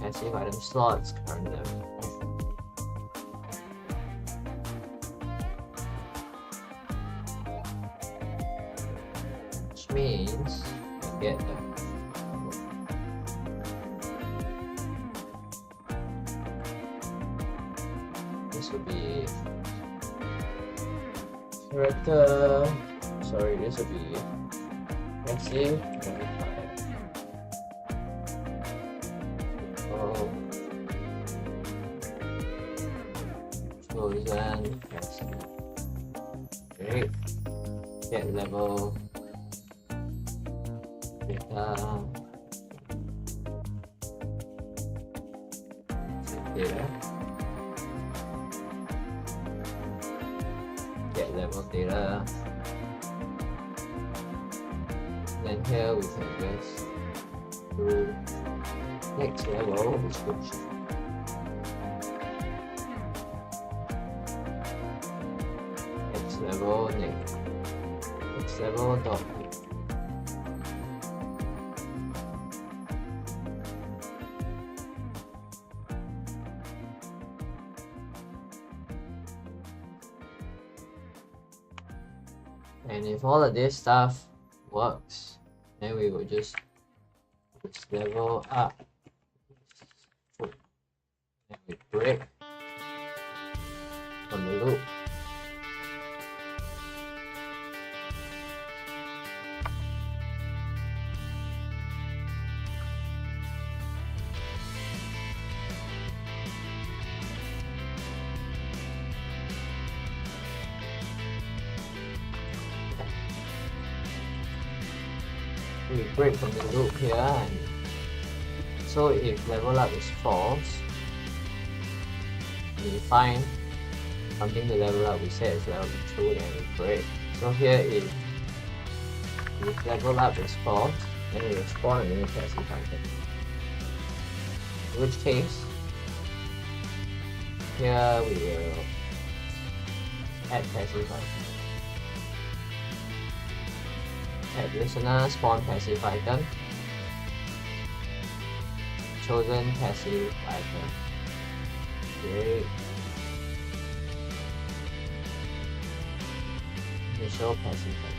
passive item slots, current level. Which means we get the this will be character. Sorry, this will be passive. Chosen passive. Great. Get level data. Data. Get level data. Then here we can just do next level description. Next level name. Next level dot. And if all of this stuff works, then we will just level up. And we break from the loop. We break from the loop here, and so if level up is false, we find something to level up, we set as level 2, then we break. So here if level up is false, then we will spawn a new passive item. In which case, here we will add passive item. Add listener, spawn passive item, chosen passive item. Great. Initial passive item.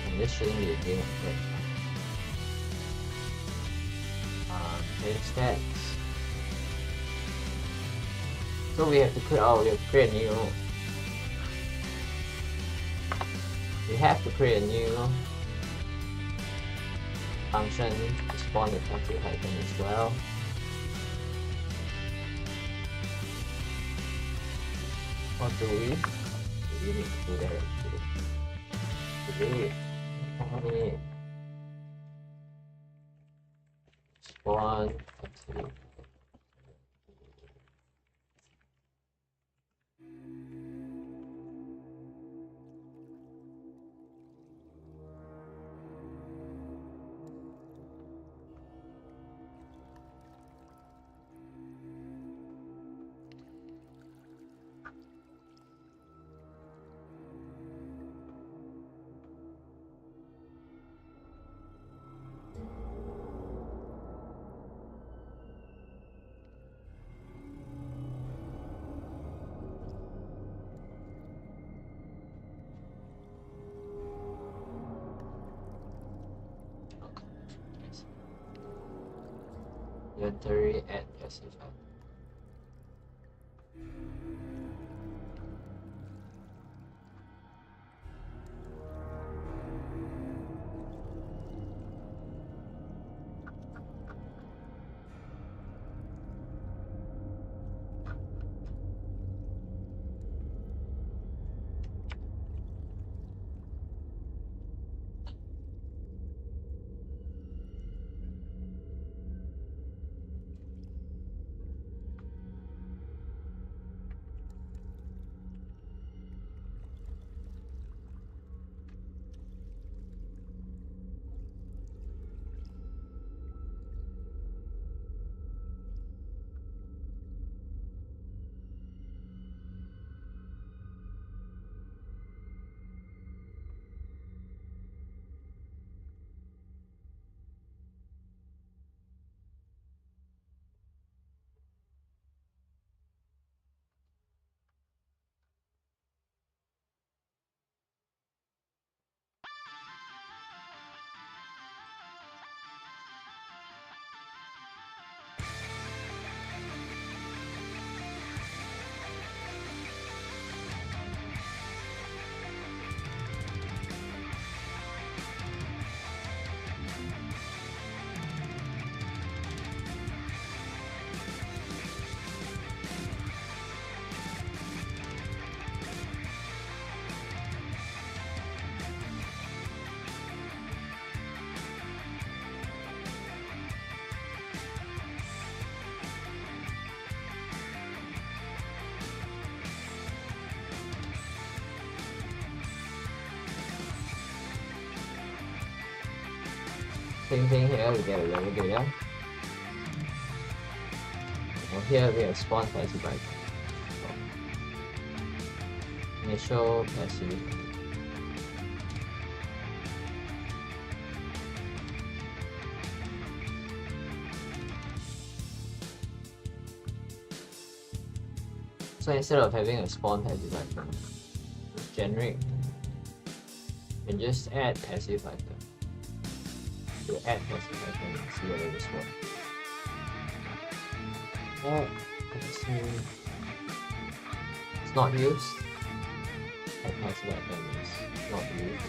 And this shouldn't be a game of play. Change stats. So we have to create a new. We have to create a new function to spawn the passive item as well. Or do we? We need to do that actually. Only spawn passive. Inventory and passive item. Same thing here, we get a level data. And here we have spawn passive item. Initial passive. So instead of having a spawn passive item, generic, and just add passive item. To add passive item and see whether this works. Add passive. It's not used. Add passive item is not used.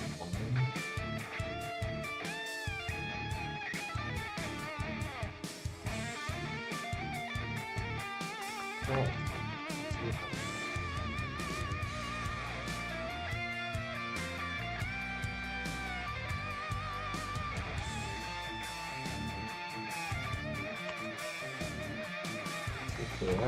Add. Here.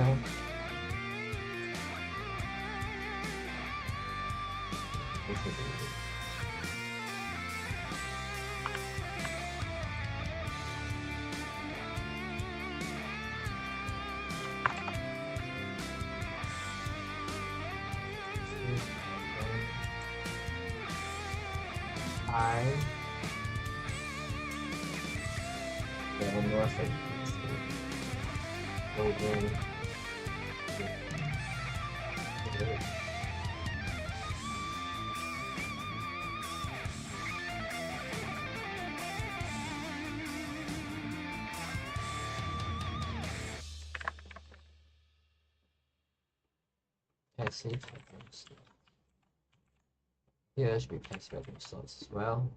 Then what's it? Open. Passive items. Here should be passive item slots as well.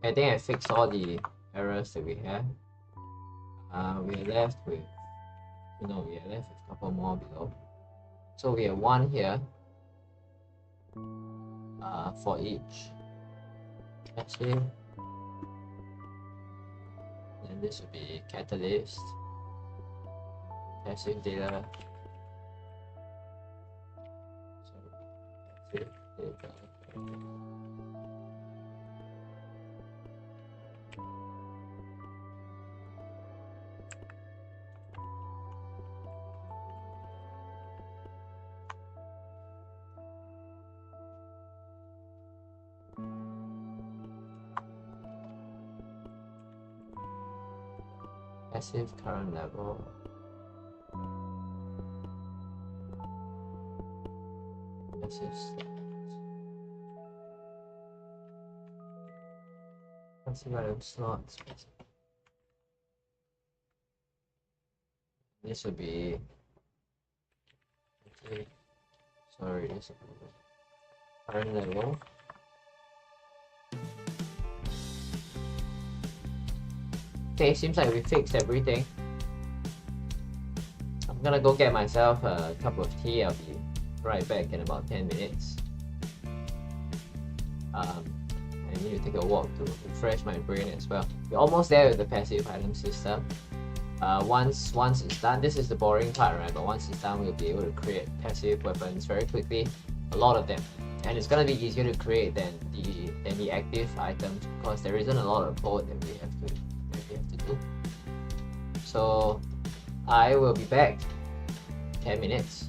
I think I fixed all the errors that we have. We're left with, we are left with a couple more below. So we have one here for each passive. And this would be catalyst, passive data. So passive data. Passive current level. passive item slots. This would be okay. Sorry, this is current level. Okay, seems like we fixed everything. I'm gonna go get myself a cup of tea. I'll be right back in about 10 minutes. I need to take a walk to refresh my brain as well. We're almost there with the passive item system. Once it's done, this is the boring part, right? But once it's done, we'll be able to create passive weapons very quickly, a lot of them, and it's gonna be easier to create than the active items because there isn't a lot of code that we have to do. So I will be back 10 minutes.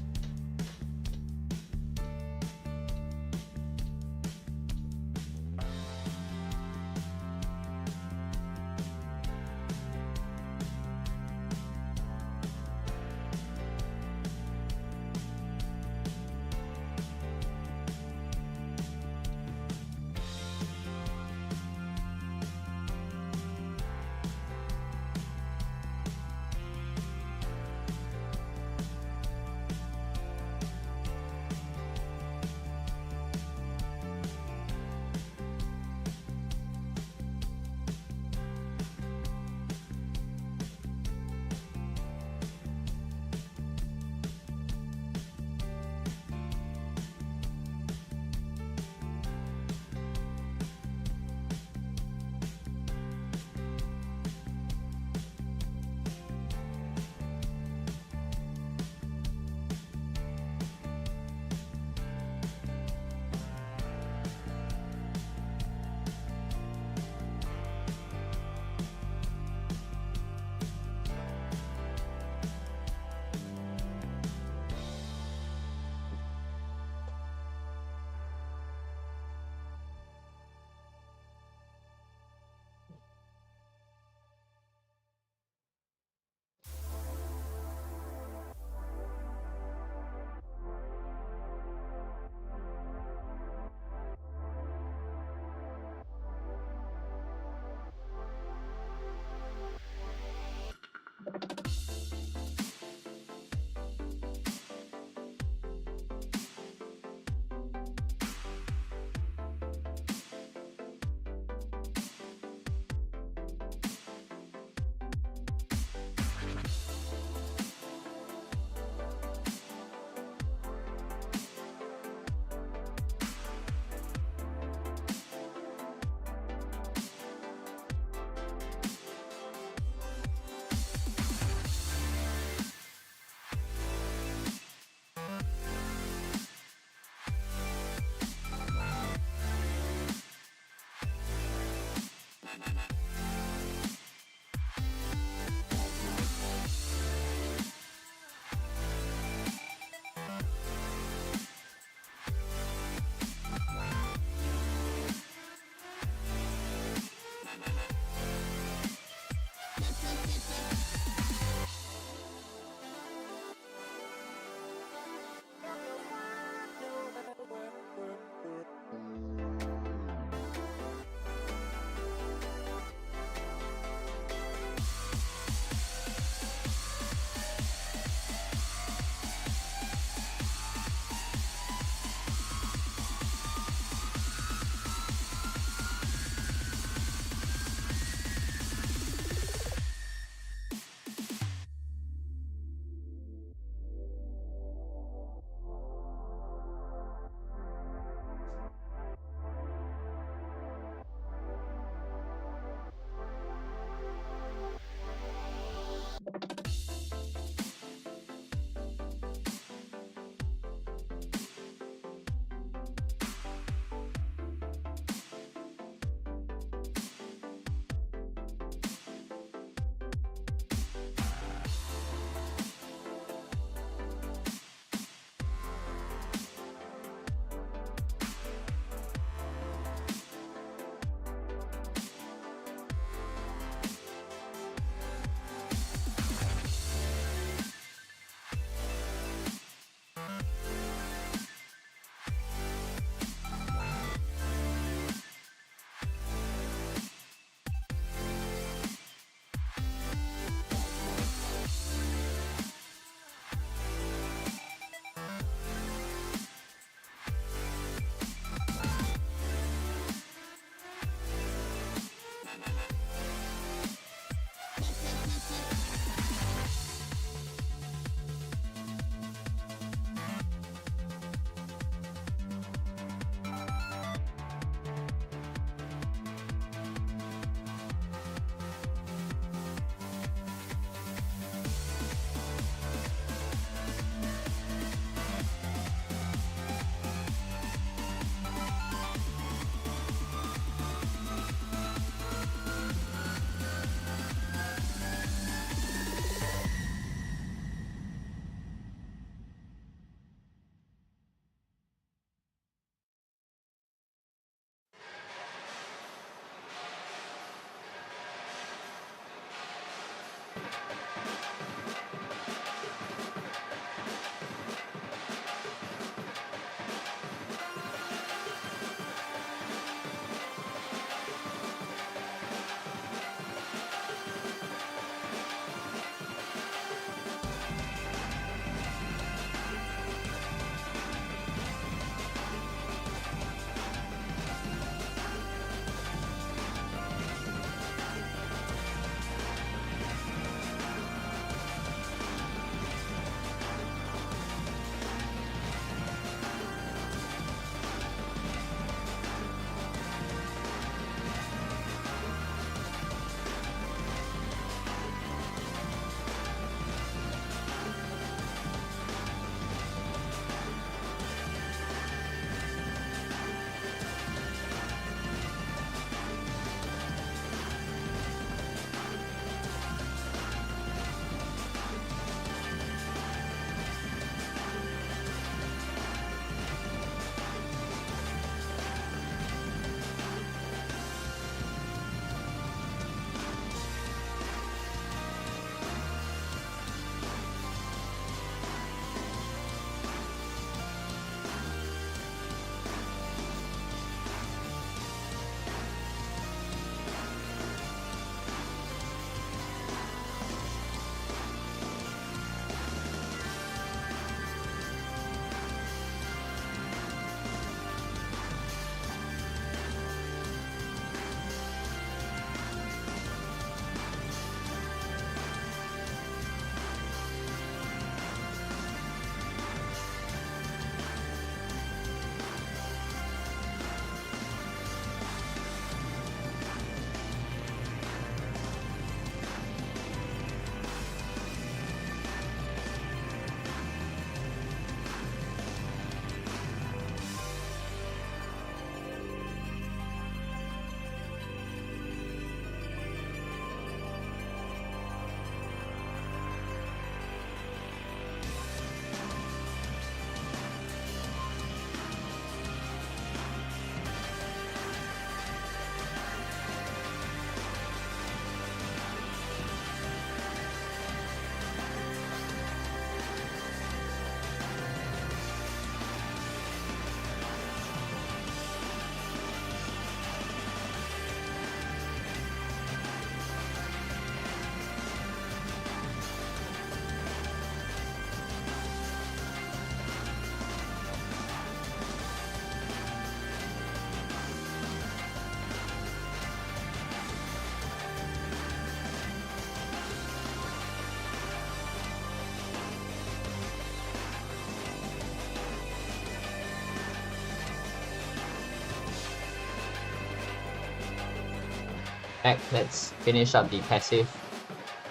Let's finish up the passive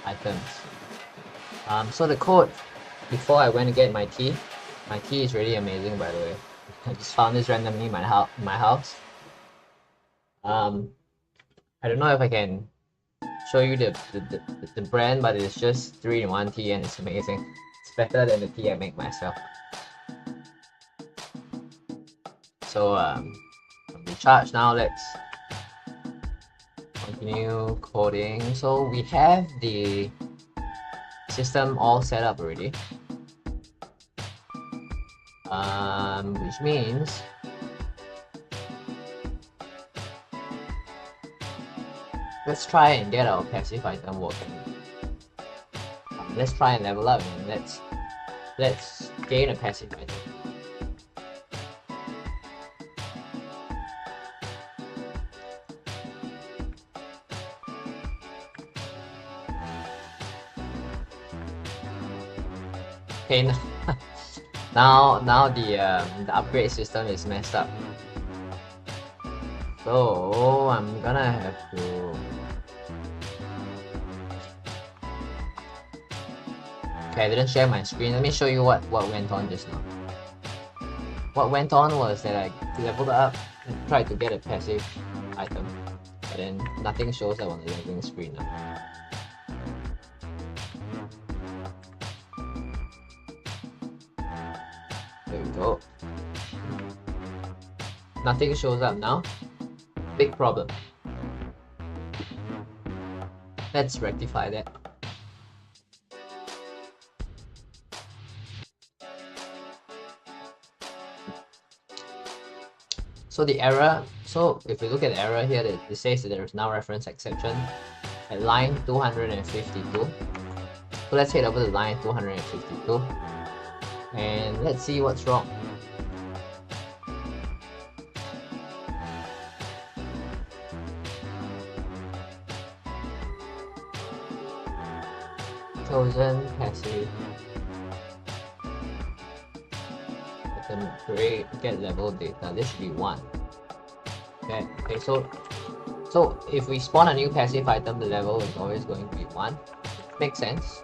items. So the code, before I went to get my tea is really amazing, by the way. I just found this randomly in my house. I don't know if I can show you the brand, but it's just 3-in-1 tea and it's amazing. It's better than the tea I make myself. So recharge now. Let's continue coding. So we have the system all set up already, which means let's try and get our passive item working. Let's try and level up and let's gain a passive item. Okay, now the upgrade system is messed up. So I'm gonna have to. Okay, I didn't share my screen. Let me show you what went on just now. What went on was that I leveled up and tried to get a passive item, but then nothing shows up on the leveling screen now. There we go. Nothing shows up now. Big problem. Let's rectify that. So the error, so if you look at the error here, it says that there is now reference exception at line 252. So let's head over to line 252 and let's see what's wrong. Chosen passive item create get level data. This should be 1. Okay, so if we spawn a new passive item, the level is always going to be 1. Makes sense.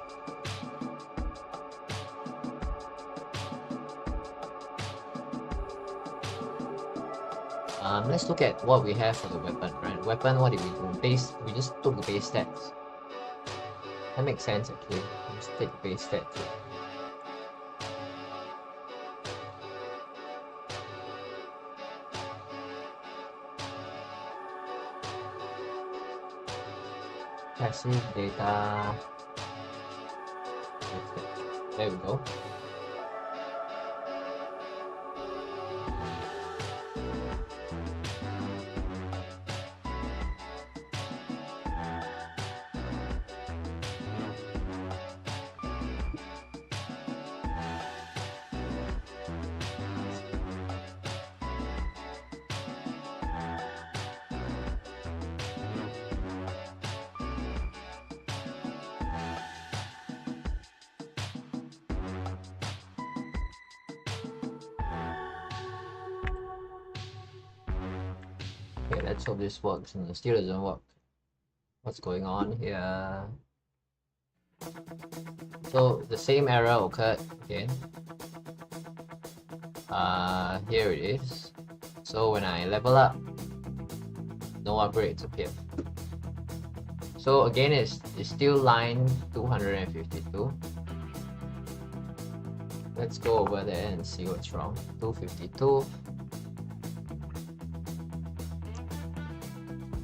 Let's look at what we have for the weapon, right? Weapon, what did we do? Base, we just took the base stats. That makes sense actually. Just take the base stats. Passive data. There we go. Okay, let's hope this works, and it still doesn't work. What's going on here? So the same error occurred again. Here it is. So when I level up, no upgrades appear. So again, it's still line 252. Let's go over there and see what's wrong. 252.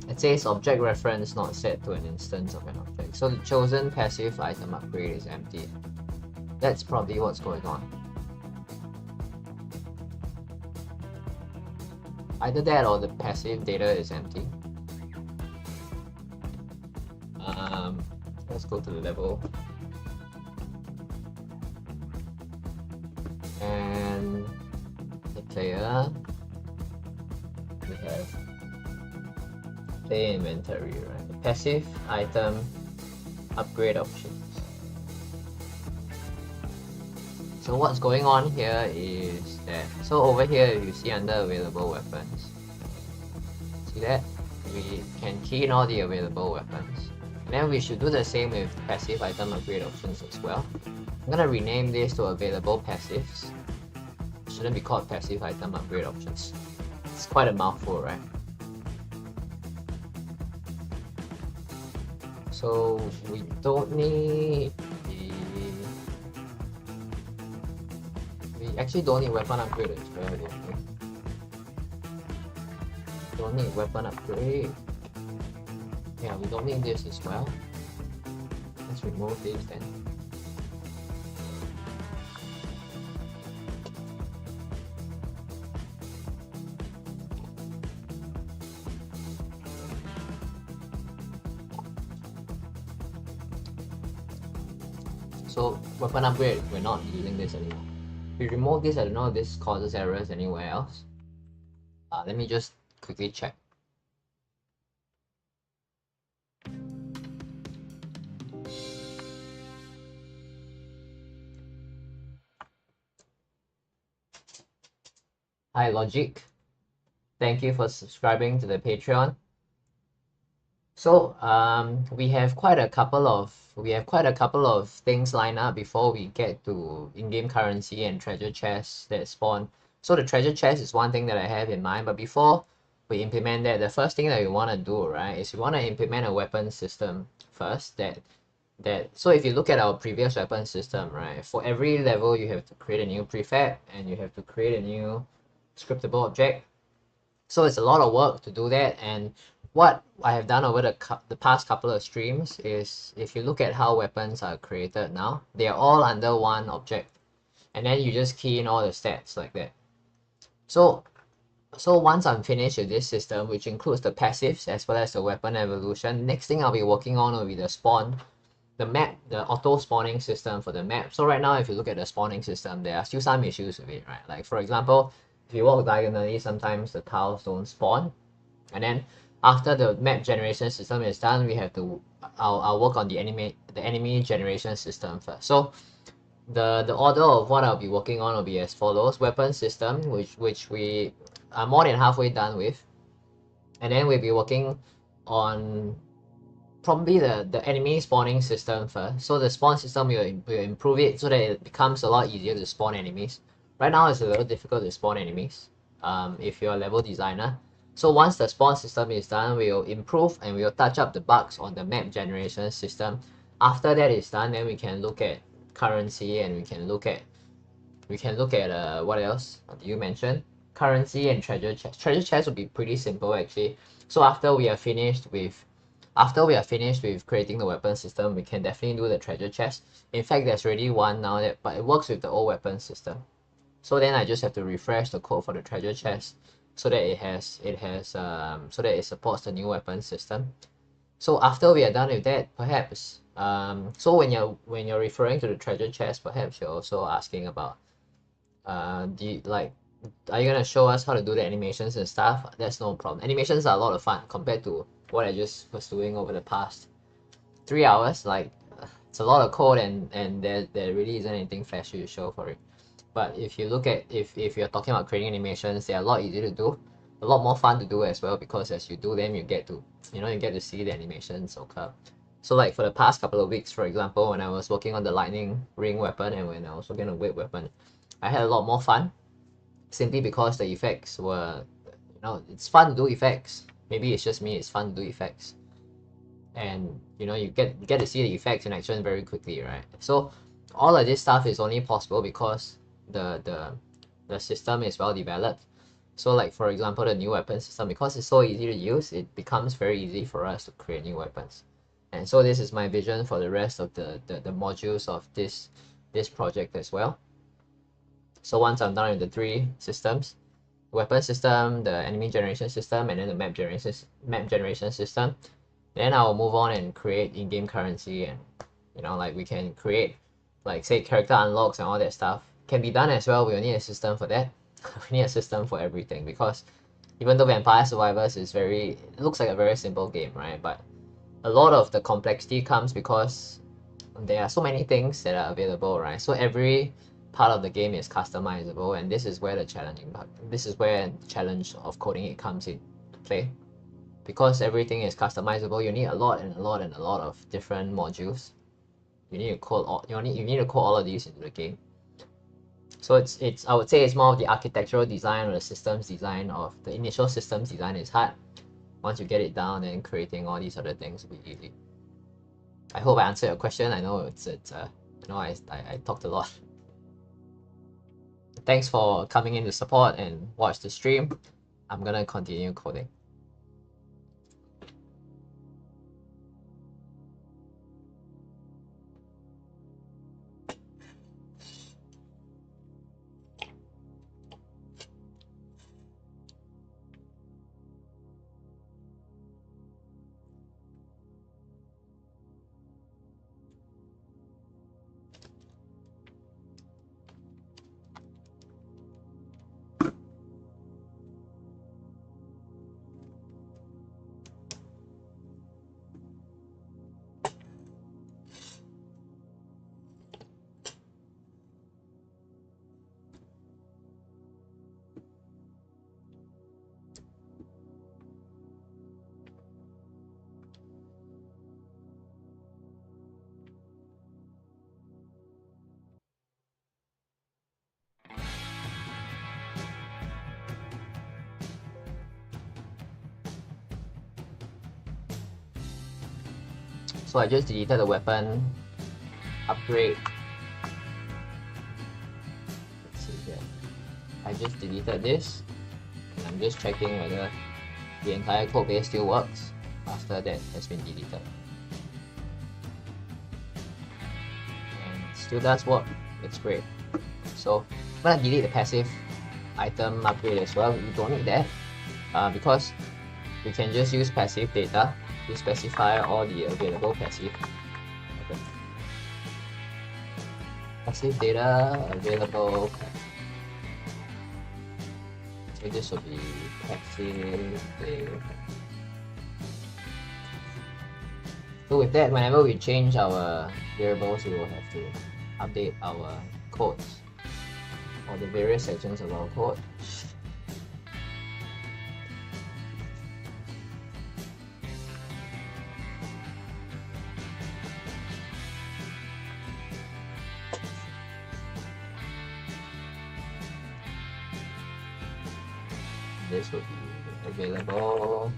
It says object reference not set to an instance of an object. So the chosen passive item upgrade is empty. That's probably what's going on. Either that or the passive data is empty. Let's go to the level. And the player, we have play inventory, right? Passive item upgrade options. So what's going on here is that, so over here you see under available weapons, see that? We can key in all the available weapons. And then we should do the same with passive item upgrade options as well. I'm gonna rename this to available passives. It shouldn't be called passive item upgrade options. It's quite a mouthful, right? So we don't need we actually don't need weapon upgrade as well, don't we? Don't need weapon upgrade. Yeah, we don't need this as well. Let's remove these then. So weapon upgrade, we're not using this anymore. If we remove this, I don't know if this causes errors anywhere else. Let me just quickly check. Hi Logic, thank you for subscribing to the Patreon. So we have quite a couple of things lined up before we get to in-game currency and treasure chests that spawn. So the treasure chest is one thing that I have in mind, but before we implement that, the first thing that we want to do, right, is we want to implement a weapon system first. So if you look at our previous weapon system, right, for every level you have to create a new prefab and you have to create a new scriptable object. So it's a lot of work to do that, and what I have done over the past couple of streams is, if you look at how weapons are created now, they are all under one object, and then you just key in all the stats like that. So So once I'm finished with this system, which includes the passives as well as the weapon evolution, next thing I'll be working on will be the spawn, the map, the auto spawning system for the map. So right now, if you look at the spawning system, there are still some issues with it, right? Like for example, if you walk diagonally, sometimes the tiles don't spawn. And then after the map generation system is done, we have to I'll work on the enemy generation system first. So the order of what I'll be working on will be as follows: weapon system, which we are more than halfway done with, and then we'll be working on probably the enemy spawning system first. So the spawn system will improve it so that it becomes a lot easier to spawn enemies. Right now it's a little difficult to spawn enemies if you're a level designer. So once the spawn system is done, we'll improve and we'll touch up the bugs on the map generation system. After that is done, then we can look at currency, and we can look at what else do you mention? Currency and treasure chest. Treasure chest would be pretty simple actually. So after we are finished with creating the weapon system, we can definitely do the treasure chest. In fact, there's already one now, but it works with the old weapon system. So then I just have to refresh the code for the treasure chest so that so that it supports the new weapon system. So after we are done with that, perhaps so when you're referring to the treasure chest, perhaps you're also asking about are you gonna show us how to do the animations and stuff? That's no problem. Animations are a lot of fun compared to what I just was doing over the past 3 hours. Like it's a lot of code, and there really isn't anything flashy to show for it. But if you look at if you're talking about creating animations, they're a lot easier to do, a lot more fun to do as well, because as you do them, you get to see the animations occur. So like for the past couple of weeks, for example, when I was working on the lightning ring weapon and when I was working on the whip weapon, I had a lot more fun simply because the effects were, it's fun to do effects. Maybe it's just me, it's fun to do effects. And you get to see the effects in action very quickly, right? So all of this stuff is only possible because the system is well developed. So like for example, the new weapon system, because it's so easy to use, it becomes very easy for us to create new weapons. And so this is my vision for the rest of the modules of this project as well. So once I'm done with the three systems, weapon system, the enemy generation system, and then the map generation system, then I'll move on and create in-game currency, and like we can create, like say, character unlocks and all that stuff can be done as well. We'll need a system for that. We need a system for everything, because even though Vampire Survivors it looks like a very simple game, right? But a lot of the complexity comes because there are so many things that are available, right? So every part of the game is customizable, and this is where the challenge of coding it comes into play. Because everything is customizable, you need a lot of different modules. You need to code all of these into the game. So it's I would say it's more of the architectural design or the systems design. Of the initial systems design is hard. Once you get it down, then creating all these other things will be easy. I hope I answered your question. I know I talked a lot. Thanks for coming in to support and watch the stream. I'm gonna continue coding. So I just deleted the weapon upgrade. Let's see here. I just deleted this. And I'm just checking whether the entire code base still works after that has been deleted. And it still does work. It's great. So I'm gonna delete the passive item upgrade as well. We don't need that because we can just use passive data to specify all the available passive items. Passive data available. So this will be passive data. So with that, whenever we change our variables, we will have to update our codes or the various sections of our code. This will be available.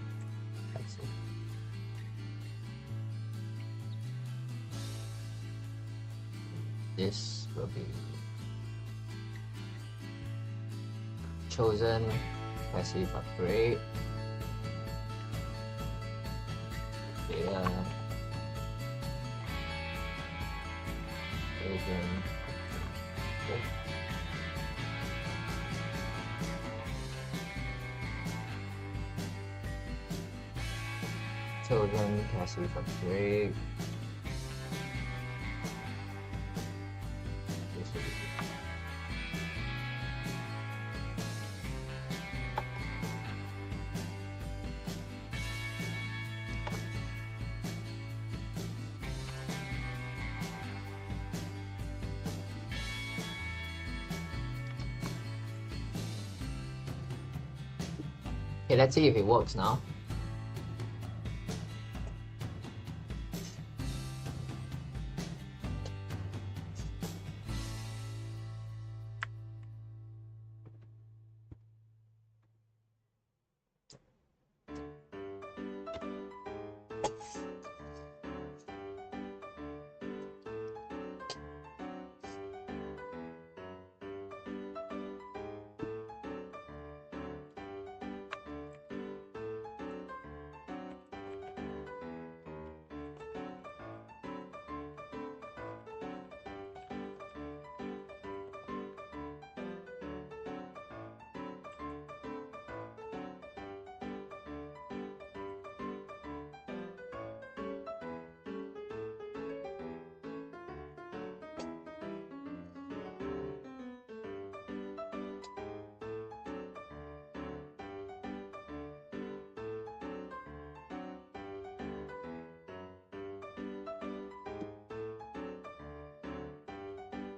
This will be chosen passive upgrade. Data. Chosen. Chosen passive upgrade. Okay, let's see if it works now.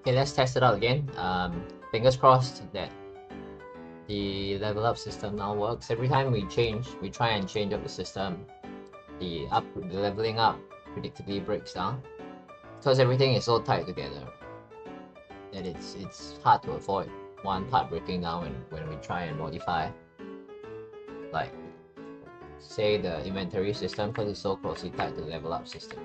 Okay, let's test it out again. Fingers crossed that the level up system now works. Every time we try and change up the system, the leveling up predictably breaks down because everything is so tied together that it's hard to avoid one part breaking down when we try and modify, like say the inventory system, because it's so closely tied to the level up system.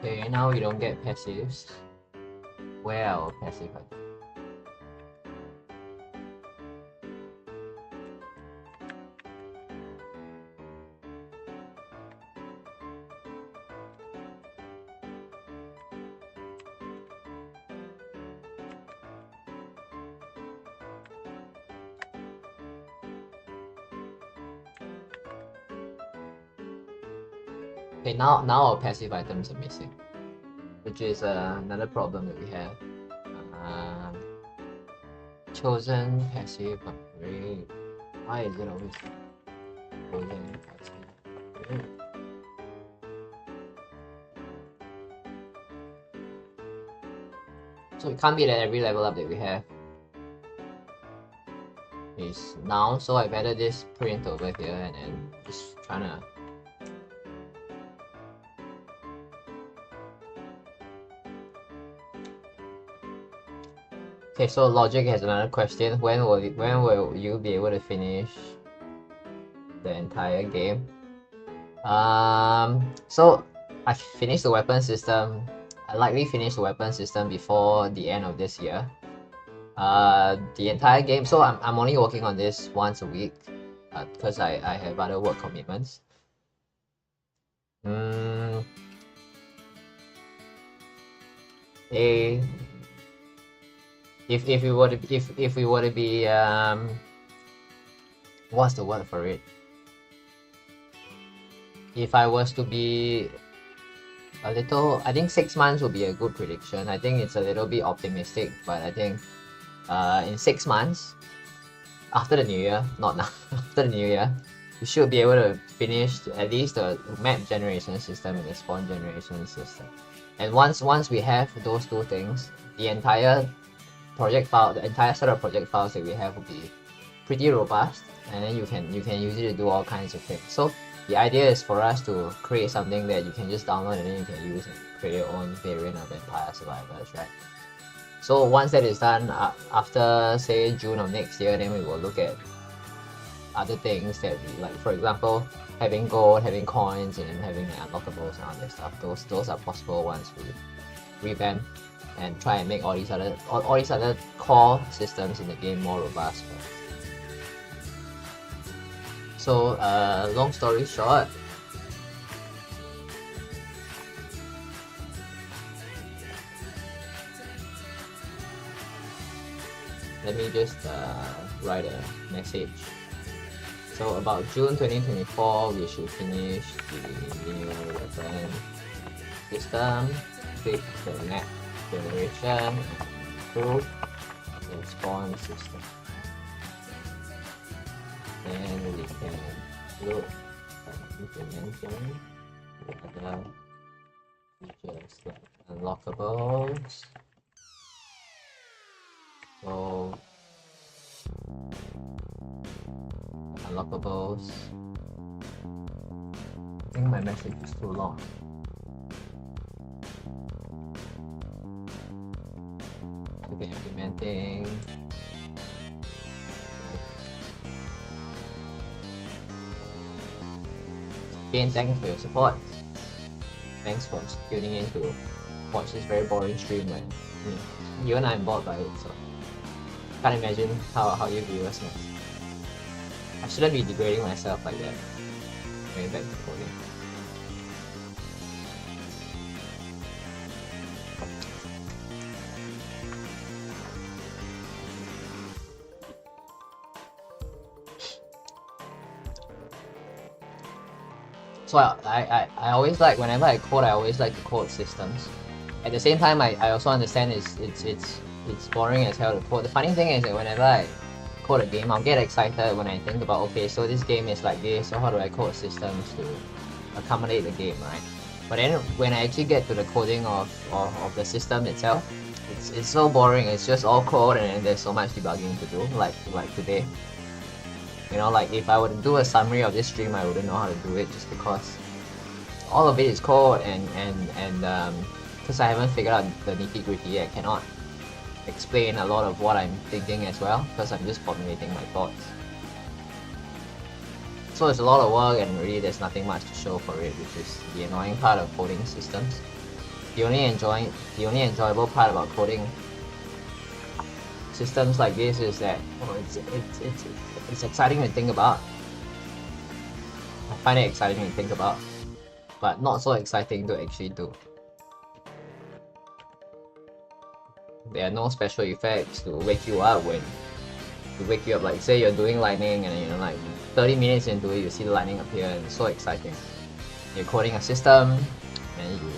Okay, now we don't get passives. Where are our passive items? Okay, now our passive items are missing, which is another problem that we have. Chosen passive upgrade. Why is it always chosen passive upgrade? So it can't be that every level up that we have is now, so I've added this print over here and then just trying to Okay, so logic has another question. When will you be able to finish the entire game? So I finished the weapon system. likely finish the weapon system before the end of this year. The entire game, so I'm only working on this once a week because I have other work commitments. If we were to be what's the word for it? If I was to be a little, I think 6 months would be a good prediction. I think it's a little bit optimistic, but I think in 6 months, after the new year, not now, after the new year, we should be able to finish at least the map generation system and the spawn generation system. And once we have those two things, the entire project file, the entire set of project files that we have will be pretty robust, and then you can use it to do all kinds of things. So the idea is for us to create something that you can just download and then you can use and create your own variant of Empire Survivors, right? So once that is done, after say June of next year, then we will look at other things that we like. For example, having gold, having coins, and then having unlockables and all that stuff. Those are possible once we revamp and try and make all these other core systems in the game more robust. So long story short, let me just write a message. So about June 2024, we should finish the new weapon system, fix the map generation, improve the spawn system. And we can look at implementing other features like unlockables. So unlockables. I think my message is too long. Okay, implementing. Again, thanks for your support. Thanks for tuning in to watch this very boring stream when you and I am bored by it, so can't imagine how you viewers know. I shouldn't be degrading myself like that. Going back to coding. So I always like, whenever I code, I always like to code systems. At the same time, I also understand it's boring as hell to code. The funny thing is that whenever I code a game, I'll get excited when I think about, okay, so this game is like this, so how do I code systems to accommodate the game, right? But then when I actually get to the coding of the system itself, it's so boring. It's just all code and then there's so much debugging to do, like today. You know, like if I were to do a summary of this stream, I wouldn't know how to do it just because all of it is code and because I haven't figured out the nitty-gritty yet, I cannot explain a lot of what I'm thinking as well because I'm just formulating my thoughts. So it's a lot of work and really there's nothing much to show for it, which is the annoying part of coding systems. The only enjoyable part about coding systems like this is that it's exciting to think about. I find it exciting to think about, but not so exciting to actually do. There are no special effects to wake you up like say you're doing lightning and like 30 minutes into it you see the lightning appear and it's so exciting. You're coding a system and you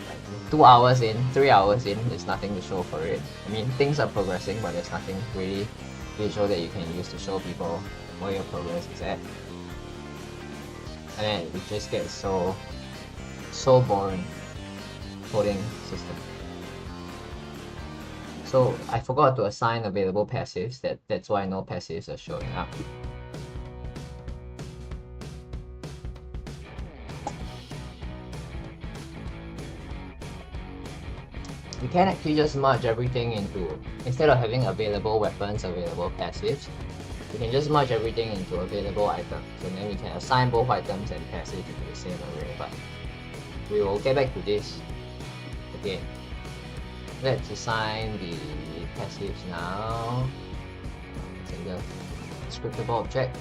like 2 hours in, 3 hours in, there's nothing to show for it. I mean, things are progressing, but there's nothing really visual that you can use to show people where your progress is at. And then it just gets so boring coding system. So I forgot to assign available passives, that's why no passives are showing up. You can actually just merge everything into, instead of having available weapons, available passives, you can just merge everything into available items, and then we can assign both items and passives into the same array. But we will get back to this. The Okay, let's assign the passives now. Take the scriptable object.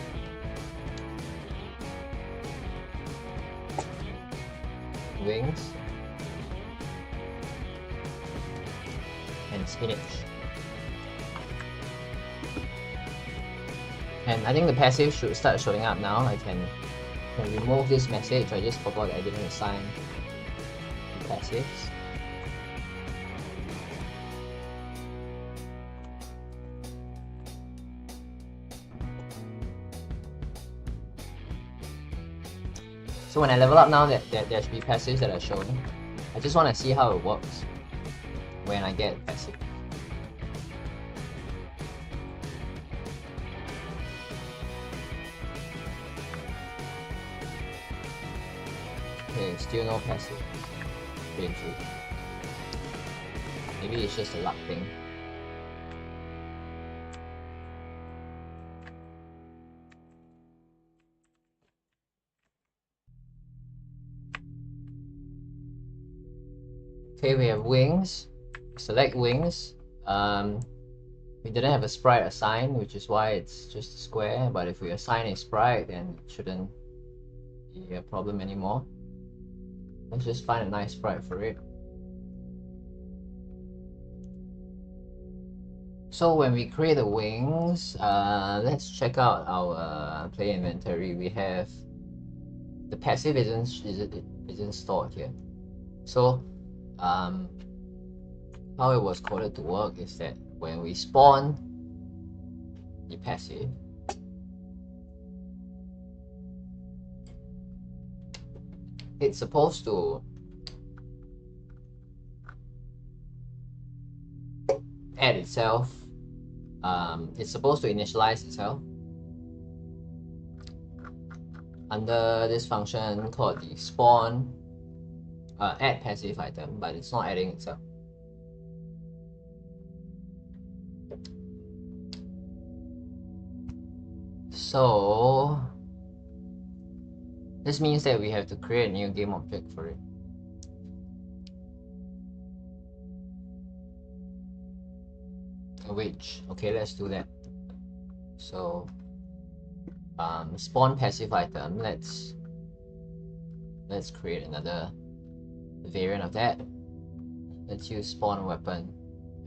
Wings and spinach. And I think the passive should start showing up now. I can remove this message. I just forgot I didn't assign the passives. So when I level up now, there should be passives that are showing. I just want to see how it works when I get passive. Okay, still no passive. Painful. Maybe it's just a luck thing. Okay, we have wings. Select wings. We didn't have a sprite assigned, which is why it's just a square. But if we assign a sprite, then it shouldn't be a problem anymore. Let's just find a nice sprite for it. So when we create the wings, let's check out our player inventory. We have the passive isn't stored here. So how it was coded to work is that when we spawn the passive, it's supposed to add itself. It's supposed to initialize itself under this function called the spawn add passive item, but it's not adding itself. So this means that we have to create a new game object for it. Which, okay, let's do that. So spawn passive item, let's create another variant of that. Let's use spawn weapon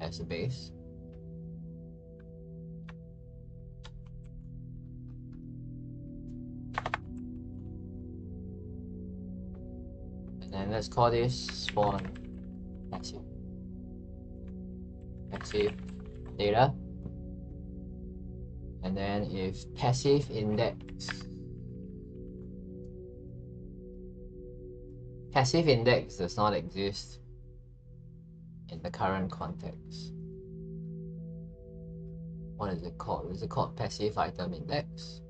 as the base. And then let's call this spawn passive data. And then if passive index does not exist in the current context, what is it called? Is it called passive item index?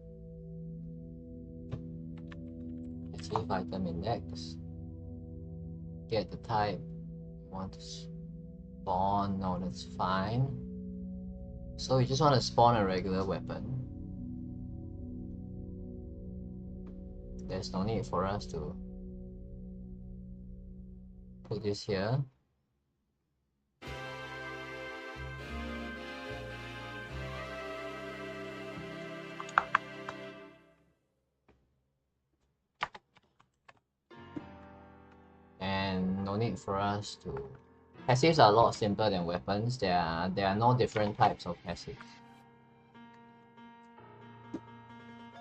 Passive item index. Get the type. Want to spawn? No, that's fine. So we just want to spawn a regular weapon. There's no need for us to put this here. And no need for us to... Passives are a lot simpler than weapons. There are no different types of passives.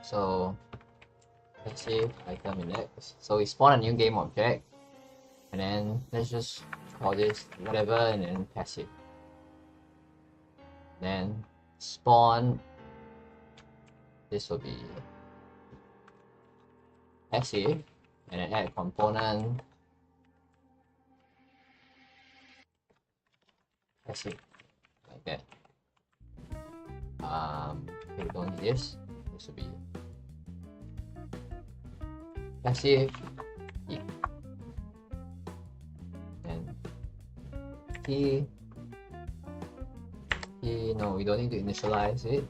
So passive item index. So we spawn a new game object, and then let's just call this whatever, and then passive. Then spawn. This will be passive, and then add component. Passive, like that. We don't need this. This will be passive and key. No, we don't need to initialize it.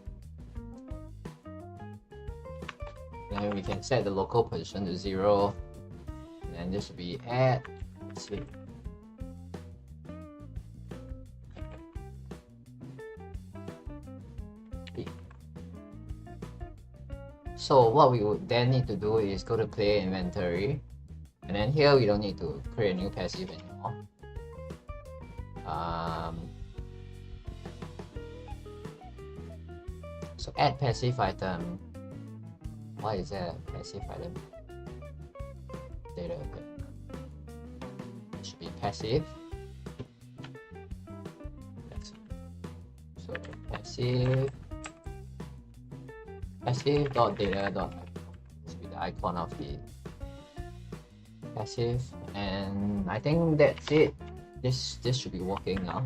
Then we can set the local position to 0, and then this will be add passive. So what we would then need to do is go to player inventory, and then here we don't need to create a new passive anymore. So add passive item. Why is there a passive item? Data. It should be passive. So passive.data. This will be the icon of the passive, and I think that's it. This should be working now.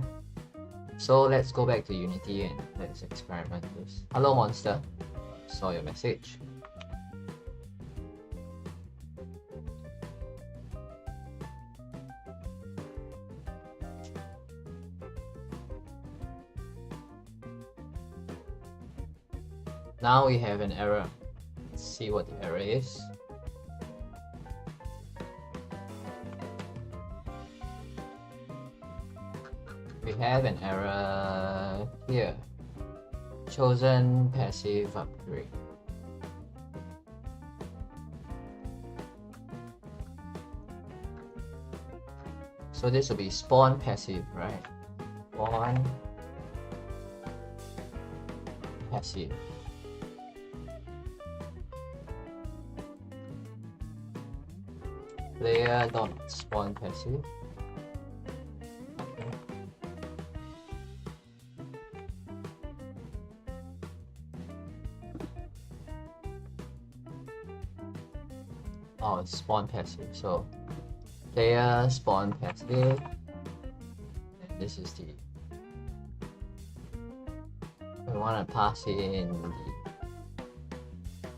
So let's go back to Unity and let's experiment this. Hello monster, saw your message. Now we have an error. Let's see what the error is. We have an error here. Chosen passive upgrade. So this will be spawn passive, right? Spawn passive. Player.spawn passive. Oh, it's spawn passive. So player spawn passive, and this is the, we want to pass in the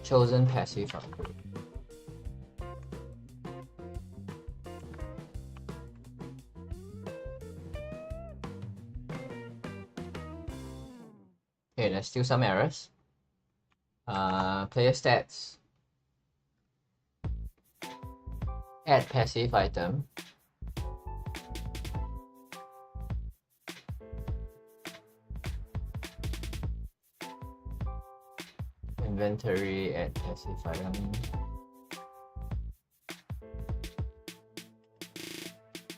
chosen passive upgrade. Okay, there's still some errors. Player stats. Add passive item. Inventory, add passive item.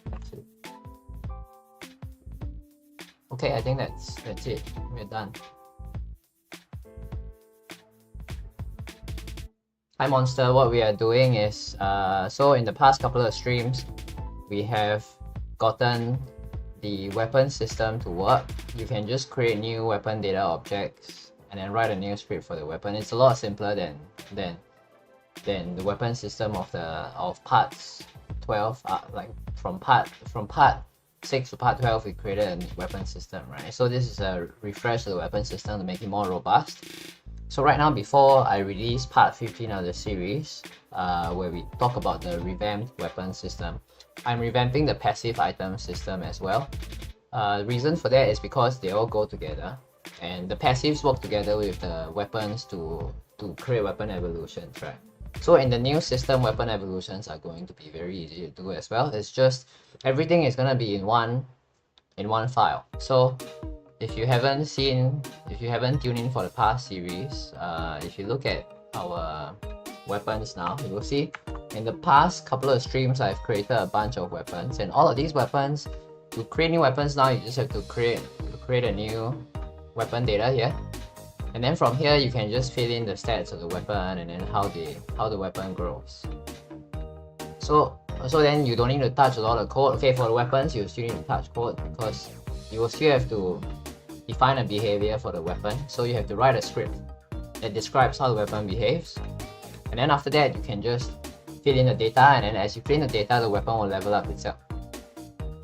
That's it. Okay, I think that's it. We're done. Hi monster, what we are doing is, so in the past couple of streams, we have gotten the weapon system to work. You can just create new weapon data objects and then write a new script for the weapon. It's a lot simpler than the weapon system of parts 12. Like from part 6 to part 12, we created a weapon system, right? So this is a refresh of the weapon system to make it more robust. So right now, before I release part 15 of the series, where we talk about the revamped weapon system, I'm revamping the passive item system as well. The reason for that is because they all go together, and the passives work together with the weapons to create weapon evolutions, right? So in the new system, weapon evolutions are going to be very easy to do as well. It's just everything is gonna be in one file. So if you haven't tuned in for the past series, if you look at our weapons now, you will see in the past couple of streams I've created a bunch of weapons, and all of these weapons, to create new weapons now, you just have to create a new weapon data here, and then from here you can just fill in the stats of the weapon and then how the weapon grows. So then you don't need to touch a lot of code. Okay, for the weapons you still need to touch code because you will still have to define a behavior for the weapon. So you have to write a script that describes how the weapon behaves, and then after that you can just fill in the data, and then as you fill in the data, the weapon will level up itself.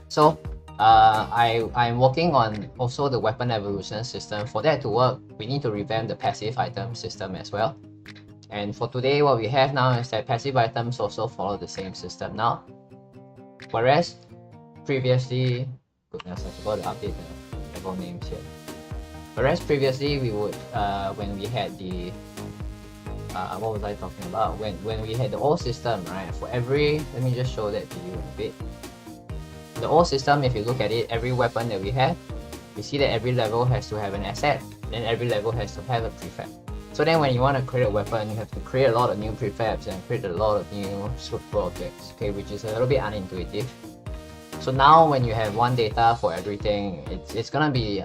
So I'm working on also the weapon evolution system. For that to work, we need to revamp the passive item system as well. And for today, what we have now is that passive items also follow the same system now, whereas previously, goodness, I forgot to update the level names here. Whereas previously we would, when we had the, what was I talking about? When we had the old system, right? For every, let me just show that to you a bit. The old system, if you look at it, every weapon that we have, we see that every level has to have an asset, then every level has to have a prefab. So then when you want to create a weapon, you have to create a lot of new prefabs and create a lot of new scriptable objects, okay, which is a little bit unintuitive. So now when you have one data for everything, it's gonna be,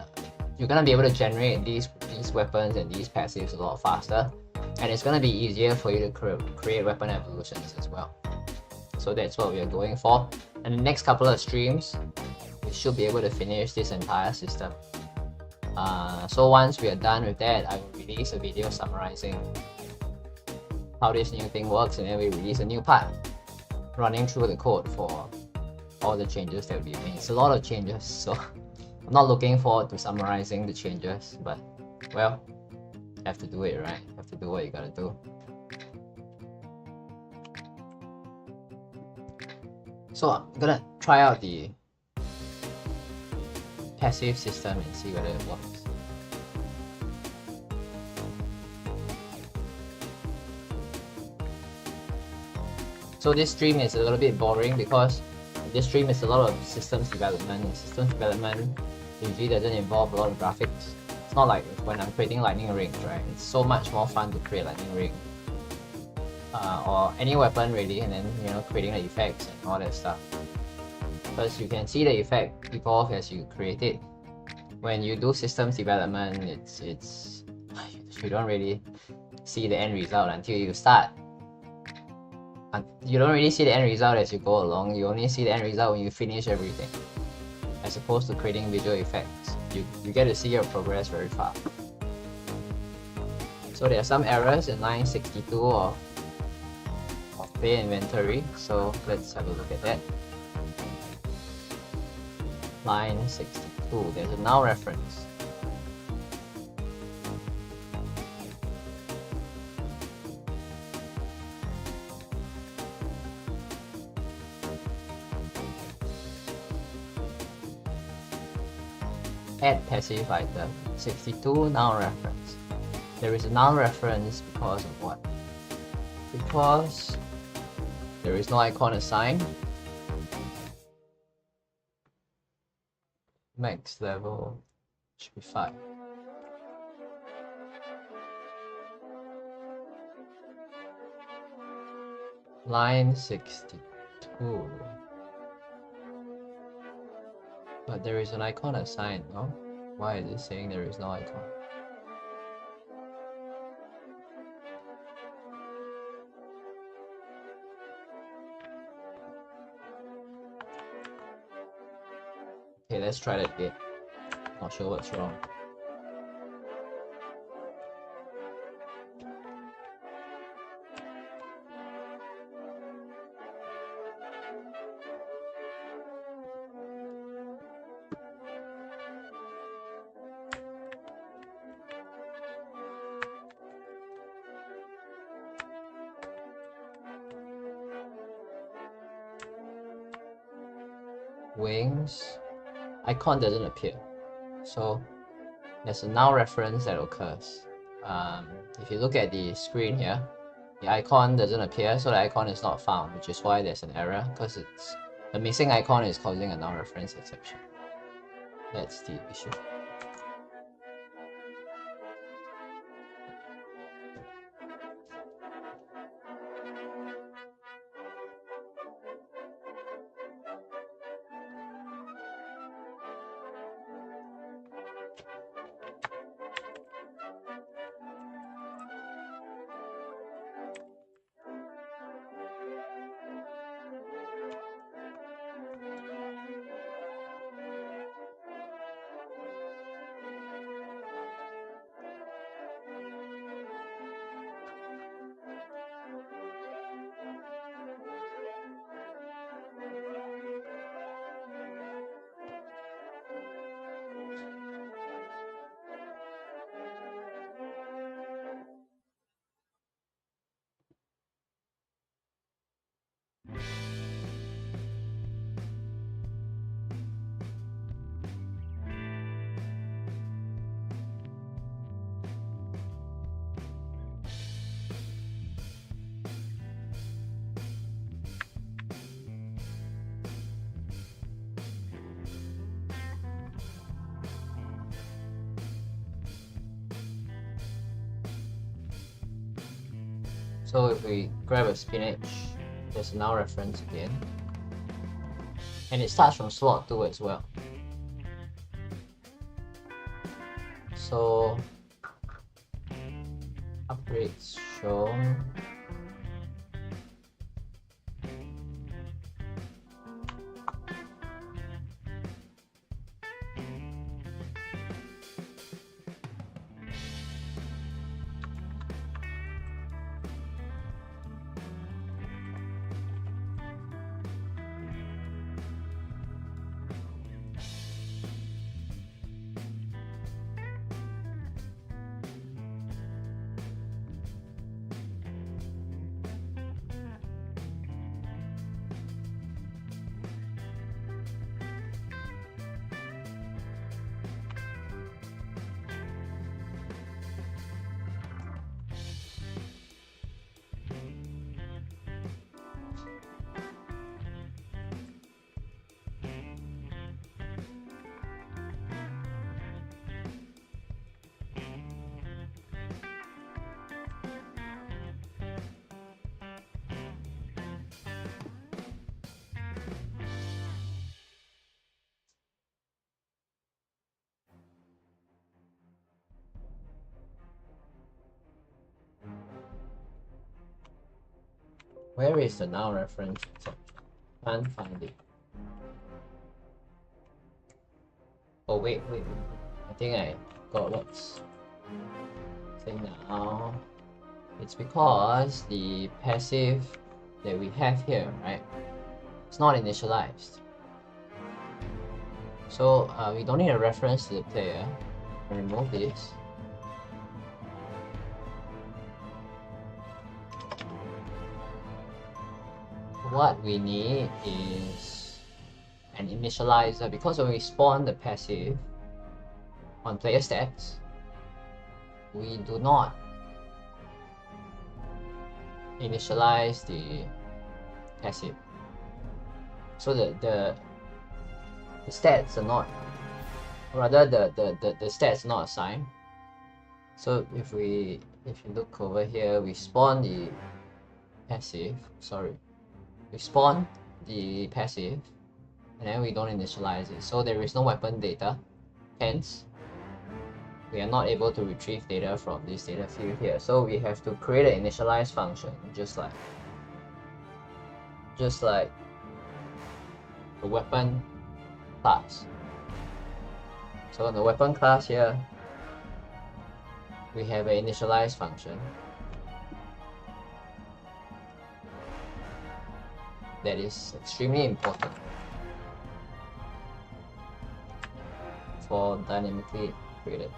you're gonna be able to generate these weapons and these passives a lot faster, and it's gonna be easier for you to create weapon evolutions as well. So that's what we are going for. And the next couple of streams, we should be able to finish this entire system. So once we are done with that, I will release a video summarizing how this new thing works, and then we release a new part running through the code for all the changes that we made. It's a lot of changes, so I'm not looking forward to summarizing the changes, but well, have to do it, right? Have to do what you gotta do. So I'm gonna try out the passive system and see whether it works. So this stream is a little bit boring because this stream is a lot of systems development, and systems development usually doesn't involve a lot of graphics. It's not like when I'm creating lightning rings, right? It's so much more fun to create lightning ring or any weapon really, and then creating the effects and all that stuff. Because you can see the effect evolve as you create it. When you do systems development, it's you don't really see the end result until you start. You don't really see the end result as you go along. You only see the end result when you finish everything. As opposed to creating visual effects, you get to see your progress very fast. So there are some errors in line 62 of play inventory. So let's have a look at that. Line 62, there's a null reference. Add passive item, 62 null reference. There is a null reference because of what? Because there is no icon assigned. Max level should be 5. Line 62. But there is an icon assigned, no? Why is it saying there is no icon? Okay, let's try that again. Not sure what's wrong. Wings, icon doesn't appear. So there's a null reference that occurs. If you look at the screen here, the icon doesn't appear, so the icon is not found, which is why there's an error, because the missing icon is causing a null reference exception. That's the issue. So if we grab a spinach, there's a null reference again. And it starts from slot 2 as well. So upgrades shown. Where is the null reference? Can't find it. Oh wait. I think I got what's saying now. It's because the passive that we have here, right? It's not initialized. So we don't need a reference to the player. Remove this. What we need is an initializer, because when we spawn the passive on player stats, we do not initialize the passive. So the stats are not, rather the stats are not assigned. So if you look over here, we spawn the passive, we spawn the passive and then we don't initialize it. So there is no weapon data, hence we are not able to retrieve data from this data field here. So we have to create an initialize function, just like the weapon class. So in the weapon class here, we have an initialize function that is extremely important for dynamically created.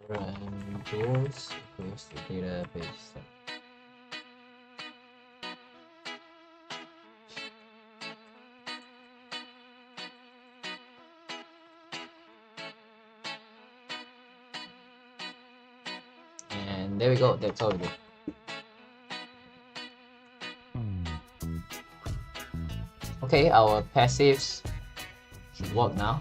Run tools equals to database. And there we go, that's all we do. Okay, our passives should work now.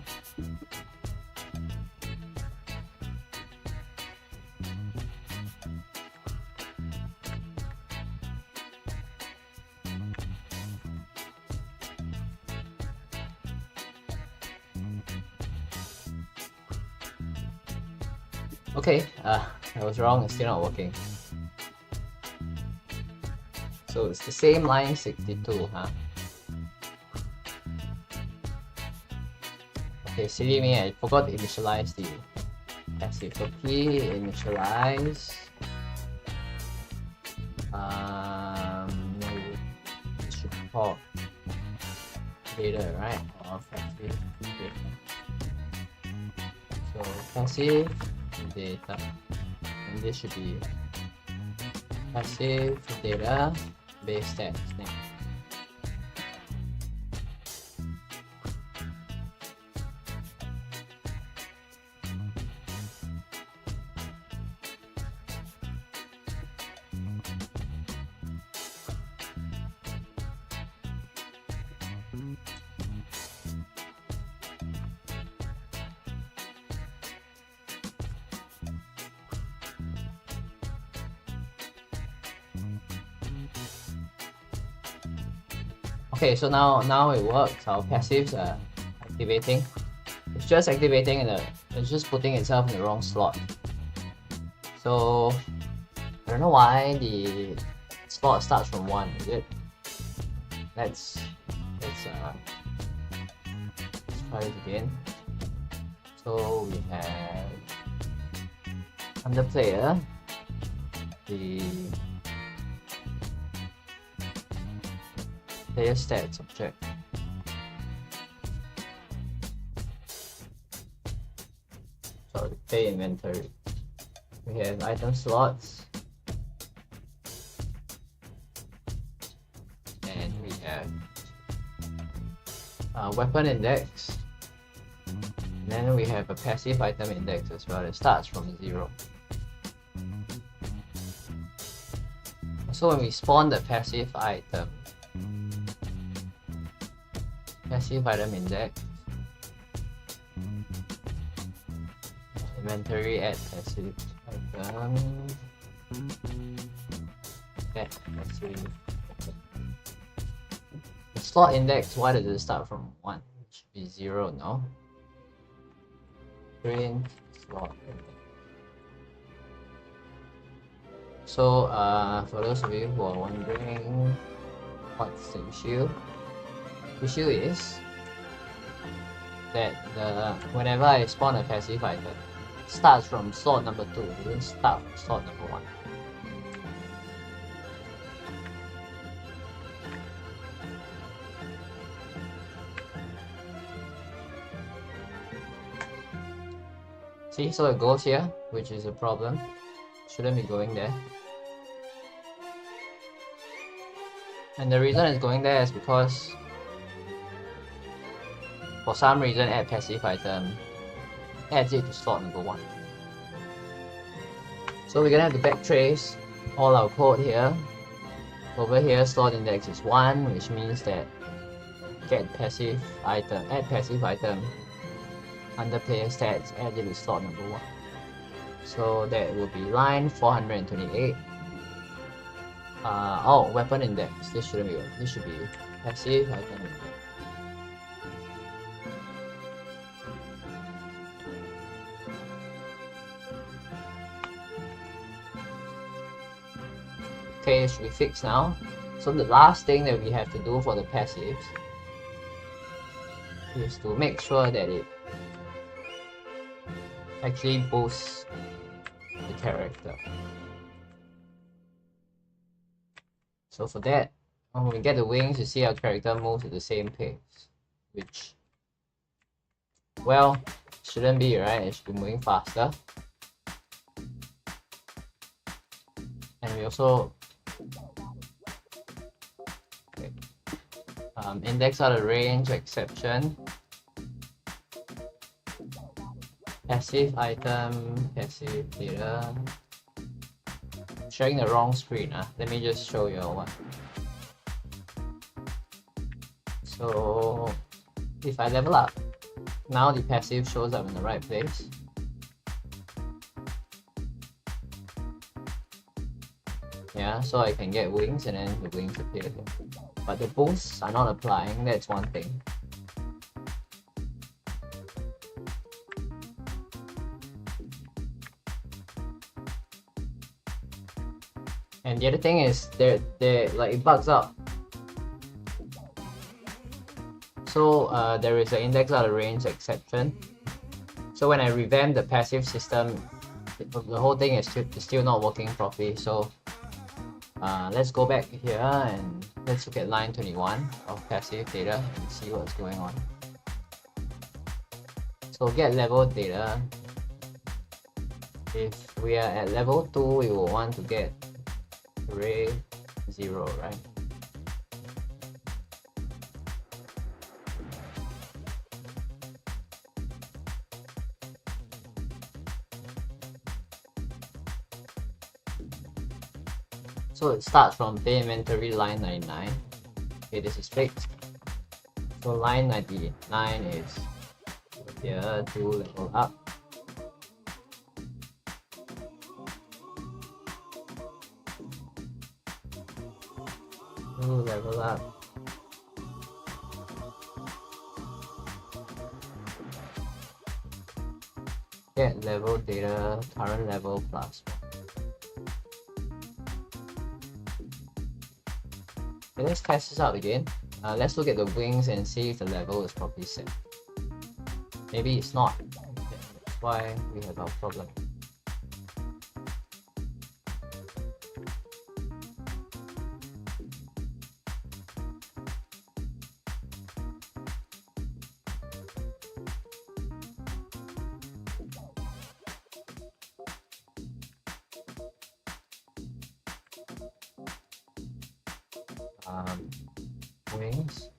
Okay, I was wrong, it's still not working. So it's the same line 62, huh? Okay, silly me, I forgot to initialize the passive. So p initialize no, it should call data, right? Or passive data. So passive data, and this should be passive data base stats name. Okay, so now it works. Our passives are activating. It's just activating it's just putting itself in the wrong slot. So I don't know why the slot starts from 1, is it? Let's try it again. So we have under player the player stats object. Sorry, play inventory. We have item slots, and we have weapon index, and then we have a passive item index as well. It starts from 0. So when we spawn the passive item index, inventory add passive item, add passive. The slot index, why does it start from 1? It should be 0, no? Print slot index. So for those of you who are wondering what's the issue, is that whenever I spawn a passive item, it starts from slot number 2, it doesn't start from slot number 1. See, so it goes here, which is a problem. Shouldn't be going there. And the reason it's going there is because for some reason add passive item adds it to slot number 1. So we're gonna have to backtrace all our code here. Over here slot index is 1, which means that add passive item under player stats, add it to slot number 1. So that will be line 428. Oh, weapon index. This shouldn't be. This should be passive item index. Okay, it should be fixed now. So the last thing that we have to do for the passives is to make sure that it actually boosts the character. So for that, when we get the wings, you see our character moves at the same pace, which, well, shouldn't be, right? It should be moving faster. And we also index out of range exception, passive item, passive data. Sharing the wrong screen. Let me just show you one. So if I level up, now the passive shows up in the right place. Yeah, so I can get wings and then the wings appear here. But the boosts are not applying, that's one thing. And the other thing is, they're like, it bugs out. So there is an index out of range exception. So when I revamp the passive system, the whole thing is still not working properly. So let's go back here and let's look at line 21 of passive data and see what's going on. So get level data. If we are at level 2, we will want to get array 0, right? So it starts from day inventory line 99. Okay, this is fixed. So line 99 is here to level up. To level up. Get level data, current level plus. Okay, let's test this out again. Let's look at the wings and see if the level is properly set. Maybe it's not. That's why we have our problem. Wings.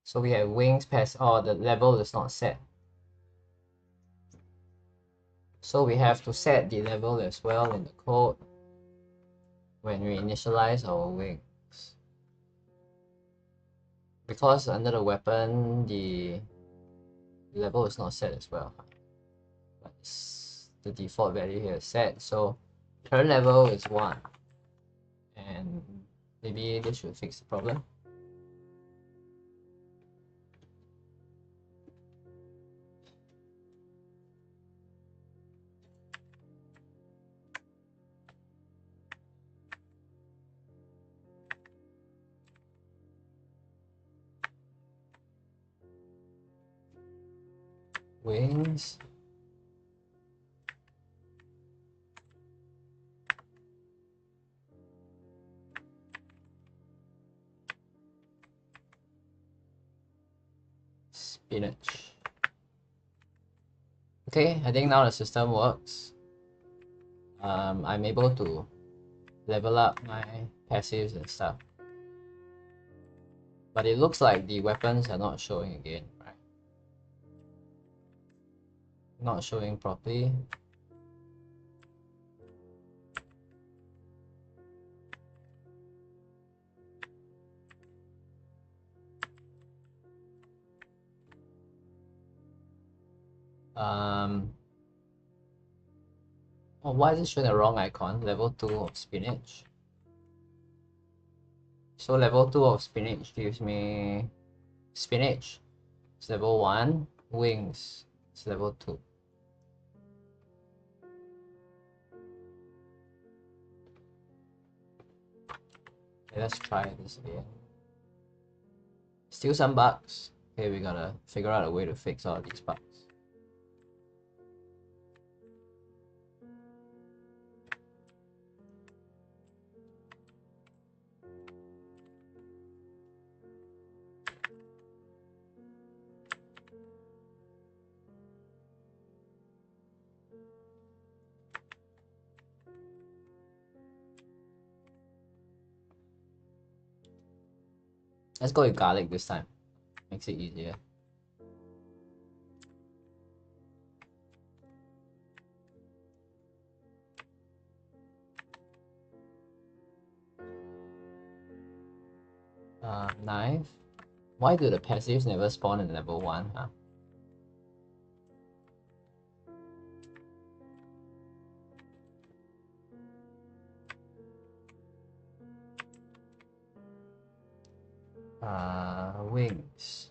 So we have wings pass. Oh, the level is not set. So we have to set the level as well in the code when we initialize our wings. Because under the weapon, the level is not set as well. But the default value here is set. So current level is 1. And maybe this should fix the problem. Wings. Spinach. Okay, I think now the system works. I'm able to level up my passives and stuff. But it looks like the weapons are not showing again, right? Not showing properly. Oh, why is it showing the wrong icon? Level 2 of spinach. So level 2 of spinach gives me spinach. It's level 1. Wings. It's level 2. Okay, let's try this again. Still some bugs. Okay, we gotta figure out a way to fix all these bugs. Let's go with garlic this time. Makes it easier. Knife. Why do the passives never spawn in level 1, huh? Wings.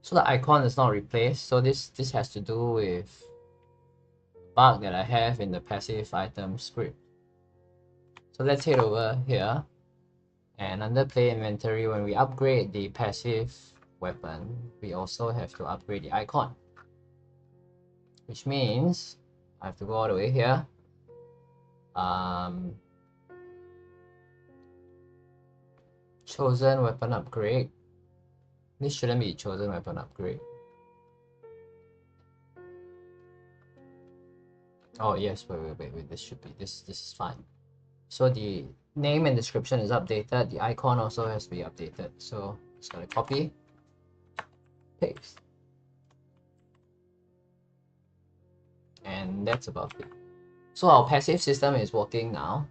So the icon is not replaced. So this has to do with bug that I have in the passive item script. So let's head over here, and under play inventory, when we upgrade the passive weapon, we also have to upgrade the icon, which means I have to go all the way here. Chosen weapon upgrade. This shouldn't be chosen weapon upgrade. Oh yes, wait. This should be this is fine. So the name and description is updated. The icon also has to be updated. So just gotta copy, paste, and that's about it. So our passive system is working now.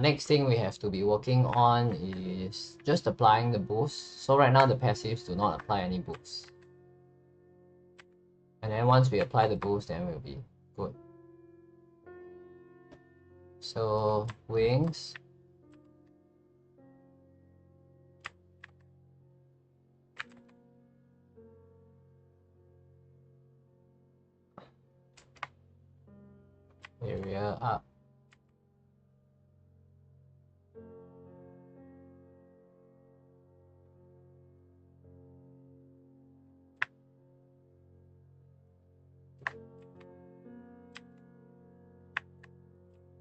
Next thing we have to be working on is just applying the boost. So right now the passives do not apply any boost. And then once we apply the boost, then we'll be good. So wings. Area up.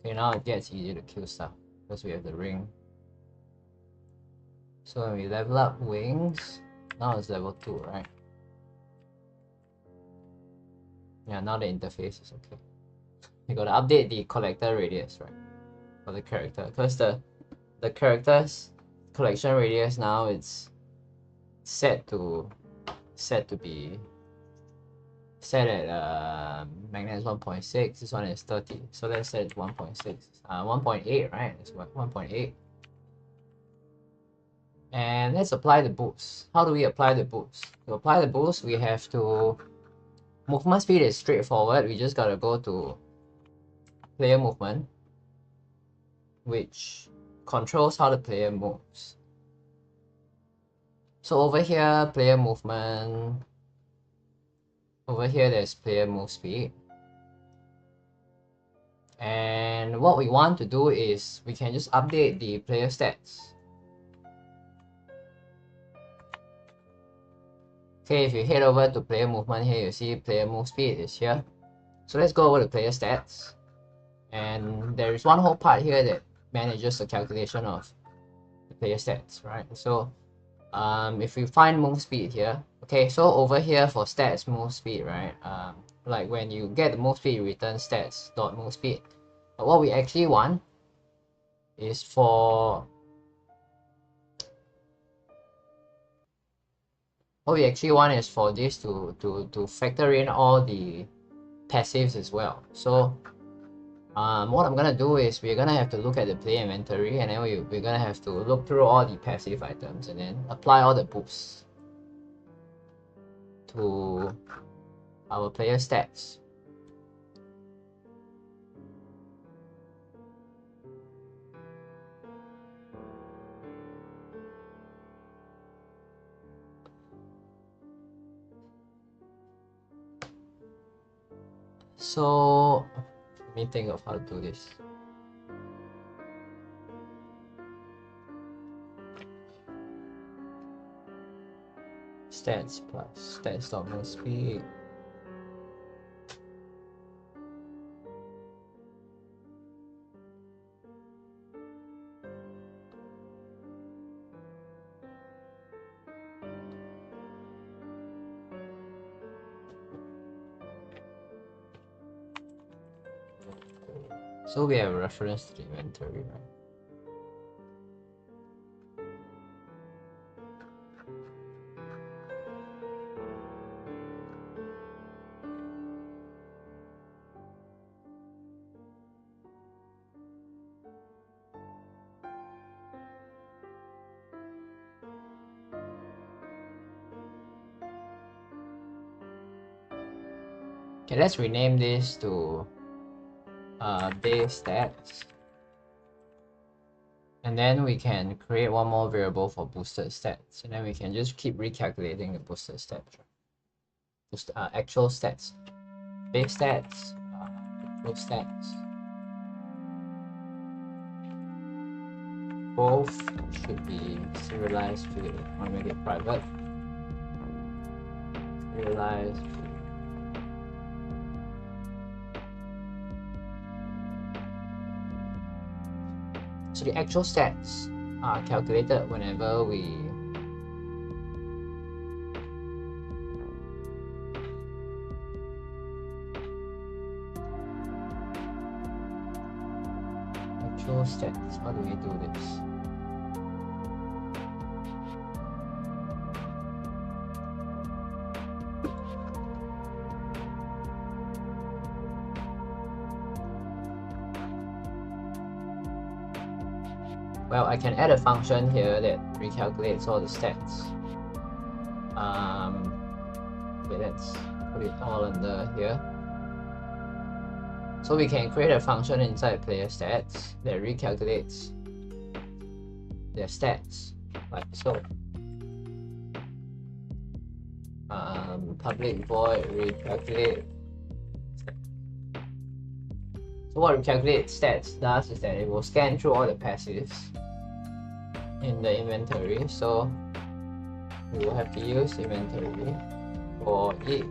Okay, now it gets easier to kill stuff because we have the ring. So when we level up wings, now it's level 2, right? Yeah, now the interface is okay. You gotta update the collector radius, right? For the character, because the character's collection radius now it's set to be set at magnets 1.6. This one is 30, so let's set it 1.6. 1.8, right? It's 1.8. And let's apply the boost. How do we apply the boost? To apply the boost, we have to... Movement speed is straightforward. We just gotta go to player movement, which controls how the player moves. So over here, player movement. Over here, there's player move speed. And what we want to do is we can just update the player stats. Okay, if you head over to player movement here, you see player move speed is here. So let's go over to player stats. And there is one whole part here that manages the calculation of the player stats, right? So if we find move speed here, okay, so over here for stats move speed, right? Like when you get the move speed, you return stats dot move speed. But what we actually want is for this to factor in all the passives as well. So what I'm gonna do is we're gonna have to look at the player inventory, and then we're gonna have to look through all the passive items and then apply all the boosts to our player stats. So let me think of how to do this. Stats plus stats dot move speed. So we have a reference to the inventory, right? Okay, let's rename this to base stats. And then we can create one more variable for boosted stats, and then we can just keep recalculating the boosted stats. Actual stats, base stats, actual stats. Both should be serialized to it. I want to make it private. Serialized to so the actual stats are calculated whenever we actual stats. How do we do this? Well, I can add a function here that recalculates all the stats. Okay, let's put it all under here. So we can create a function inside player stats that recalculates their stats, like so. Public void recalculate. So what recalculate stats does is that it will scan through all the passives in the inventory. So we will have to use inventory for each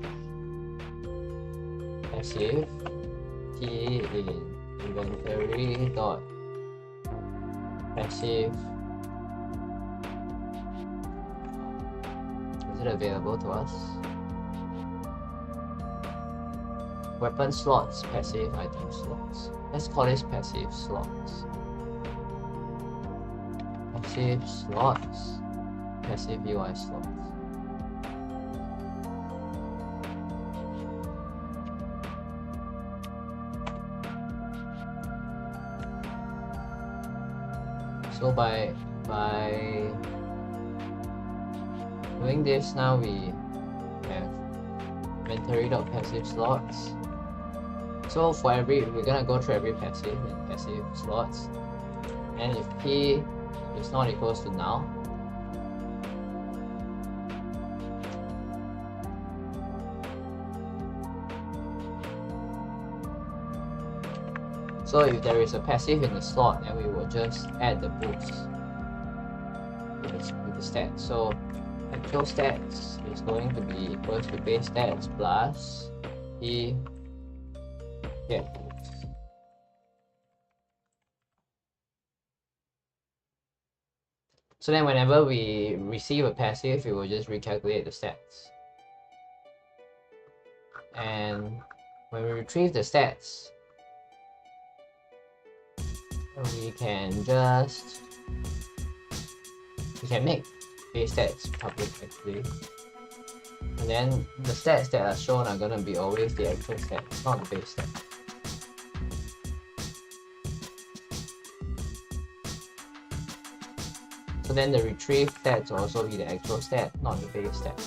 passive. T in inventory dot passive. Is it available to us? Weapon slots, passive item slots. Let's call this passive slots. Passive slots. Passive UI slots. So by doing this, now we have inventory.passive slots. So for we're gonna go through every passive in passive slots, and if P is not equals to null, so if there is a passive in the slot, then we will just add the boost with the stats. So actual stats is going to be equals to base stats plus P get boost. So then whenever we receive a passive, it will just recalculate the stats. And when we retrieve the stats, we can make base stats public actually, and then the stats that are shown are gonna be always the actual stats, not the base stats. So then the retrieve stats will also be the actual stat, not the base stat.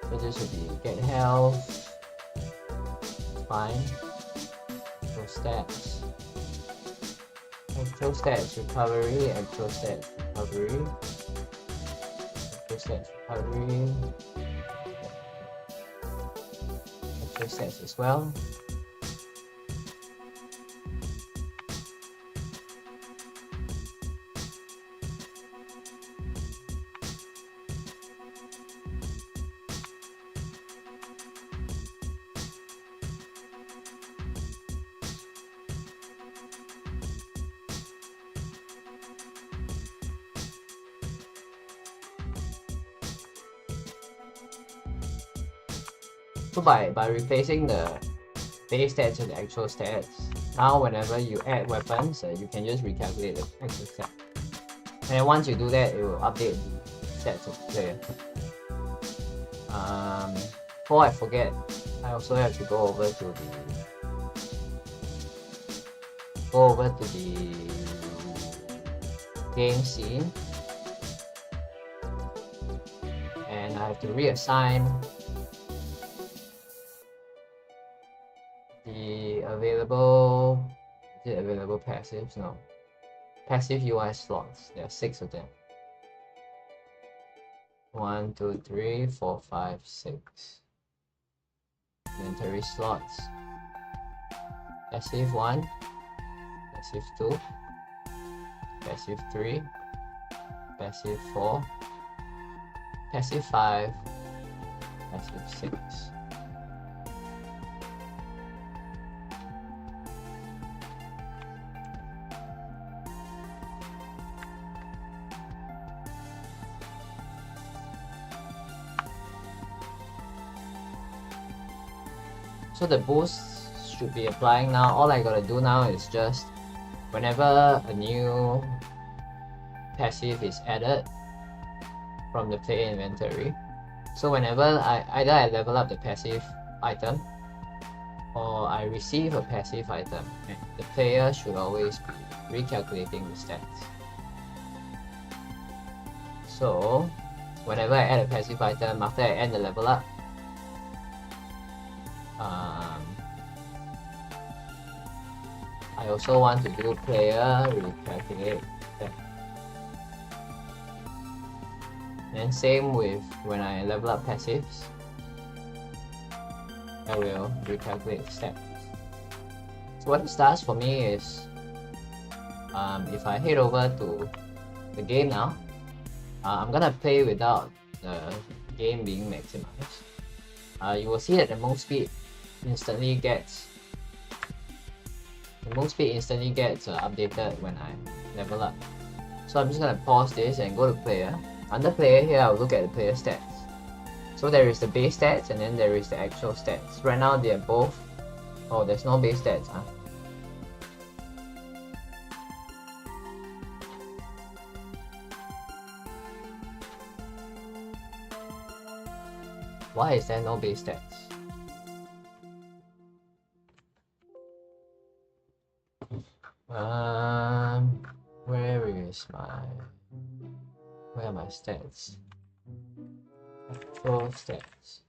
So this would be get health, fine, actual stats. Actual stats recovery, actual stats recovery, actual stats recovery, actual stats as well. So by replacing the base stats with the actual stats, now whenever you add weapons, you can just recalculate the actual stat. And then once you do that, it will update the stats of the player. Before I forget, I also have to go over to the game scene, and I have to reassign the available passives? No. passive UI slots. There are 6 of them. 1, 2, 3, 4, 5, 6. Inventory slots. Passive 1, passive 2, passive 3, passive 4, passive 5, passive 6. So the boost should be applying now. All I gotta do now is just whenever a new passive is added from the player inventory. So whenever I level up the passive item or I receive a passive item, the player should always be recalculating the stats. So whenever I add a passive item after I end the level up, I also want to do player recalculate that. And same with when I level up passives, I will recalculate stats. So what it does for me is, if I head over to the game now, I'm gonna play without the game being maximized. You will see that the move speed instantly gets updated when I level up. So I'm just gonna pause this and go to player. Under player here, I'll look at the player stats. So there is the base stats and then there is the actual stats. Right now they are both. Oh, there's no base stats, huh? Why is there no base stats? Where are my stats? Actual stats.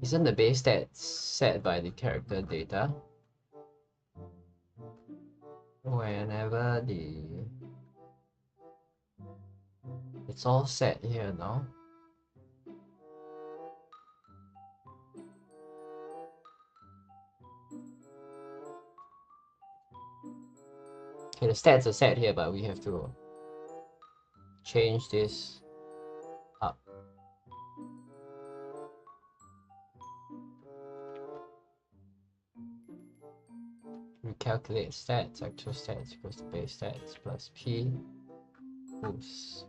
Isn't the base stats set by the character data? Whenever it's all set here now. Okay, the stats are set here, but we have to change this up. Recalculate stats, actual stats equals to base stats plus P boost.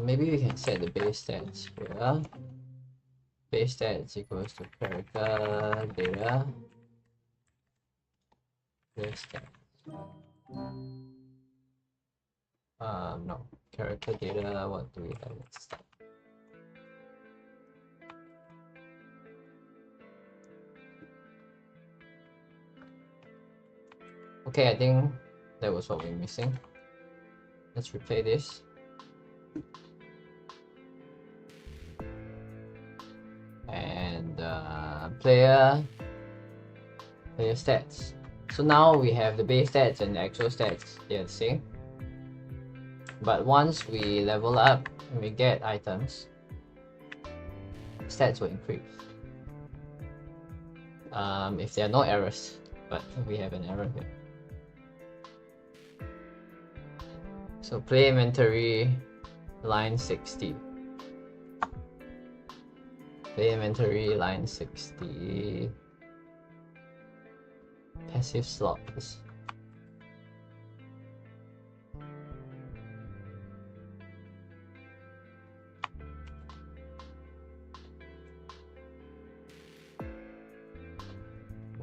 Maybe we can set the base stats here. Base stats equals to character data. Base stats. No. Character data, what do we have next? Okay, I think that was what we're missing. Let's replay this. And player stats. So now we have the base stats and the actual stats, they're the same. But once we level up and we get items, stats will increase. If there are no errors, but we have an error here. So play inventory line 60. Play inventory line 60. Passive slots.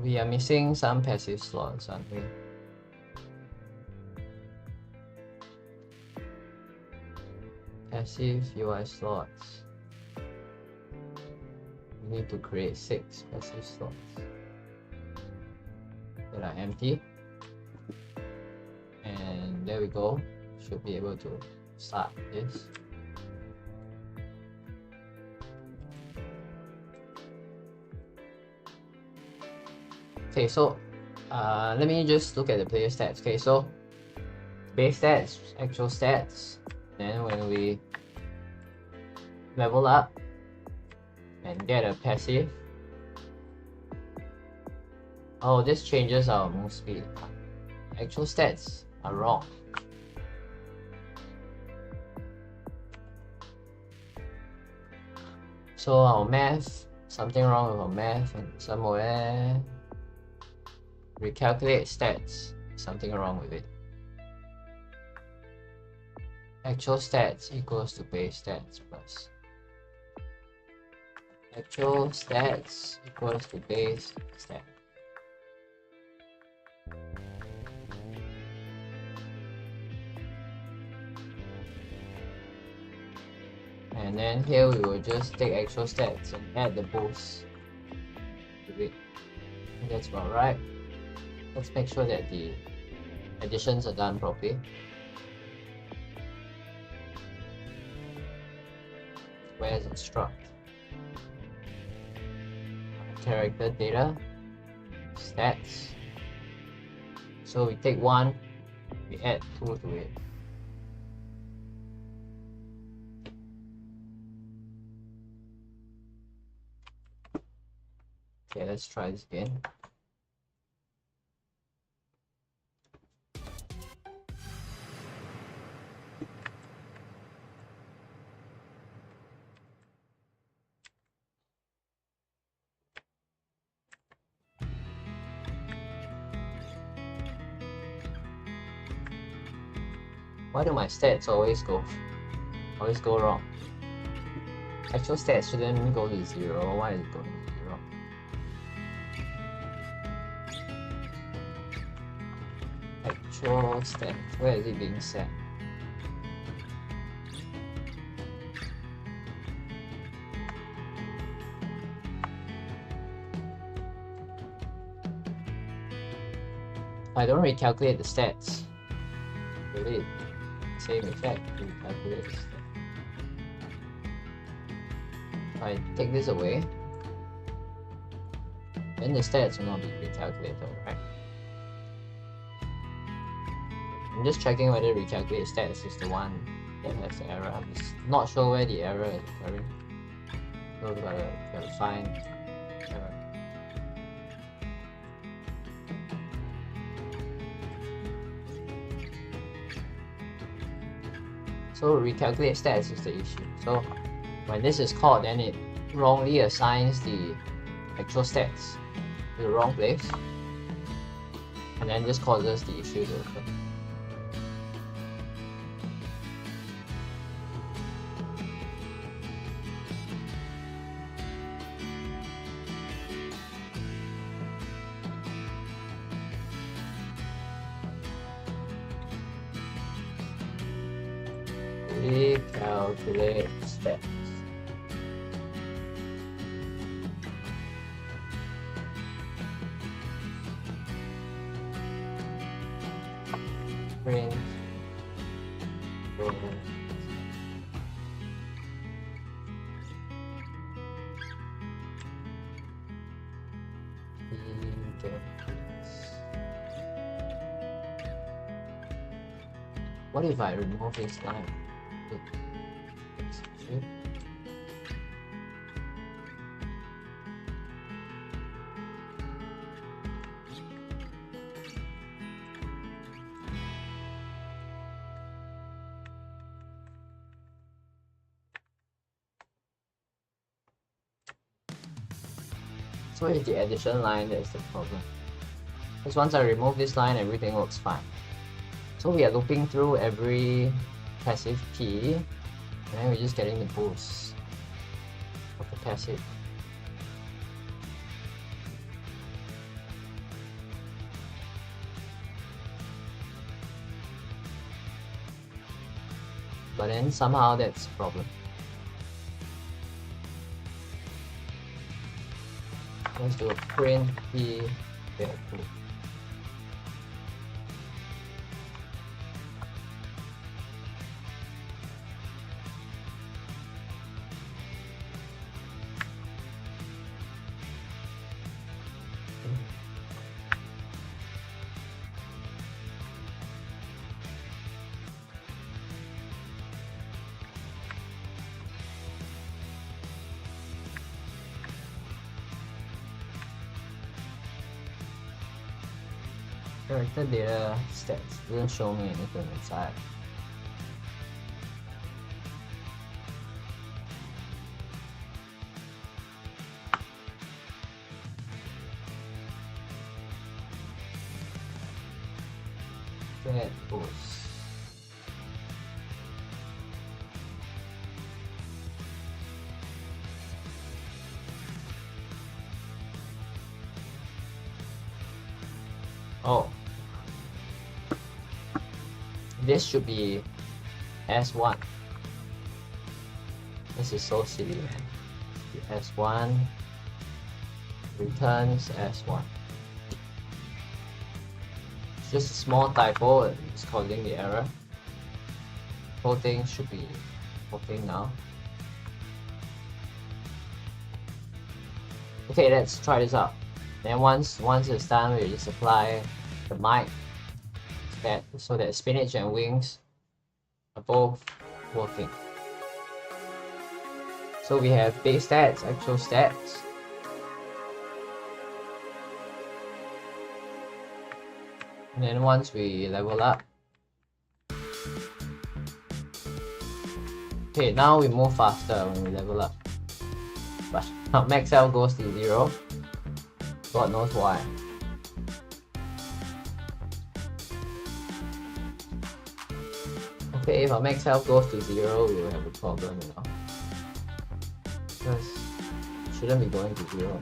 We are missing some passive slots, aren't we? passive UI slots. We need to create 6 passive slots that are empty. And there we go. Should be able to start this. Okay, so let me just look at the player stats. Okay, so base stats, actual stats. Then when we level up and get a passive, oh, this changes our move speed. Actual stats are wrong. So our math, something wrong with our math, and somewhere recalculate stats, something wrong with it. Actual stats equals to base stats plus actual stats equals to base stat. And then here we will just take actual stats and add the boost to it. And that's about right. Let's make sure that the additions are done properly. Where's instruct? Character data, stats. So we take 1, we add 2 to it. Okay, let's try this again. Why do my stats always go wrong? Actual stats shouldn't go to 0. Why is it going to 0? Actual stats. Where is it being set? I don't recalculate the stats. Really, same effect. Recalculate the stats. If I take this away, then the stats will not be recalculated, right? I'm just checking whether recalculate stats is the one that has the error. I'm just not sure where the error is occurring. So we gotta find error. So recalculate stats is the issue. So when this is called, then it wrongly assigns the actual stats to the wrong place, and then this causes the issue to occur. Recalculate stats. Print. What if I remove this line? So it's the addition line that's the problem. Because once I remove this line, everything works fine. So we are looping through every passive key, and then we're just getting the boost of the passive. but then somehow that's a problem. Let's do a print p value. Character data stats doesn't show me anything inside. That boost. Oh. This should be S1. This is so silly, man. S1 returns S1. It's just a small typo, it's causing the error. Whole thing should be working now. Okay, let's try this out. Then once it's done, we just apply the mic so that spinach and wings are both working. So we have base stats, actual stats. And then once we level up, okay, now we move faster when we level up. But our max health goes to 0. God knows why. Okay, if our max health goes to 0, we will have a problem, you know. Because it shouldn't be going to 0.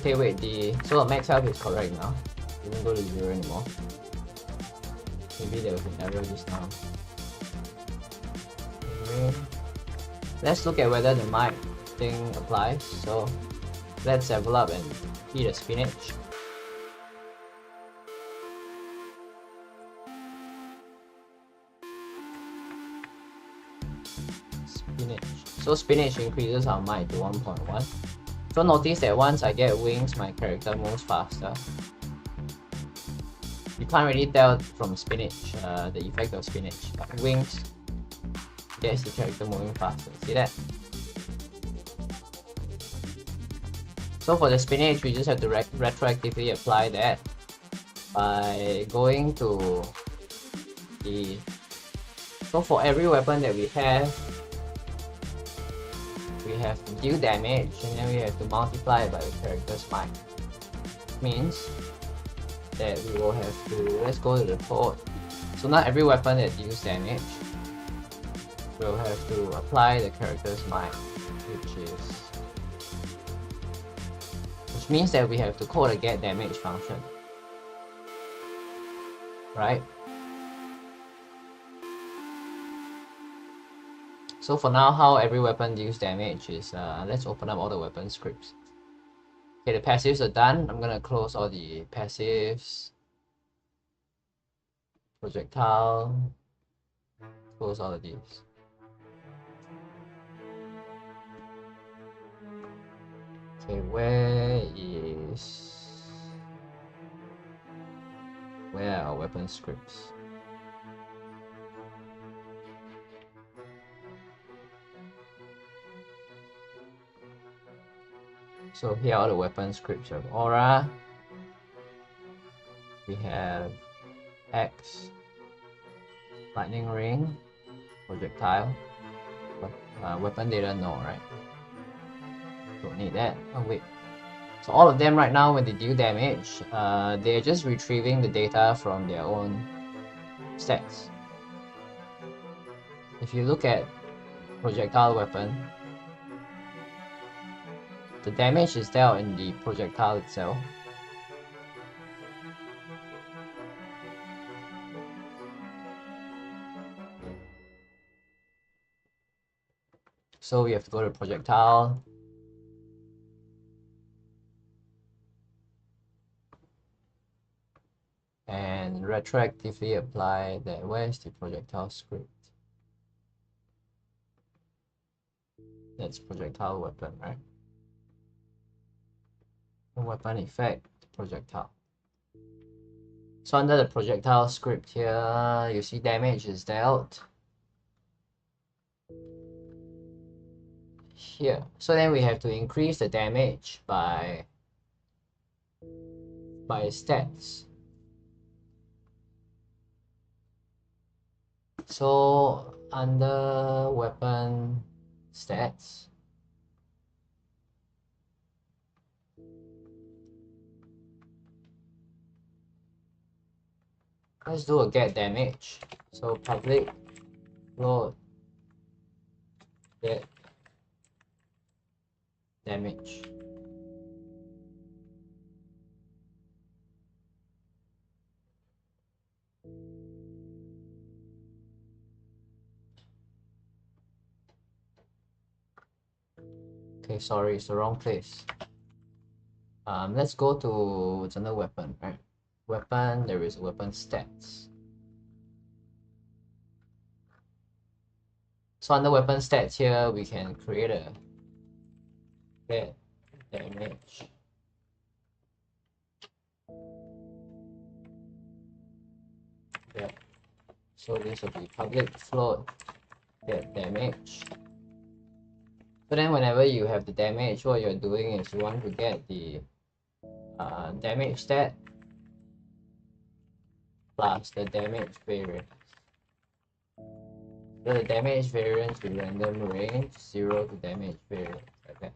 Okay, wait, so our max health is correct now. It didn't go to 0 anymore. Maybe there was an error just now. Okay. Let's look at whether the mic thing applies. So let's level up and eat a spinach. So spinach increases our mic to 1.1. So notice that once I get wings, my character moves faster. You can't really tell from spinach, the effect of spinach, but wings gets the character moving faster. See that? So for the spinach, we just have to retroactively apply that by going to the... So for every weapon that we have to deal damage, and then we have to multiply it by the character's mic. Means that we will have to, let's go to the code. So not every weapon that deals damage will have to apply the character's mic, which means that we have to call the get damage function, right? So for now, how every weapon deals damage is, let's open up all the weapon scripts. Okay, the passives are done. I'm gonna close all the passives. Projectile. Close all of these. Okay, where are our weapon scripts? So here are the weapon scripts of Aura. We have X, Lightning Ring, Projectile, weapon data no, right? Don't need that. Oh wait, So all of them right now, when they deal damage, they're just retrieving the data from their own stats. If you look at projectile weapon, the damage is dealt in the projectile itself. So we have to go to projectile. And retroactively apply that. Where's the projectile script? That's projectile weapon, right? Weapon effect, projectile. So under the projectile script here, you see damage is dealt here. So then we have to increase the damage by stats. So under weapon stats, let's do a get damage. So public float get damage. Okay, sorry, it's the wrong place. Let's go to what's another weapon, right? Weapon, there is weapon stats. So under weapon stats here, we can create a get damage. Yeah. So this will be public float get damage. So then whenever you have the damage, what you're doing is you want to get the damage stat plus the damage variance. So the damage variance will random range 0 to damage variance, like that.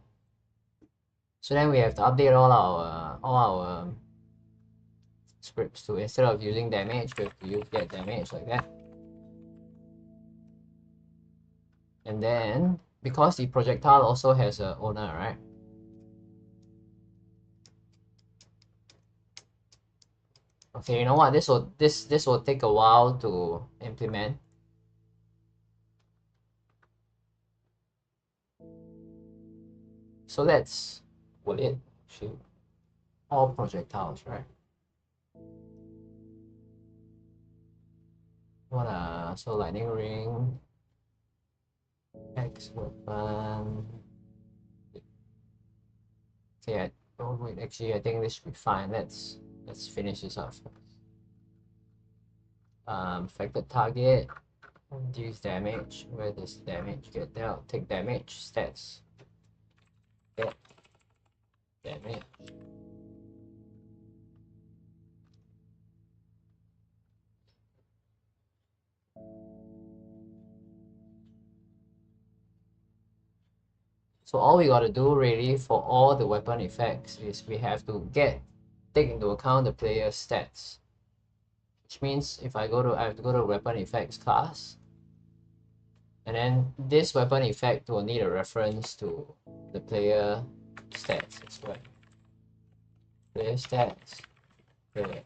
So then we have to update all our scripts too. Instead of using damage, we have to use get damage, like that. And then because the projectile also has an owner, right? Okay, you know what? This will take a while to implement. So that's what it should all projectiles, right? So lightning ring, X weapon. Okay, oh wait, actually I think this should be fine. Let's finish this up first. Affected target, reduce damage. Where does damage get dealt? Take damage, stats. Get damage. So all we gotta do really for all the weapon effects is we have to take into account the player's stats. Which means if I have to go to weapon effects class, and then this weapon effect will need a reference to the player stats as well. Player stats, player.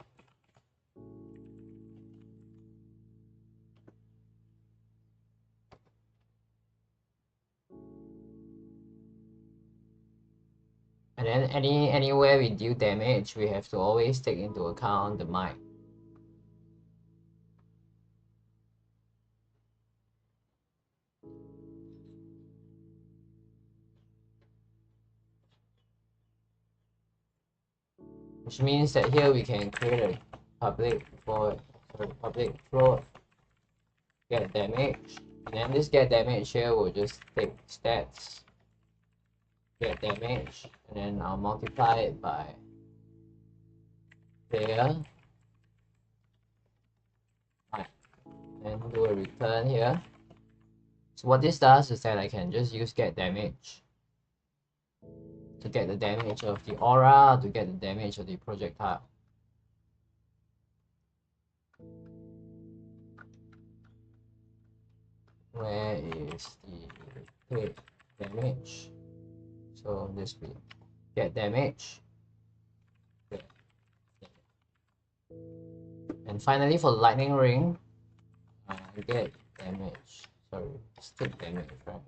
And then anywhere we deal damage, we have to always take into account the might. Which means that here we can create a public float get damage, and then this get damage here will just take stats get damage, and then I'll multiply it by player, and do a return here. So what this does is that I can just use get damage to get the damage of the aura, to get the damage of the projectile. Where is the hit damage? So this will get damage. And finally for the lightning ring, get damage. Sorry, stick damage, right?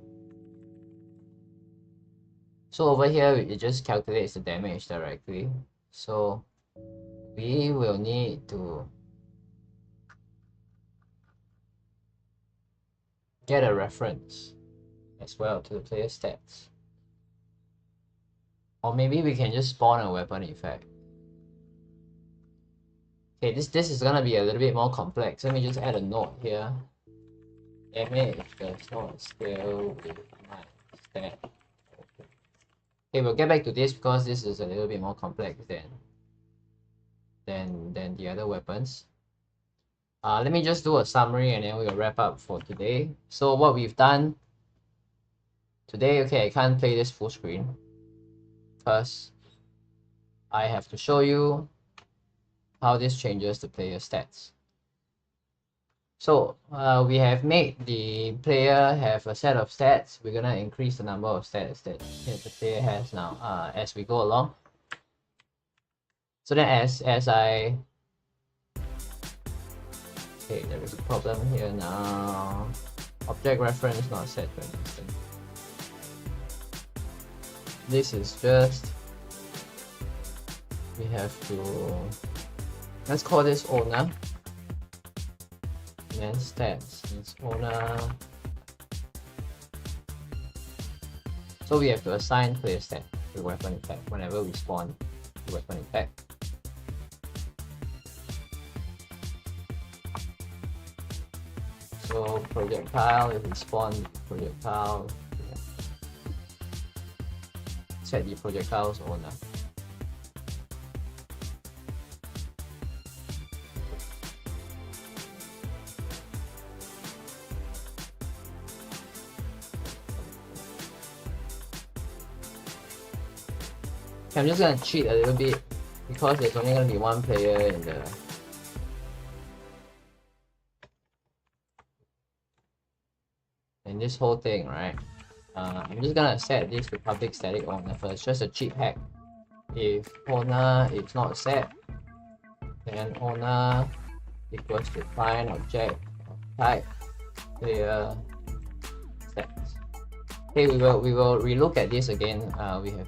So over here, it just calculates the damage directly. So we will need to get a reference as well to the player stats. Or maybe we can just spawn a weapon effect. Okay, this is gonna be a little bit more complex. Let me just add a note here. Damage does not scale with my stat. Okay, we'll get back to this because this is a little bit more complex than the other weapons. Let me just do a summary and then we'll wrap up for today. So what we've done today, okay, I can't play this full screen because I have to show you how this changes the player stats. So we have made the player have a set of stats. We're gonna increase the number of stats that the player has now as we go along. So then as I... Okay, there is a problem here now. Object reference not set for an instant. This is just... We have to... Let's call this owner. And then stats, it's owner. So we have to assign player stat to weapon effect whenever we spawn the weapon effect. So projectile, if we spawn projectile, set the projectile's owner. I'm just gonna cheat a little bit because there's only gonna be one player in this whole thing, right? I'm just gonna set this to public static owner first, just a cheap hack. If owner is not set, then owner equals to find object of type player stats. Okay, we will relook at this again.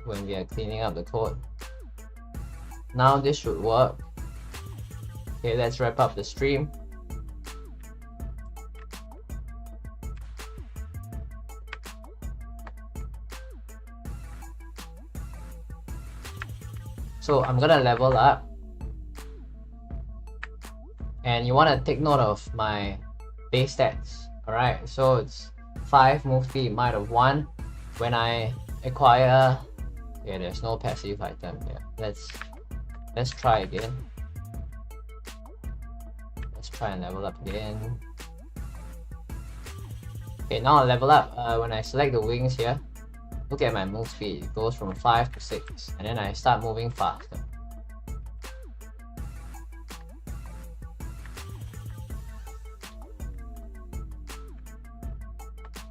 When we are cleaning up the code. Now this should work. Okay, let's wrap up the stream. So I'm gonna level up, and you want to take note of my base stats. All right, so it's 5 move speed, might of 1. When I acquire, yeah, there's no passive item here. Let's try again. Let's try and level up again. Okay, now I level up. When I select the wings here, look at my move speed. It goes from 5 to 6, and then I start moving faster.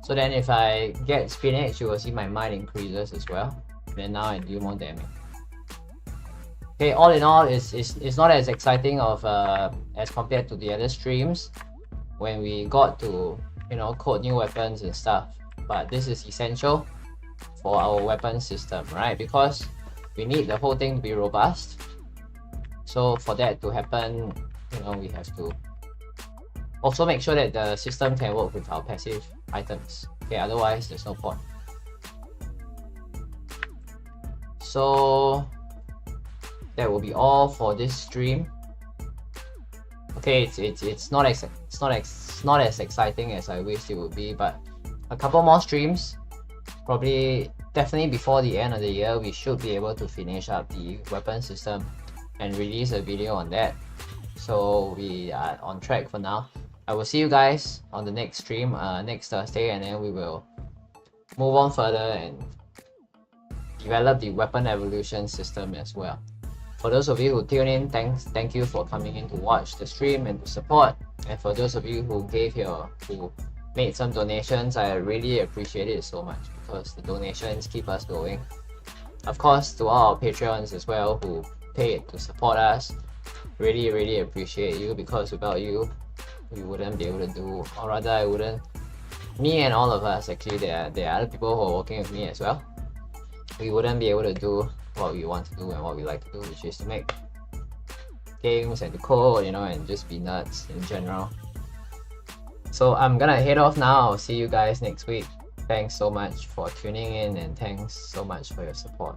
So then if I get spinach, you will see my might increases as well. Then now I do more damage. Okay, all in all, it's not as exciting of as compared to the other streams when we got to, you know, code new weapons and stuff. But this is essential for our weapon system, right? Because we need the whole thing to be robust. So for that to happen, you know, we have to also make sure that the system can work with our passive items. Okay, otherwise there's no point. So that will be all for this stream. Okay, it's not as exciting as I wished it would be, but a couple more streams, definitely before the end of the year, we should be able to finish up the weapon system and release a video on that. So we are on track for now. I will see you guys on the next stream next Thursday, and then we will move on further and develop the weapon evolution system as well. For those of you who tune in, thank you for coming in to watch the stream and to support. And for those of you who made some donations, I really appreciate it so much because the donations keep us going. Of course, to all our Patreons as well who paid to support us, really appreciate you, because without you, we wouldn't be able to do, or rather I wouldn't, me and all of us actually, there are other people who are working with me as well, we wouldn't be able to do what we want to do and what we like to do, which is to make games and to code, and just be nuts in general. So I'm gonna head off now. I'll see you guys next week. Thanks so much for tuning in and thanks so much for your support.